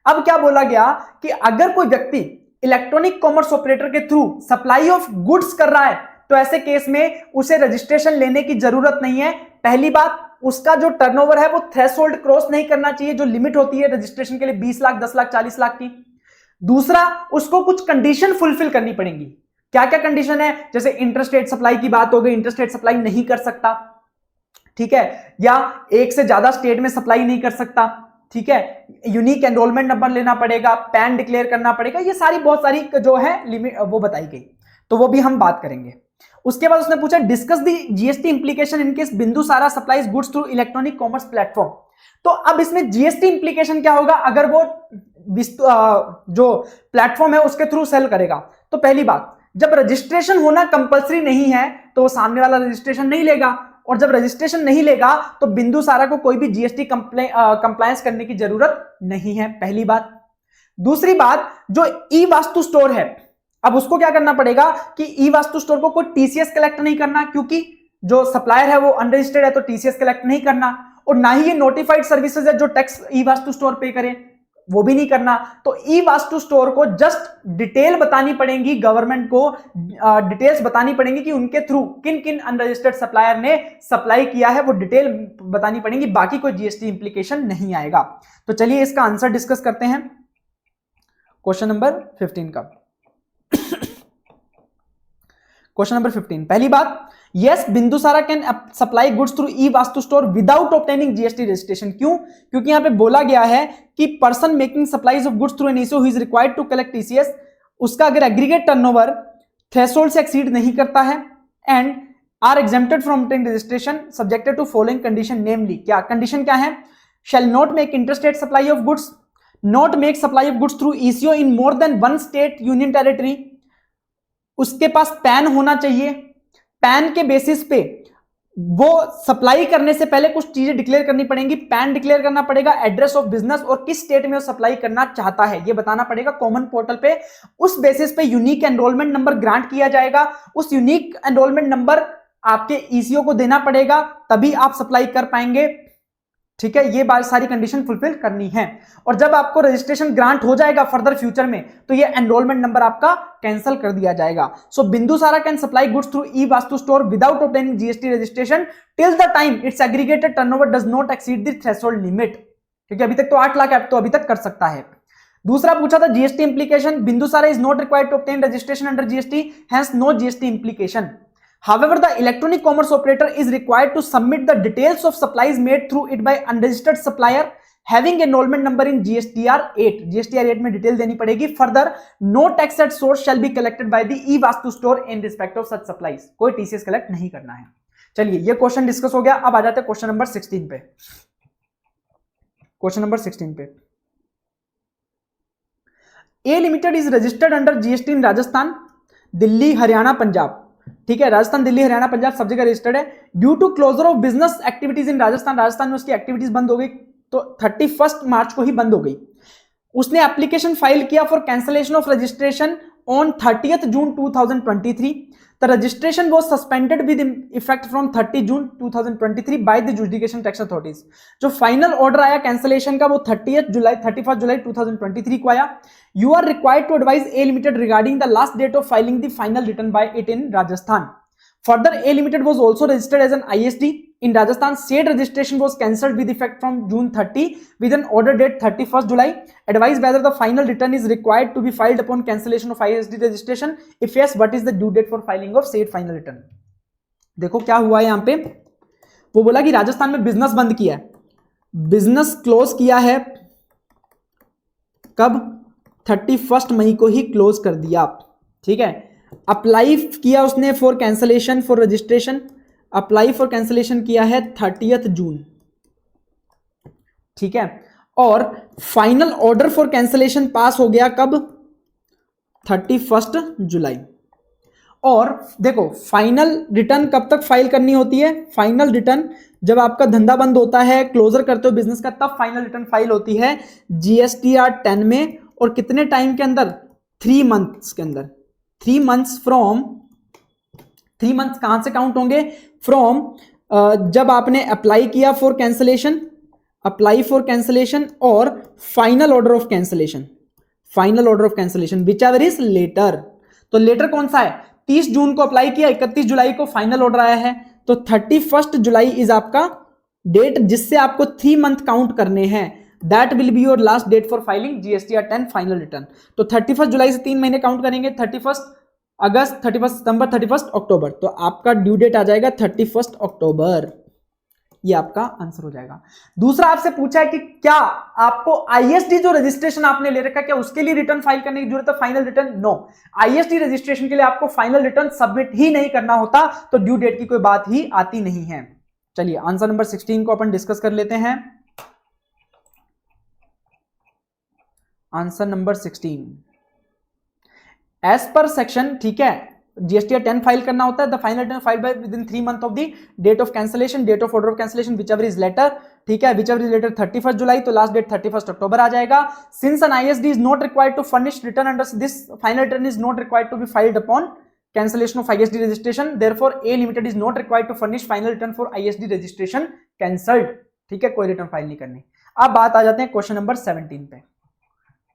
अब क्या बोला गया कि अगर कोई व्यक्ति इलेक्ट्रॉनिक कॉमर्स ऑपरेटर के थ्रू सप्लाई ऑफ गुड्स कर रहा है तो ऐसे केस में उसे रजिस्ट्रेशन लेने की जरूरत नहीं है। पहली बात, उसका जो टर्नओवर है वो थ्रेशोल्ड क्रॉस नहीं करना चाहिए, जो लिमिट होती है रजिस्ट्रेशन के लिए 20 लाख 10 लाख 40 लाख की। दूसरा, उसको कुछ कंडीशन फुलफिल करनी पड़ेंगी। क्या क्या कंडीशन है, जैसे इंटरस्टेट सप्लाई की बात हो गई, इंटरस्टेट सप्लाई नहीं कर सकता, ठीक है, या एक से ज्यादा स्टेट में सप्लाई नहीं कर सकता, ठीक है, यूनिक एनरोलमेंट नंबर लेना पड़ेगा, पैन डिक्लेयर करना पड़ेगा, ये सारी बहुत सारी जो है लिमिट वो बताई गई, तो वो भी हम बात करेंगे। उसके बाद उसने पूछा discuss the GST implication in case Bindusara supplies goods through electronic commerce platform. तो अब इसमें जीएसटी इंप्लीकेशन क्या होगा अगर वो जो प्लेटफॉर्म है उसके थ्रू सेल करेगा। तो पहली बात, जब रजिस्ट्रेशन होना कंपलसरी नहीं है तो वो सामने वाला रजिस्ट्रेशन नहीं लेगा, और जब रजिस्ट्रेशन नहीं लेगा तो बिंदुसारा को कोई भी जीएसटी कंप्लायंस करने की जरूरत नहीं है, पहली बात। दूसरी बात, जो ई वास्तु स्टोर है, अब उसको क्या करना पड़ेगा कि ई वास्तु स्टोर को कोई टीसीएस कलेक्ट नहीं करना, क्योंकि जो सप्लायर है वो अनरजिस्टर्ड है, तो टीसीएस कलेक्ट नहीं करना, और ना ही ये नोटिफाइड सर्विसेज है जो टैक्स ई वास्तु स्टोर पे करे, वो भी नहीं करना। तो ई वास्तु स्टोर को जस्ट डिटेल बतानी पड़ेगी, गवर्नमेंट को डिटेल्स बतानी पड़ेंगी कि उनके थ्रू किन किन अनरजिस्टर्ड सप्लायर ने सप्लाई किया है, वो डिटेल बतानी पड़ेगी, बाकी कोई जीएसटी इंप्लीकेशन नहीं आएगा। तो चलिए इसका आंसर डिस्कस करते हैं क्वेश्चन नंबर 15 का। क्वेश्चन नंबर 15, पहली बात, yes Bindusara can supply goods through e Vastu store without obtaining GST registration. क्यों? क्योंकि यहां पे बोला गया है कि person making supplies of goods through an ECO who is required to collect TCS, उसका अगर एग्रीगेट टर्नओवर थ्रेशोल्ड से एक्सीड नहीं करता है, and are exempted from obtaining registration subjected to following condition, namely क्या कंडीशन क्या है? Shall not make interstate supply of goods, not make supply of goods through eco in more than one state union territory, उसके पास pan होना चाहिए, pan के basis पे वो supply करने से पहले कुछ चीजें डिक्लेयर करनी पड़ेंगी, पैन डिक्लेयर करना पड़ेगा, एड्रेस ऑफ बिजनेस और किस स्टेट में वो सप्लाई करना चाहता है ये बताना पड़ेगा कॉमन पोर्टल पे। उस बेसिस पे यूनिक एनरोलमेंट नंबर ग्रांट किया जाएगा, उस यूनिक एनरोलमेंट नंबर आपके ईसीओ को देना पड़ेगा, तभी आप सप्लाई कर पाएंगे। ठीक है, ये बात सारी कंडीशन फुलफिल करनी है। और जब आपको रजिस्ट्रेशन ग्रांट हो जाएगा फर्दर फ्यूचर में, तो ये एनरोलमेंट नंबर आपका कैंसिल कर दिया जाएगा। So Bindusara can supply goods through e Vastu store without obtaining GST registration till the time its aggregated turnover does not exceed the threshold limit, क्योंकि अभी तक तो 8 लाख है, तो अभी तक कर सकता है। दूसरा पूछा था GST implication, Bindusara is not required to obtain registration under GST, hence no GST implication. However, the electronic commerce operator is required to submit the details of supplies made through it by unregistered supplier having enrollment number in GSTR 8. GSTR 8 में detail देनी पड़ेगी. Further, no tax at source shall be collected by the e-vastu store in respect of such supplies. कोई TCS collect नहीं करना है. चलिए ये question discuss हो गया. अब आ जाते हैं क्वेश्चन नंबर 16 पे. क्वेश्चन नंबर 16 पे, A Limited is registered under GST in Rajasthan, Delhi, Haryana, Punjab. ठीक है, राजस्थान, दिल्ली, हरियाणा, पंजाब सब जगह रजिस्टर्ड है. Due to closure of business activities in Rajasthan, Rajasthan में उसकी एक्टिविटीज बंद हो गई, तो 31 मार्च को ही बंद हो गई. उसने एप्लीकेशन फाइल किया for cancellation of registration on 30th June 2023. The registration was suspended with effect from 30 June 2023 by the Jurisdiction Tax Authorities. जो फाइनल ऑर्डर आया कैंसलेशन का वो 31 जुलाई 2023 को आया. You are required to advise A Limited regarding the last date of filing the final return by it in Rajasthan. Further, A Limited was also registered as an ISD in Rajasthan. Said registration was cancelled with effect from June 30 with an order date 31st July. Advise whether the final return is required to be filed upon cancellation of ISD registration. If yes, what is the due date for filing of said final return? देखो क्या हुआ है यहाँ पे. वो बोला कि राजस्थान में बिजनेस बंद किया है, बिजनेस क्लोज किया है कब? 31 मई को ही क्लोज कर दिया. ठीक है, अप्लाई किया उसने for cancellation for registration, apply for cancellation किया है 30th जून. ठीक है, और फाइनल ऑर्डर फॉर कैंसलेशन पास हो गया कब? 31 जुलाई. और देखो फाइनल रिटर्न कब तक फाइल करनी होती है? फाइनल रिटर्न जब आपका धंधा बंद होता है, क्लोजर करते हो बिजनेस का, तब फाइनल रिटर्न फाइल होती है GSTR 10 में. और कितने टाइम के अंदर? 3 मंथ्स के अंदर. 3 मंथ्स फ्रॉम, 3 मंथ्स कहां से काउंट होंगे? फ्रॉम जब आपने अप्लाई किया for cancellation, apply for cancellation और final order of cancellation, final order of cancellation whichever is later. तो लेटर कौन सा है? 30 जून को अप्लाई किया, 31 जुलाई को फाइनल ऑर्डर आया है, तो 31 जुलाई इज आपका डेट जिससे आपको 3 मंथ काउंट करने हैं. That will be your last date for filing GSTR 10 final return. तो 31 जुलाई से 3 महीने काउंट करेंगे, 31 अगस्त, 31 सितंबर, 31 अक्टूबर. तो आपका ड्यू डेट आ जाएगा 31 अक्टूबर. ये आपका आंसर हो जाएगा. दूसरा आपसे पूछा है कि क्या आपको ISD जो रजिस्ट्रेशन आपने ले रखा है, क्या उसके लिए रिटर्न फाइल करने की जरूरत है? Final return no. ISD registration के लिए आपको फाइनल रिटर्न सबमिट ही नहीं करना होता, तो ड्यू डेट की कोई बात ही आती नहीं है. चलिए आंसर नंबर 16 को अपन डिस्कस कर लेते हैं. Answer number 16, as per section, ठीक है, GSTR 10 फाइल करना होता है, the final return file by within 3 month of the date of cancellation, date of order of cancellation whichever is later, ठीक है, whichever is later 31 July, तो last date 31 October आ जाएगा। Since an ISD is not required to furnish return under this, final return is not required to be filed upon cancellation of ISD registration, therefore A Limited is not required to furnish final return for ISD registration cancelled, ठीक है, कोई return file नहीं करनी। अब बात आ जाते हैं question number 17 पे,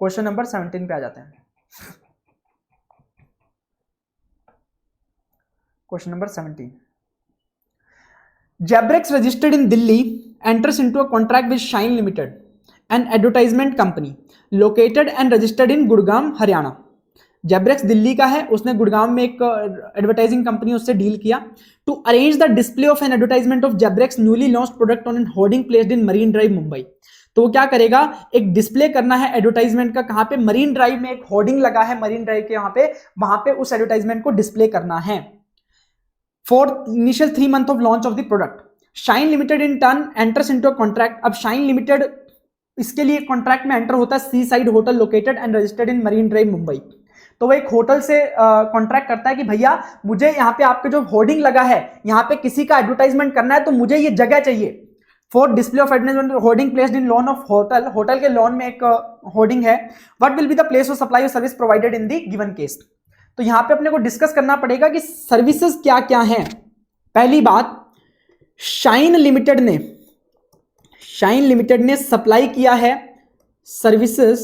क्वेश्चन नंबर 17 पे आ जाते हैं। Question number 17, Jabrex registered in Delhi enters into a contract with Shine Limited, an advertisement company located and registered in Gurgaon, Haryana। जैब्रेक्स दिल्ली का है, उसने गुड़गांव में एक एडवर्टाइजिंग कंपनी उससे डील किया to arrange the display of an advertisement of जैब्रेक्स newly launched product on an hoarding placed in Marine Drive Mumbai. तो वो क्या करेगा, एक डिस्प्ले करना है एडवर्टाइजमेंट का, कहां पे, मरीन ड्राइव में एक होर्डिंग लगा है मरीन ड्राइव के वहां पे उस एडवर्टाइजमेंट को डिस्प्ले करना है for initial 3 month of launch of the product. Shine limited in turn enters into a contract. अब शाइन लिमिटेड इसके लिए कॉन्ट्रैक्ट में एंटर होता है seaside hotel located and registered in Marine Drive Mumbai. तो वो एक होटल से कॉन्ट्रैक्ट करता है कि भैया मुझे यहाँ पे आपके जो होर्डिंग लगा है यहाँ पे किसी का एडवर्टाइजमेंट करना है, तो मुझे ये जगह चाहिए for display of advertisement hoarding placed in lawn of hotel. Hotel के लॉन में एक होर्डिंग है। What will be the place of supply of service provided in the given case. तो यहाँ पे अपने को डिस्कस करना पड़ेगा कि सर्विसेज क्या क्या हैं। पहली बात, शाइन लिमिटेड ने सप्लाई किया है सर्विसेज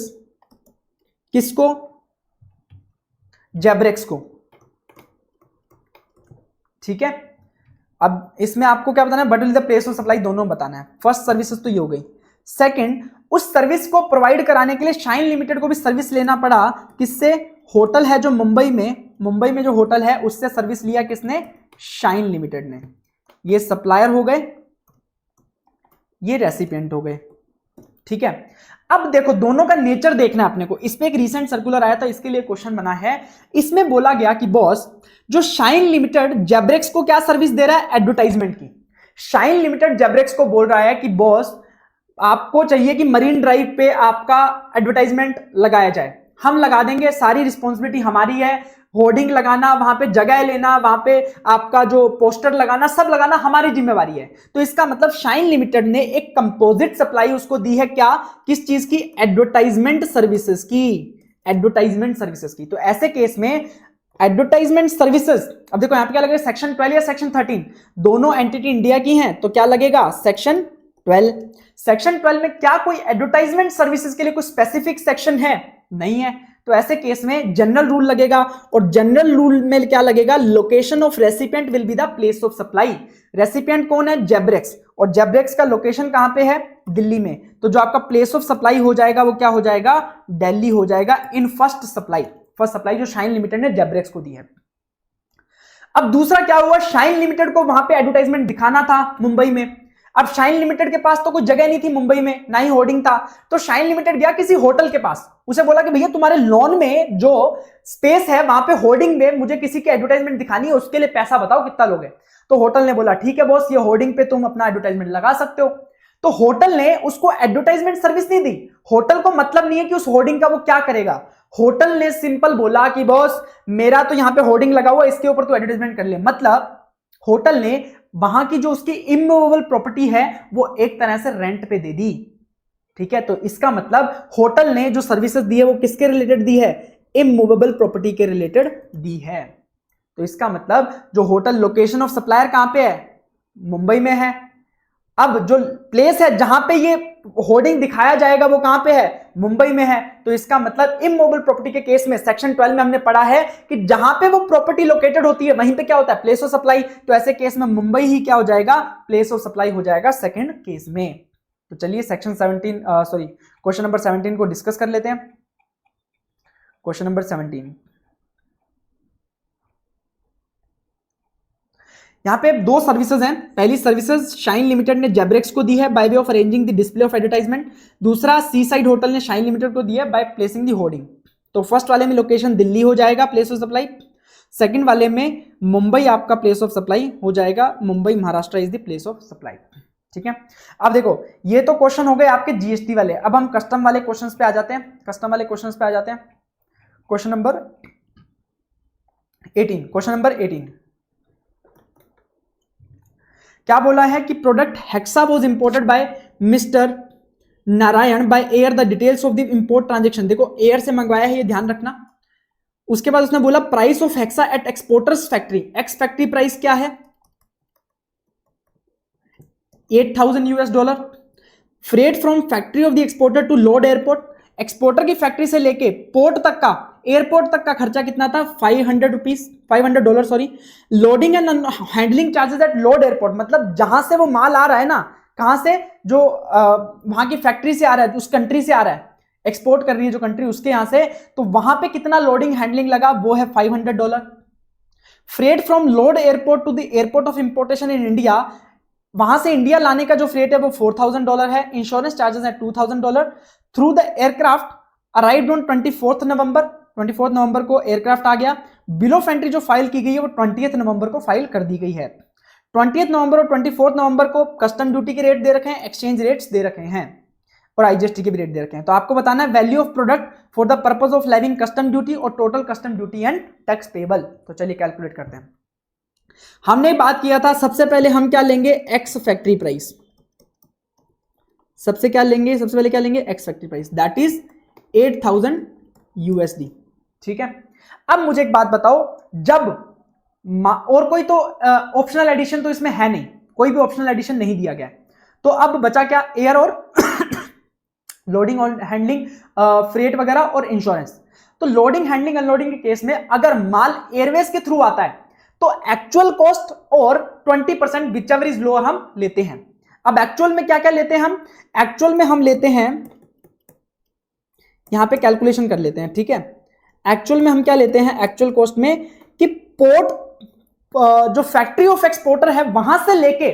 किसको, जैब्रेक्स को, ठीक है। अब इसमें आपको क्या बताना है, but will the place of supply, दोनों बताना है। फर्स्ट सर्विसेज तो ये हो गई। सेकंड, उस सर्विस को प्रोवाइड कराने के लिए शाइन लिमिटेड को भी सर्विस लेना पड़ा किससे, होटल है जो मुंबई में जो होटल है उससे सर्विस लिया किसने, शाइन लिमिटेड ने। ये सप्लायर हो गए, ये रेसिपिएंट हो गए, ठीक है। अब देखो दोनों का नेचर देखना है अपने को। इस पे एक रीसेंट सर्कुलर आया था, इसके लिए क्वेश्चन बना है। इसमें बोला गया कि बॉस, जो शाइन लिमिटेड जैब्रेक्स को क्या सर्विस दे रहा है, एडवर्टाइजमेंट की। शाइन लिमिटेड जैब्रेक्स को बोल रहा है कि बॉस आपको चाहिए कि मरीन ड्राइव पे आपका एडवर्टाइजमेंट लगाया जाए, हम लगा देंगे, सारी रिस्पॉन्सिबिलिटी हमारी है। होर्डिंग लगाना, वहां पे जगह लेना, वहां पे आपका जो पोस्टर लगाना, सब लगाना हमारी जिम्मेवारी है। तो इसका मतलब शाइन लिमिटेड ने एक कंपोजिट सप्लाई उसको दी है, क्या, किस चीज की, एडवर्टाइजमेंट सर्विसेज की। तो ऐसे केस में एडवर्टाइजमेंट सर्विसेज, अब देखो यहां पे क्या लगेगा, सेक्शन 12 या सेक्शन 13, दोनों एंटिटी इंडिया की हैं, तो क्या लगेगा, सेक्शन 12। सेक्शन 12 में क्या कोई एडवर्टाइजमेंट सर्विसेज के लिए कोई स्पेसिफिक सेक्शन है, नहीं है। तो ऐसे केस में जनरल रूल लगेगा, और जनरल रूल में क्या लगेगा, location of recipient will be the place of supply. Recipient कौन है, जैब्रेक्स, और जैब्रेक्स का लोकेशन कहां पे है, दिल्ली में। तो जो आपका प्लेस ऑफ सप्लाई हो जाएगा वो क्या हो जाएगा, दिल्ली हो जाएगा इन फर्स्ट सप्लाई जो शाइन लिमिटेड ने जैब्रेक्स को दी है। अब दूसरा क्या हुआ, शाइन लिमिटेड को वहां पे एडवर्टाइजमेंट दिखाना था मुंबई में। अब शाइन लिमिटेड के पास तो कोई जगह नहीं थी मुंबई में, ना ही होर्डिंग था। तो शाइन लिमिटेड गया किसी होटल के पास, उसे बोला कि भैया तुम्हारे लॉन में जो स्पेस है वहां पे होर्डिंग में मुझे किसी की एडवर्टाइजमेंट दिखानी है, उसके लिए पैसा बताओ कितना लोगे। तो होटल ने बोला ठीक है बॉस, ये होर्डिंग पे तुम अपना एडवर्टाइजमेंट लगा सकते हो। तो होटल ने उसको एडवर्टाइजमेंट सर्विस नहीं दी। होटल को मतलब नहीं है कि उस होर्डिंग का वो क्या करेगा। होटल ने सिंपल बोला कि बॉस मेरा तो यहां पे होर्डिंग लगा हुआ, इसके ऊपर तो एडवर्टाइजमेंट कर ले। मतलब होटल ने वहां की जो उसकी इमूवेबल प्रॉपर्टी है वो एक तरह से रेंट पे दे दी, ठीक है। तो इसका मतलब होटल ने जो सर्विसेज दी है वो किसके रिलेटेड दी है, इमूवेबल प्रॉपर्टी के रिलेटेड दी है। तो इसका मतलब जो होटल लोकेशन ऑफ सप्लायर कहां पे है, मुंबई में है। अब जो प्लेस है जहां पे ये होर्डिंग दिखाया जाएगा वो कहां पे है, मुंबई में है। तो इसका मतलब इमूवेबल प्रॉपर्टी के केस में सेक्शन 12 में हमने पढ़ा है कि जहां पे वो प्रॉपर्टी लोकेटेड होती है वहीं पे क्या होता है, प्लेस ऑफ सप्लाई। तो ऐसे केस में मुंबई ही क्या हो जाएगा, प्लेस ऑफ सप्लाई हो जाएगा सेकंड केस में। तो चलिए सेक्शन 17 क्वेश्चन नंबर 17 को डिस्कस कर लेते हैं। क्वेश्चन नंबर 17, यहां पे दो सर्विसेज हैं। पहली सर्विसेज शाइन लिमिटेड ने जैब्रेक्स को दी है by way of arranging the display of advertisement. दूसरा सी साइड होटल ने शाइन लिमिटेड को दिया बाय प्लेसिंग द होर्डिंग। तो फर्स्ट वाले में लोकेशन दिल्ली हो जाएगा प्लेस ऑफ सप्लाई, सेकंड वाले में मुंबई आपका प्लेस ऑफ सप्लाई हो जाएगा, Mumbai Maharashtra is the place of supply, ठीक है। अब देखो ये तो क्वेश्चन हो गए आपके जीएसटी वाले। अब हम कस्टम वाले क्वेश्चंस पे आ जाते हैं। क्वेश्चन नंबर 18, क्वेश्चन नंबर 18 क्या बोला है कि product Hexa was imported by mister Narayan by air, the details of the import transaction. देखो एयर से मंगवाया है, ये ध्यान रखना। उसके बाद उसने बोला price of Hexa at exporters factory, ex factory price क्या है, $8,000। Freight from factory of the exporter to load airport, exporter की फैक्ट्री से लेके पोर्ट तक का, एयरपोर्ट तक का खर्चा कितना था, $500 sorry. Loading and handling charges at load airport, मतलब जहां से वो माल आ रहा है ना, कहां से, जो वहां की फैक्ट्री से आ रहा है, उस कंट्री से आ रहा है, एक्सपोर्ट कर रही है जो कंट्री, उसके यहां से, तो वहां पे कितना लोडिंग हैंडलिंग लगा, वो है $500। Freight from load airport to the airport of importation in India, वहां से इंडिया लाने का जो फ्रेट है वो $4,000 है। इंश्योरेंस चार्जेस है $2,000। Through the aircraft arrived on 24 नवंबर को एयरक्राफ्ट आ गया। बिल ऑफ एंट्री जो फाइल की गई है वो 20 नवंबर को फाइल कर दी गई है। 20 नवंबर और 24 नवंबर को कस्टम ड्यूटी के रेट दे रखे हैं, एक्सचेंज रेट्स दे रखे हैं और आईजीएसटी के भी रेट दे रखे हैं। तो आपको बताना है value of product for the purpose of levying custom duty और total custom duty and tax payable. तो चलिए कैलकुलेट करते हैं। हमने बात किया था सबसे पहले हम क्या लेंगे, एक्स फैक्ट्री प्राइस। सबसे पहले क्या लेंगे, x factory price, that is $8,000। ठीक है। अब मुझे एक बात बताओ, जब और कोई तो ऑप्शनल एडिशन तो इसमें है नहीं, कोई भी ऑप्शनल एडिशन नहीं दिया गया है, तो अब बचा क्या, एयर और लोडिंग और हैंडलिंग, फ्रेट वगैरह और इंश्योरेंस। तो लोडिंग हैंडलिंग अनलोडिंग के केस में अगर माल एयरवेज के थ्रू आता है तो एक्चुअल कॉस्ट और 20% विचएवर इज लोअर हम लेते हैं। अब एक्चुअल में क्या क्या लेते हैं हम, एक्चुअल में हम लेते हैं, यहां पे कैलकुलेशन कर लेते हैं। ठीक है, एक्चुअल में हम क्या लेते हैं, एक्चुअल कॉस्ट में कि पोर्ट जो फैक्ट्री ऑफ एक्सपोर्टर है वहां से लेके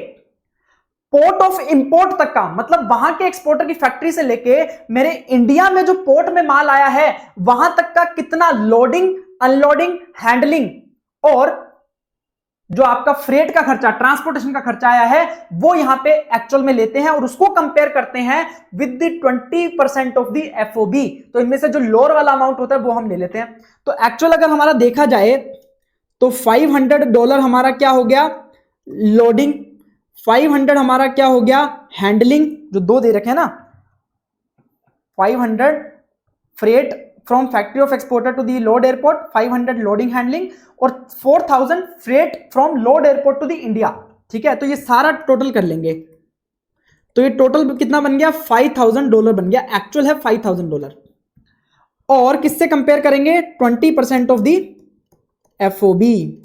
पोर्ट ऑफ इंपोर्ट तक का, मतलब वहां के एक्सपोर्टर की फैक्ट्री से लेके मेरे इंडिया में जो पोर्ट में माल आया है वहां तक का कितना लोडिंग अनलोडिंग हैंडलिंग और जो आपका फ्रेट का खर्चा, ट्रांसपोर्टेशन का खर्चा आया है, वो यहां पे एक्चुअल में लेते हैं और उसको कंपेयर करते हैं with the 20% of the FOB. तो इनमें से जो लोअर वाला अमाउंट होता है वो हम ले लेते हैं। तो एक्चुअल अगर हमारा देखा जाए तो $500 हमारा क्या हो गया, लोडिंग, 500 हमारा क्या हो गया, हैंडलिंग, जो दो दे रखे हैं ना, 500 freight from factory of exporter to the load airport, 500 loading handling और 4000 freight from load airport to the India. ठीक है, तो ये सारा टोटल कर लेंगे तो ये टोटल कितना बन गया, $5,000 बन गया। एक्चुअल है $5,000 और किससे कंपेयर करेंगे, 20% ऑफ दी एफओबी।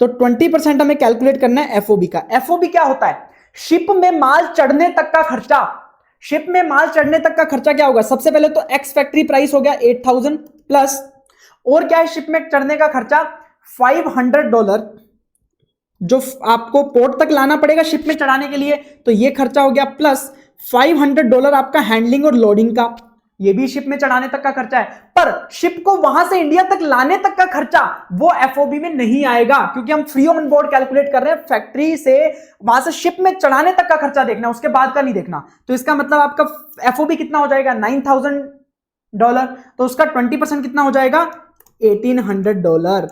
तो 20% हमें कैलकुलेट करना है एफओबी का। एफओबी क्या होता है, शिप में माल चढ़ने तक का खर्चा। शिप में माल चढ़ने तक का खर्चा क्या होगा, सबसे पहले तो एक्स फैक्ट्री प्राइस हो गया 8,000 प्लस, और क्या है शिप में चढ़ने का खर्चा $500 जो आपको पोर्ट तक लाना पड़ेगा शिप में चढ़ाने के लिए, तो ये खर्चा हो गया, प्लस $500 आपका हैंडलिंग और लोडिंग का, ये भी शिप में चढ़ाने तक का खर्चा है। पर शिप को वहां से इंडिया तक लाने तक का खर्चा वो एफओबी में नहीं आएगा, क्योंकि हम फ्री ऑन बोर्ड कैलकुलेट कर रहे हैं, फैक्ट्री से वहां से शिप में चढ़ाने तक का खर्चा देखना है, उसके बाद का नहीं देखना। तो इसका मतलब आपका एफओबी कितना हो जाएगा, $9,000। तो उसका 20% कितना हो जाएगा, $1,800।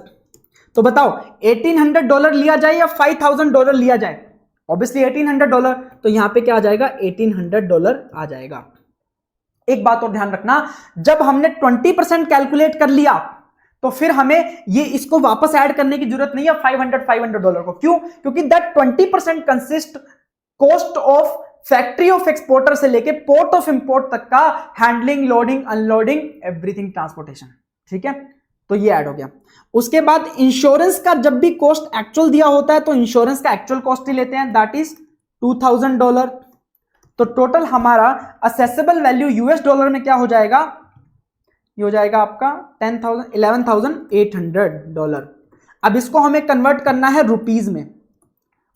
तो बताओ $1,800 लिया जाए या $5,000 लिया जाए, ऑब्वियसली $1,800। तो यहां पे क्या आ जाएगा, $1,800 आ जाएगा। एक बात और ध्यान रखना, जब हमने 20% कैलकुलेट कर लिया तो फिर हमें ये इसको वापस ऐड करने की जरूरत नहीं है $500 को। क्यों, क्योंकि that 20% consist cost of factory of exporter से लेके पोर्ट ऑफ इंपोर्ट तक का handling, loading, unloading, everything, transportation. ठीक है, तो ये ऐड हो गया। उसके बाद इंश्योरेंस का जब भी कॉस्ट एक्चुअल दिया होता है तो इंश्योरेंस का एक्चुअल कॉस्ट ही लेते हैं, दैट इज $2,000। तो टोटल हमारा असेसेबल वैल्यू यूएस डॉलर में क्या हो जाएगा, ये हो जाएगा आपका $11,800। अब इसको हमें कन्वर्ट करना है रुपीज में।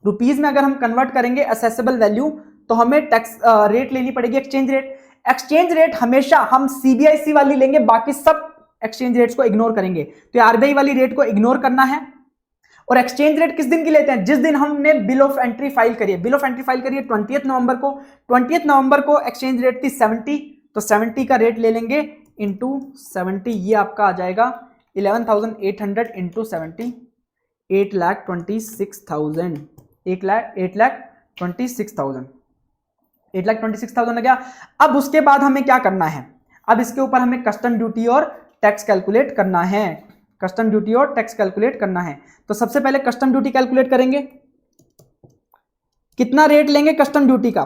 रुपीज में अगर हम कन्वर्ट करेंगे असेसेबल वैल्यू तो हमें टैक्स रेट लेनी पड़ेगी, एक्सचेंज रेट। एक्सचेंज रेट हमेशा हम सीबीआईसी वाली लेंगे, बाकी सब एक्सचेंज रेट्स को इग्नोर करेंगे। तो आरबीआई वाली रेट को इग्नोर करना है। और एक्सचेंज रेट किस दिन की लेते हैं, जिस दिन हमने बिल ऑफ एंट्री फाइल करी है। बिल ऑफ एंट्री फाइल करी है 20 नवंबर को। 20 नवंबर को एक्सचेंज रेट थी 70, तो 70 का रेट ले लेंगे इंटू 70, ये आपका आ जाएगा 11,800 इंटू 70, 8,26,000, 8,26,000 लग गया। अब उसके बाद हमें क्या करना है, अब इसके ऊपर हमें कस्टम ड्यूटी और टैक्स कैलकुलेट करना है, कस्टम ड्यूटी और टैक्स कैलकुलेट करना है। तो सबसे पहले कस्टम ड्यूटी कैलकुलेट करेंगे। कितना रेट लेंगे कस्टम ड्यूटी का?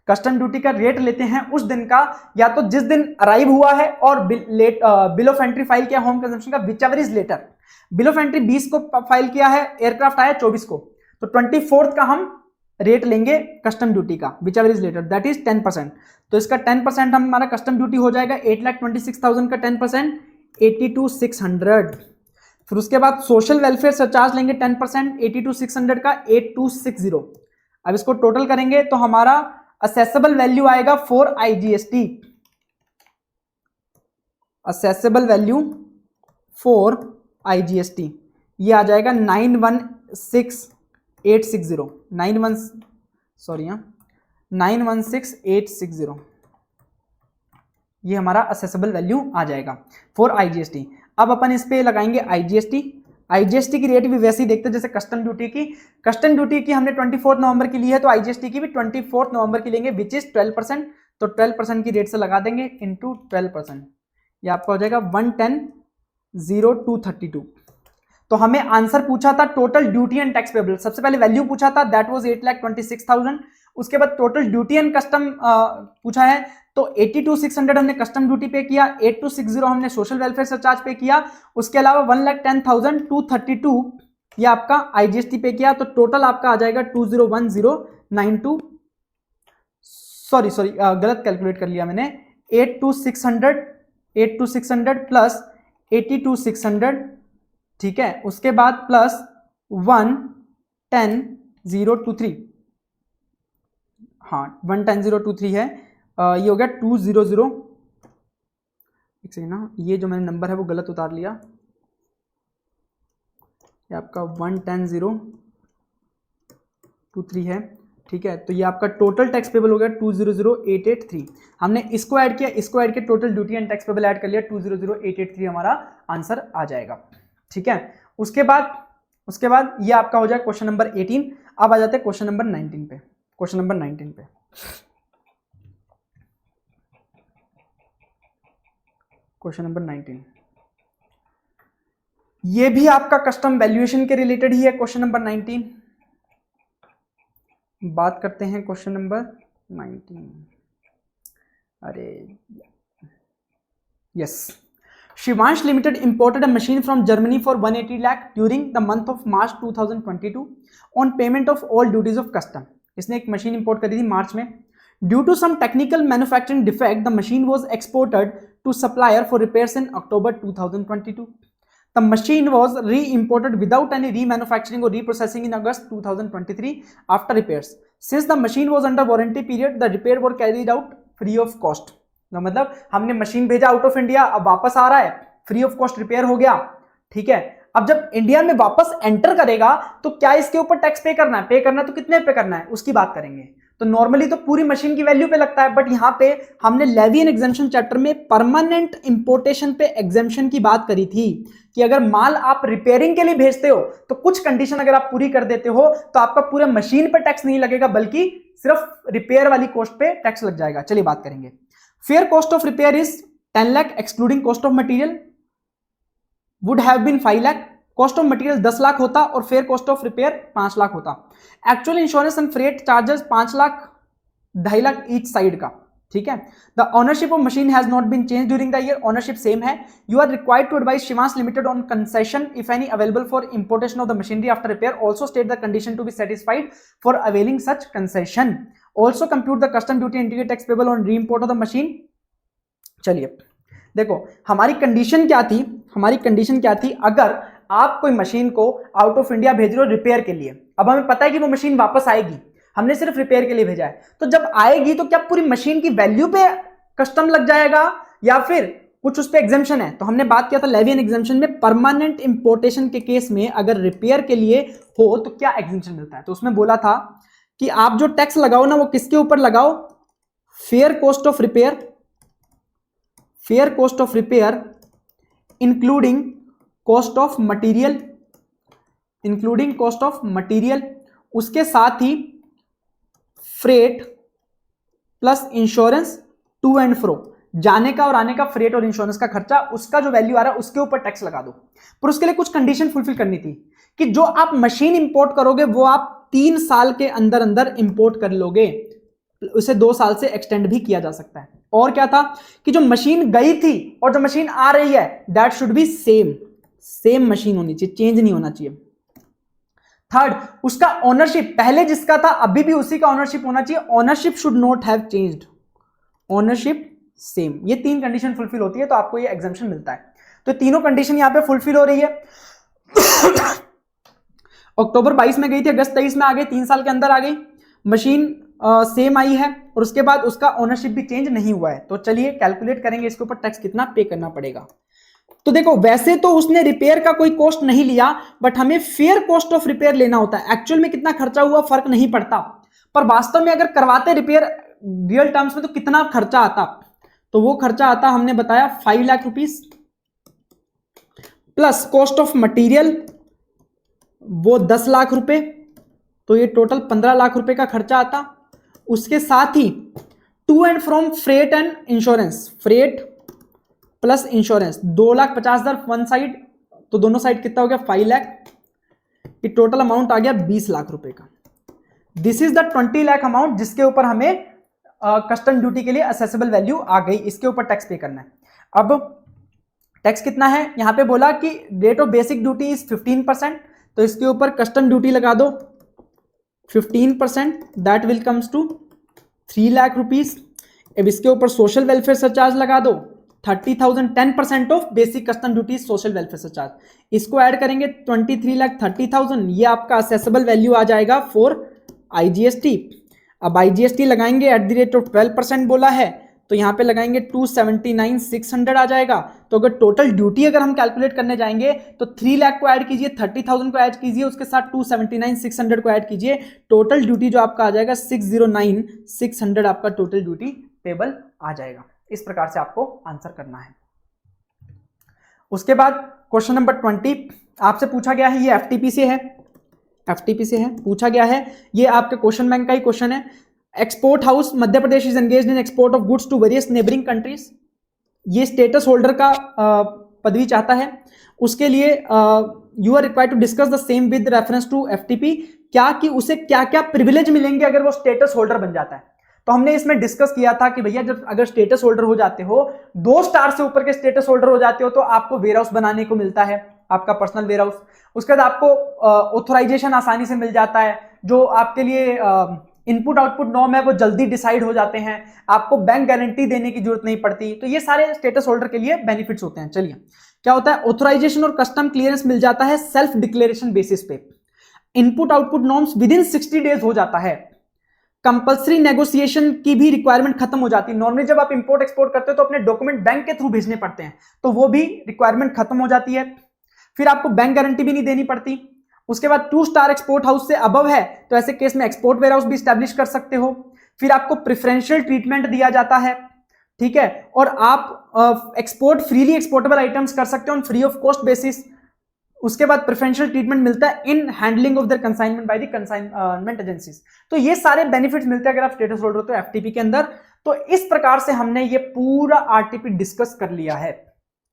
कस्टम ड्यूटी का रेट लेते हैं उस दिन का, या तो जिस दिन अराइव हुआ है और बिल ऑफ एंट्री फाइल किया होम कंजम्पशन का, whichever is later. Bill of entry 20 को फाइल किया है, एयरक्राफ्ट आया 24 को, तो 24 का हम रेट लेंगे कस्टम ड्यूटी का, whichever is later, that is 10%। तो इसका 10% हमारा कस्टम ड्यूटी हो जाएगा 8,26,000 का 10%, 82,600। फिर उसके बाद सोशल वेलफेयर सरचार्ज लेंगे 10%, 82,600 का 8260। अब इसको टोटल करेंगे तो हमारा असेसेबल वैल्यू आएगा for IGST, accessible value for IGST ये आ जाएगा 916,860, 916,860, ये हमारा असेसेबल वैल्यू आ जाएगा फॉर IGST। अब अपन इस पे लगाएंगे IGST की रेट भी वैसे ही देखते हैं जैसे कस्टम ड्यूटी की। कस्टम ड्यूटी की हमने 24 नवंबर की ली है, तो IGST की भी 24 नवंबर की लेंगे, विच इज 12%। तो 12% की रेट से लगा देंगे इंटू 12%, ये आपका हो जाएगा 110,232। तो हमें आंसर पूछा था total duty and tax payable, सबसे पहले वैल्यू पूछा था, दैट वाज 8,26,000। उसके बाद टोटल ड्यूटी एंड कस्टम पूछा है, तो 82,600 हमने कस्टम ड्यूटी पे किया, 8260 हमने सोशल वेलफेयर सरचार्ज पे किया, उसके अलावा 1,10,232 ये आपका IGST पे किया। तो टोटल आपका आ जाएगा 201092, सॉरी गलत कैलकुलेट कर लिया मैंने, 82,600 प्लस 82,600, ठीक है, उसके बाद प्लस 110,023, हाँ 110,023 है, ये हो गया 200, एक सेकेंड ना, ये जो मैंने नंबर है वो गलत उतार लिया, ये आपका 110,023 है, ठीक है। तो ये आपका टोटल टैक्स पेबल हो गया 200,883। हमने इसको ऐड किया, इसको ऐड किया, total duty and tax payable add कर लिया, 200,883 हमारा आंसर आ जाएगा, ठीक है। उसके बाद ये आपका हो जाएगा क्वेश्चन नंबर 18। अब आ जाते हैं क्वेश्चन नंबर 19 पे। क्वेश्चन नंबर 19 पे क्वेश्चन नंबर 19 ये भी आपका कस्टम वैल्यूएशन के रिलेटेड ही है। क्वेश्चन नंबर 19 बात करते हैं, क्वेश्चन नंबर 19, अरे yes, Shivansh limited imported a machine from Germany for 180 lakh during the month of March 2022 on payment of all duties of custom। इसने एक मशीन इंपोर्ट करी थी मार्च में। Due to some technical manufacturing defect, the machine was exported to supplier for repairs in October 2022. The machine was re-imported without any remanufacturing or reprocessing in August 2023 after repairs. Since the machine was under warranty period, the repair were carried out free of cost। तो मतलब हमने machine भेजा out of India, अब वापस आ रहा है, free of cost repair हो गया, ठीक है। अब जब इंडिया में वापस एंटर करेगा तो क्या इसके ऊपर टैक्स पे करना है? पे करना है तो कितने पे करना है उसकी बात करेंगे। तो नॉर्मली तो पूरी मशीन की वैल्यू पे लगता है, बट यहां पे हमने लेवी एंड एग्जेम्पशन चैप्टर में परमानेंट इंपोर्टेशन पे एग्जेम्पशन की बात करी थी कि अगर माल आप रिपेयरिंग के लिए भेजते हो तो कुछ कंडीशन अगर आप पूरी कर देते हो तो आपका पूरा मशीन पे टैक्स नहीं लगेगा, बल्कि सिर्फ रिपेयर वाली कॉस्ट पे टैक्स लग जाएगा। चलिए बात करेंगे। Fair cost of repair is 10 lakh excluding cost of material, would have been 5 lakh. Cost of material 10 lakh होता और fair cost of repair 5 lakh होता। Actual insurance and freight charges 5 lakh 2.5 lakh each side का, ठीक है। The ownership of machine has not been change during the year, ownership same है। You are required to advise Shivansh limited on concession if any available for importation of the machinery after repair, also state the condition to be satisfied for availing such concession, also compute the custom duty integrate tax payable on re import of the machine. चलिए देखो हमारी condition क्या थी, हमारी condition क्या थी, अगर आप कोई मशीन को आउट ऑफ इंडिया भेज रहे हो रिपेयर के लिए, अब हमें पता है कि वो मशीन वापस आएगी, हमने सिर्फ रिपेयर के लिए भेजा है, तो जब आएगी तो क्या पूरी मशीन की वैल्यू पे कस्टम लग जाएगा या फिर कुछ उस पे एग्जेम्पशन है? तो हमने बात किया था लेवी एंड एग्जेम्पशन में, परमानेंट इंपोर्टेशन के केस में अगर रिपेयर के लिए हो तो क्या एग्जेम्पशन मिलता है। तो उसमें बोला था कि आप जो टैक्स लगाओ ना वो किसके ऊपर लगाओ, fair cost of repair, fair cost of repair including cost of material, including cost of material, उसके साथ ही freight plus insurance to and fro, जाने का और आने का फ्रेट और इंश्योरेंस का खर्चा, उसका जो वैल्यू आ रहा है उसके ऊपर टैक्स लगा दो। पर उसके लिए कुछ कंडीशन फुलफिल करनी थी कि जो आप मशीन इंपोर्ट करोगे वो आप 3 साल के अंदर अंदर इंपोर्ट कर लोगे, उसे 2 साल से एक्सटेंड भी किया जा सकता है। और क्या था कि जो मशीन गई थी और जो मशीन आ रही है that should be same machine होनी चाहिए, चेंज नहीं होना चाहिए। थर्ड, उसका ओनरशिप पहले जिसका था अभी भी उसी का ओनरशिप होना चाहिए, ownership should not have changed, ownership same. ये 3 कंडीशन फुलफिल होती है तो आपको ये एग्जम्पशन मिलता है। तो तीनों कंडीशन यहां पे फुलफिल हो रही है। अक्टूबर 22 में गई थी, अगस्त 23 में आ गई, 3 साल के अंदर आ गई, मशीन सेम आई है और उसके बाद उसका ओनरशिप भी चेंज नहीं हुआ है। तो चलिए कैलकुलेट करेंगे इसके ऊपर टैक्स कितना पे करना पड़ेगा। तो देखो वैसे तो उसने रिपेयर का कोई कॉस्ट नहीं लिया, बट हमें फेयर कॉस्ट ऑफ रिपेयर लेना होता है। एक्चुअल में कितना खर्चा हुआ फर्क नहीं पड़ता, पर वास्तव में अगर करवाते रिपेयर रियल टर्म्स में तो कितना खर्चा आता, तो वो खर्चा आता हमने बताया 5 lakh rupees plus cost of material वो 10 लाख रुपए, तो ये टोटल 15 लाख रुपए का खर्चा आता। उसके साथ ही to and from freight and insurance, freight plus insurance 2,50,000 one side, तो दोनों साइड कितना हो गया 5 लाख, ये टोटल अमाउंट आ गया 20 लाख रुपए का। This is the 20 lakh amount जिसके ऊपर हमें कस्टम ड्यूटी के लिए असेसेबल वैल्यू आ गई, इसके ऊपर टैक्स पे करना है। अब टैक्स कितना है, यहां पे बोला कि rate of basic duty is 15%, तो इसके ऊपर कस्टम ड्यूटी लगा दो 15%, that will comes to 3 lakh rupees. अब इसके ऊपर सोशल वेलफेयर सरचार्ज लगा दो 30,000, 10% of basic custom duty social welfare surcharge, इसको ऐड करेंगे 23,30,000, ये आपका असेसेबल वैल्यू आ जाएगा फॉर आईजीएसटी। अब आईजीएसटी लगाएंगे एट द रेट ऑफ 12% बोला है, तो यहां पे लगाएंगे 279,600 आ जाएगा। तो अगर टोटल ड्यूटी अगर हम कैलकुलेट करने जाएंगे तो 3 लाख को ऐड कीजिए, 30,000 को ऐड कीजिए, उसके साथ 279,600 को ऐड कीजिए, टोटल ड्यूटी जो आपका आ जाएगा 609,600 आपका टोटल ड्यूटी पेबल आ जाएगा। इस प्रकार से आपको आंसर करना है। उसके बाद क्वेश्चन नंबर 20 आपसे पूछा गया है, ये एफटीपी से है, एफटीपी से है, पूछा गया है, ये आपके क्वेश्चन बैंक का ही क्वेश्चन है। Export house Madhya Pradesh is engaged in export of goods to various neighbouring countries, ये स्टेटस होल्डर का पदवी चाहता है, उसके लिए you are required to discuss the same with reference to FTP, क्या कि उसे क्या क्या प्रिविलेज मिलेंगे अगर वो स्टेटस होल्डर बन जाता है। तो हमने इसमें डिस्कस किया था कि भैया जब अगर स्टेटस होल्डर हो जाते हो, 2 स्टार से ऊपर के स्टेटस होल्डर हो जाते हो, तो आपको वेयर हाउस बनाने को मिलता है, आपका पर्सनल वेयर हाउस। उसके बाद आपको ऑथराइजेशन आसानी से मिल जाता है, जो आपके लिए इनपुट आउटपुट नॉर्म है वो जल्दी डिसाइड हो जाते हैं, आपको बैंक गारंटी देने की जरूरत नहीं पड़ती। तो ये सारे स्टेटस होल्डर के लिए बेनिफिट्स होते हैं। चलिए क्या होता है, ऑथराइजेशन और कस्टम क्लियरेंस मिल जाता है सेल्फ डिक्लेरेशन बेसिस पे, input output norms with in 60 days हो जाता है, कंपल्सरी नेगोशिएशन की भी रिक्वायरमेंट खत्म हो जाती है। नॉर्मली जब आप इंपोर्ट एक्सपोर्ट करते हो तो अपने डॉक्यूमेंट बैंक के थ्रू भेजने पड़ते हैं, तो वो भी रिक्वायरमेंट खत्म हो जाती है। फिर आपको बैंक गारंटी भी नहीं देनी पड़ती। उसके बाद 2 स्टार एक्सपोर्ट हाउस से अबव है तो ऐसे केस में एक्सपोर्ट वेयर हाउस भी स्टैब्लिश कर सकते हो। फिर आपको प्रेफरेंशियल ट्रीटमेंट दिया जाता है, ठीक है, और आप एक्सपोर्ट फ्रीली एक्सपोर्टेबल आइटम्स कर सकते हो on free of cost basis. उसके बाद प्रेफरेंशियल ट्रीटमेंट मिलता है in handling of their consignment by the consignment agencies. तो ये सारे बेनिफिट्स मिलते हैं अगर आप स्टेटस होल्डर हो तो एफटीपी के अंदर। तो इस प्रकार से हमने ये पूरा आरटीपी डिस्कस कर लिया है।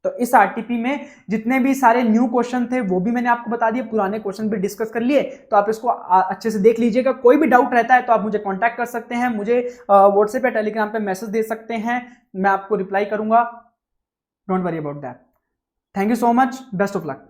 तो इस आरटीपी में जितने भी सारे न्यू क्वेश्चन थे वो भी मैंने आपको बता दिए, पुराने क्वेश्चन भी डिस्कस कर लिए, तो आप इसको अच्छे से देख लीजिएगा। कोई भी डाउट रहता है तो आप मुझे कांटेक्ट कर सकते हैं, मुझे व्हाट्सएप या टेलीग्राम पे मैसेज दे सकते हैं, मैं आपको रिप्लाई करूंगा। Don't worry about that. Thank you so much, best of luck.